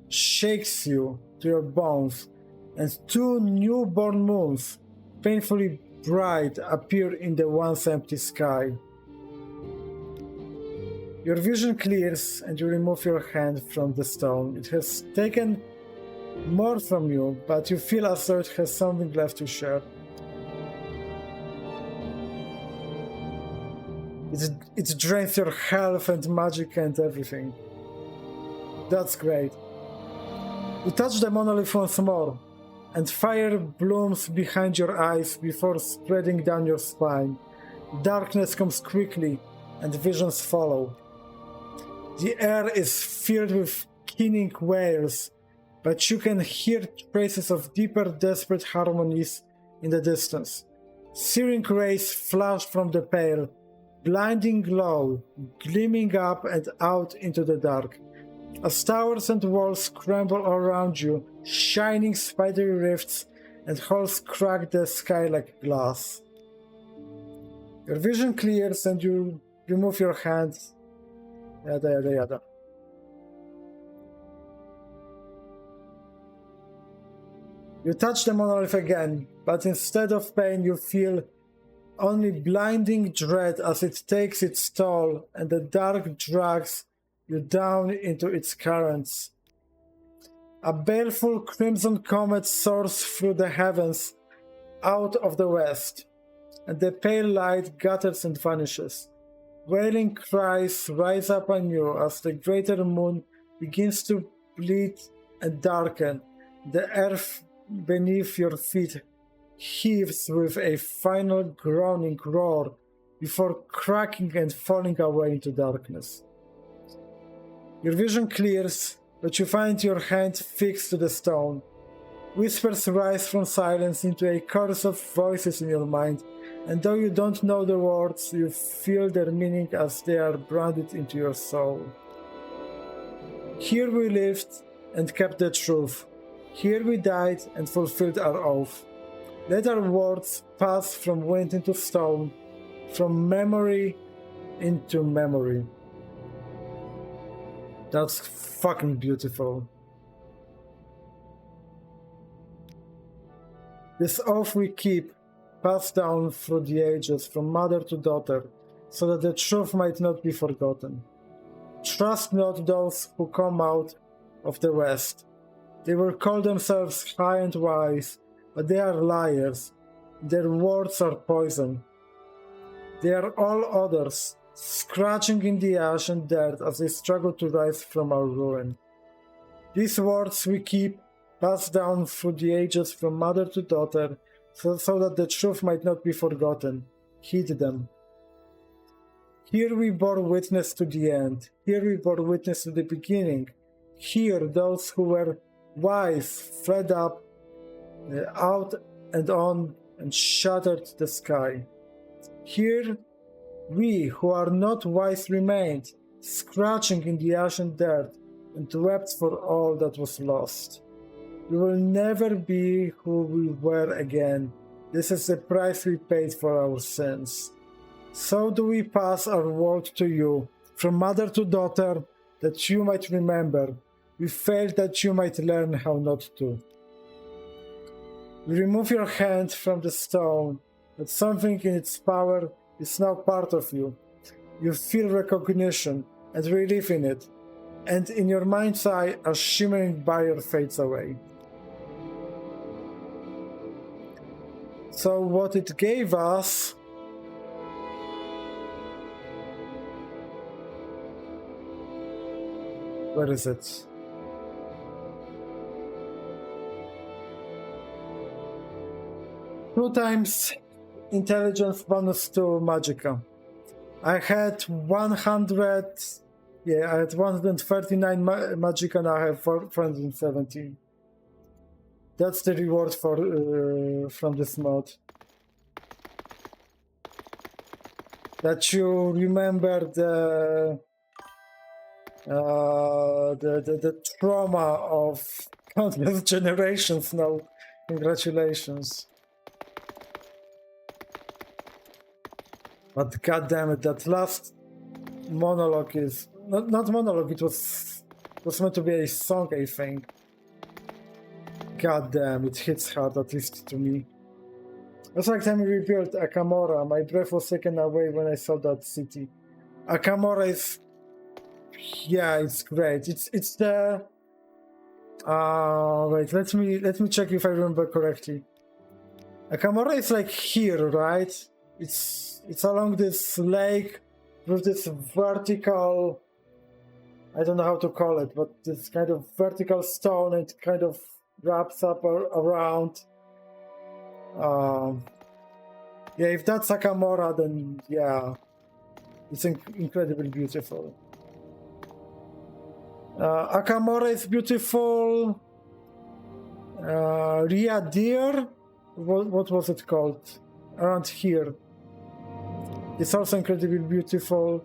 shakes you to your bones, and two newborn moons, painfully bright, appear in the once empty sky. Your vision clears and you remove your hand from the stone. It has taken more from you, but you feel as though it has something left to share. It drains your health and magic and everything. That's great. You touch the monolith once more, and fire blooms behind your eyes before spreading down your spine. Darkness comes quickly, and visions follow. The air is filled with keening wails, but you can hear traces of deeper, desperate harmonies in the distance. Searing rays flash from the pale, blinding glow, gleaming up and out into the dark. As towers and walls crumble around you, shining spidery rifts and holes crack the sky like glass. Your vision clears and you remove your hand. Yada yada yada. You touch the monolith again, but instead of pain you feel only blinding dread as it takes its toll and the dark drags you down into its currents. A baleful crimson comet soars through the heavens out of the west, and the pale light gathers and vanishes. Wailing cries rise up anew as the greater moon begins to bleed and darken. The earth beneath your feet heaves with a final groaning roar before cracking and falling away into darkness. Your vision clears, but you find your hand fixed to the stone. Whispers rise from silence into a chorus of voices in your mind, and though you don't know the words, you feel their meaning as they are branded into your soul. Here we lived and kept the truth. Here we died and fulfilled our oath. Let our words pass from wind into stone, from memory into memory. That's fucking beautiful. This oath we keep, passed down through the ages from mother to daughter, so that the truth might not be forgotten. Trust not those who come out of the West. They will call themselves high and wise, but they are liars. Their words are poison. They are all others, scratching in the ash and dirt as they struggle to rise from our ruin. These words we keep, passed down through the ages from mother to daughter, so that the truth might not be forgotten. Heed them. Here we bore witness to the end. Here we bore witness to the beginning. Here those who were wise fled up, out and on, and shattered the sky. Here we who are not wise remained, scratching in the ash and dirt, and wept for all that was lost. We will never be who we were again. This is the price we paid for our sins. So do we pass our word to you, from mother to daughter, that you might remember. We failed that you might learn how not to. You remove your hand from the stone, but something in its power is now part of you. You feel recognition and relief in it, and in your mind's eye a shimmering barrier fades away. So what it gave us where is it? Two times intelligence bonus to Magicka. I had 139 Magicka, now I have 417. That's the reward for from this mod. That you remember the trauma of countless generations now Congratulations. But god damn it, that last monologue is not monologue, it was meant to be a song, I think. God damn, it hits hard, at least to me. It's like time we rebuilt Akamora. My breath was taken away when I saw that city. Akamora is, yeah, it's great. It's the wait, let me check if I remember correctly. Akamora is like here, right? It's along this lake with this vertical, I don't know how to call it, but this kind of vertical stone. It kind of wraps up around. Yeah, if that's Akamora, then yeah, it's incredibly beautiful. Akamora is beautiful. Ria Deer, what was it called? Around here. It's also incredibly beautiful.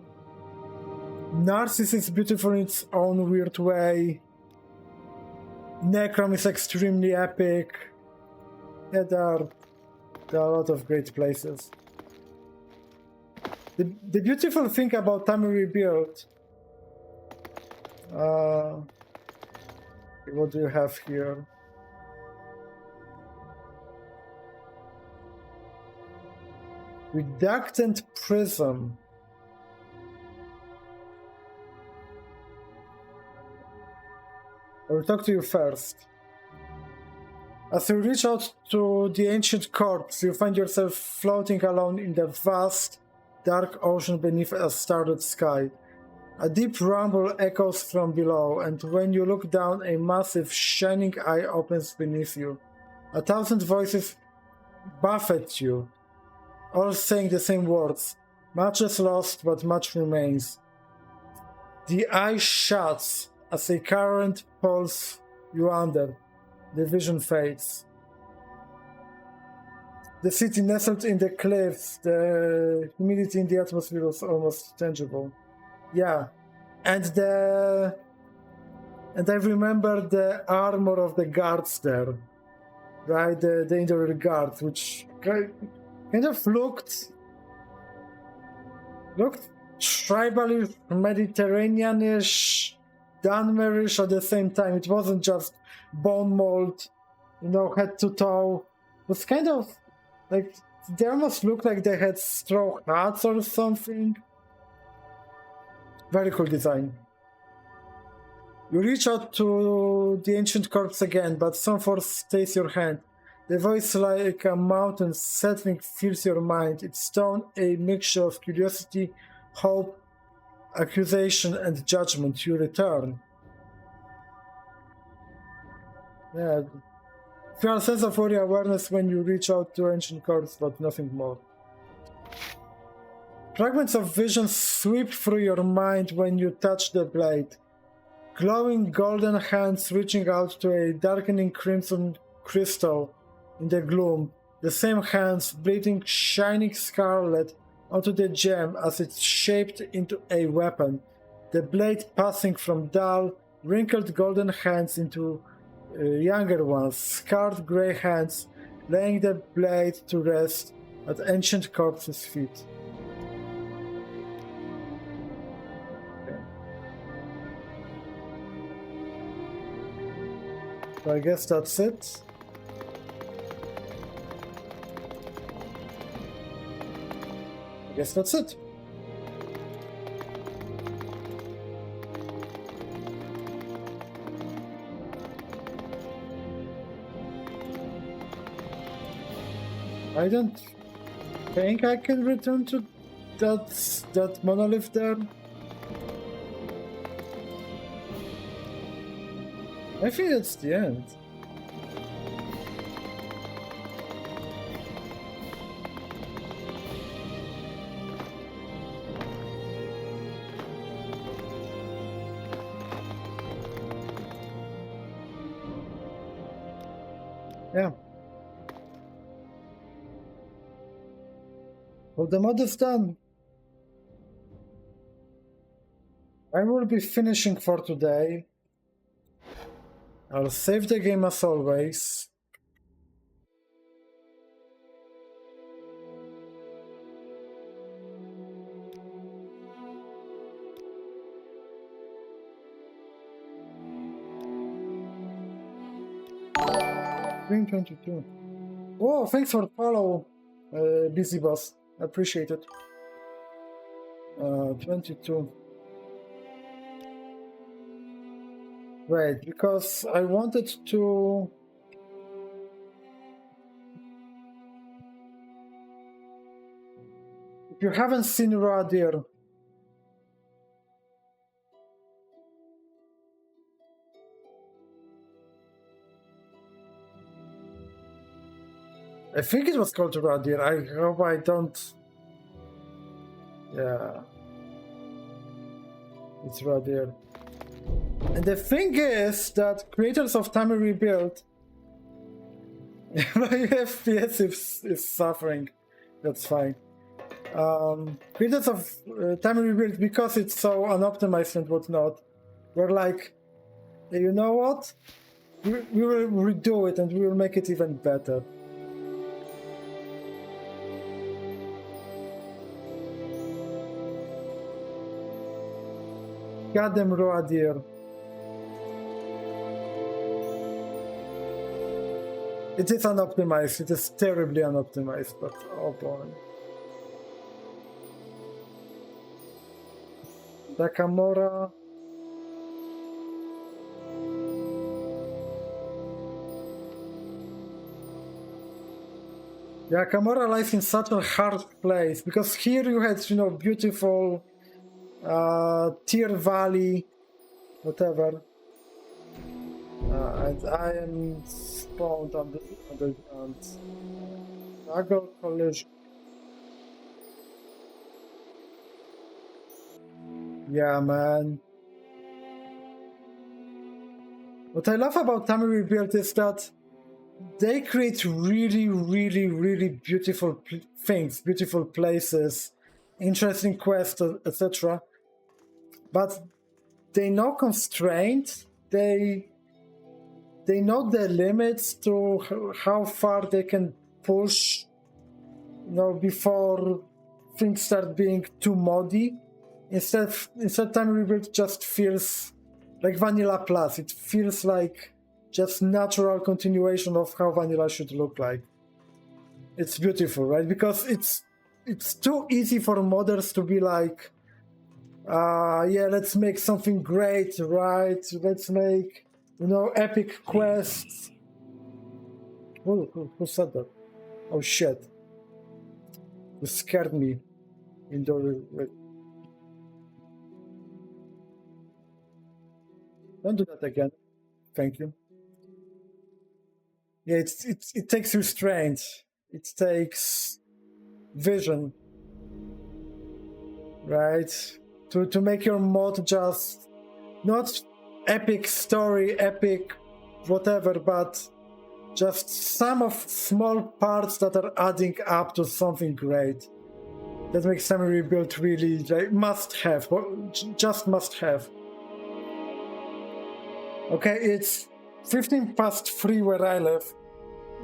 Narcissus is beautiful in its own weird way. Necrom is extremely epic. Yeah, there are a lot of great places. The beautiful thing about Time Rebuild, what do you have here? Reductant Prism. I will talk to you first. As you reach out to the ancient corpse, you find yourself floating alone in the vast, dark ocean beneath a starlit sky. A deep rumble echoes from below, and when you look down, a massive, shining eye opens beneath you. 1,000 voices buffet you, all saying the same words. Much is lost, but much remains. The eye shuts as a current pulls you under. The vision fades. The city nestled in the cliffs, the humidity in the atmosphere was almost tangible. Yeah, and I remember the armor of the guards there, right? The interior guards, which kind of looked tribally Mediterranean-ish, Dunmerish at the same time. It wasn't just bone mold, head to toe. It was kind of like, they almost looked like they had straw hats or something. Very cool design. You reach out to the ancient corpse again, but some force stays your hand. The voice, like a mountain settling, fills your mind. Its tone a mixture of curiosity, hope, accusation, and judgment. You return. Yeah. Feel a sense of worry awareness when you reach out to ancient corpse, but nothing more. Fragments of vision sweep through your mind when you touch the blade. Glowing golden hands reaching out to a darkening crimson crystal in the gloom. The same hands bleeding shining scarlet onto the gem as it's shaped into a weapon. The blade passing from dull, wrinkled golden hands into younger ones, scarred grey hands, laying the blade to rest at ancient corpse's feet. So I guess that's it. I don't think I can return to that monolith there. I think that's the end. Yeah. Well, the mod is done. I will be finishing for today. I'll save the game as always. Green 22. Oh, thanks for the follow, Busy Boss. I appreciate it. 22. Wait, because I wanted to... If you haven't seen Radir, I think it was called Radir. I hope I don't... Yeah. It's Radir. And the thing is that creators of Time Rebuild... My FPS is suffering. That's fine. Creators of Time Rebuild, because it's so unoptimized and whatnot, were like, hey, you know what? We will redo it and we will make it even better. Goddamn Roadir. It is unoptimized, it is terribly unoptimized, but oh boy. Nakamura. Yeah, Camorra lies in such a hard place, because here you had, you know, beautiful Tear Valley, whatever. And I am spawned on the ground. Nago collision. Yeah, man. What I love about Time Rebuild is that they create really, really, really beautiful things, beautiful places, interesting quests, etc. But they know constraints. They know the limits to how far they can push, you know, before things start being too muddy. Instead, Time Rebuild just feels like Vanilla Plus. It feels like just natural continuation of how Vanilla should look like. It's beautiful, right? Because it's too easy for modders to be like, yeah, let's make something great, right? Let's make, you know, epic quests. Who said that? Oh shit. You scared me. Don't do that again. Thank you. Yeah, it takes restraint. It takes vision, right? To make your mod just not epic story, epic whatever, but just some of small parts that are adding up to something great. That makes Time Rebuild really like must have, just must have. Okay, it's 15 past 3 where I live,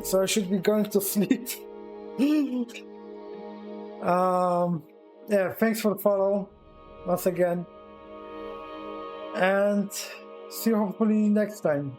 so I should be going to sleep. Yeah, thanks for the follow once again, and see you hopefully next time.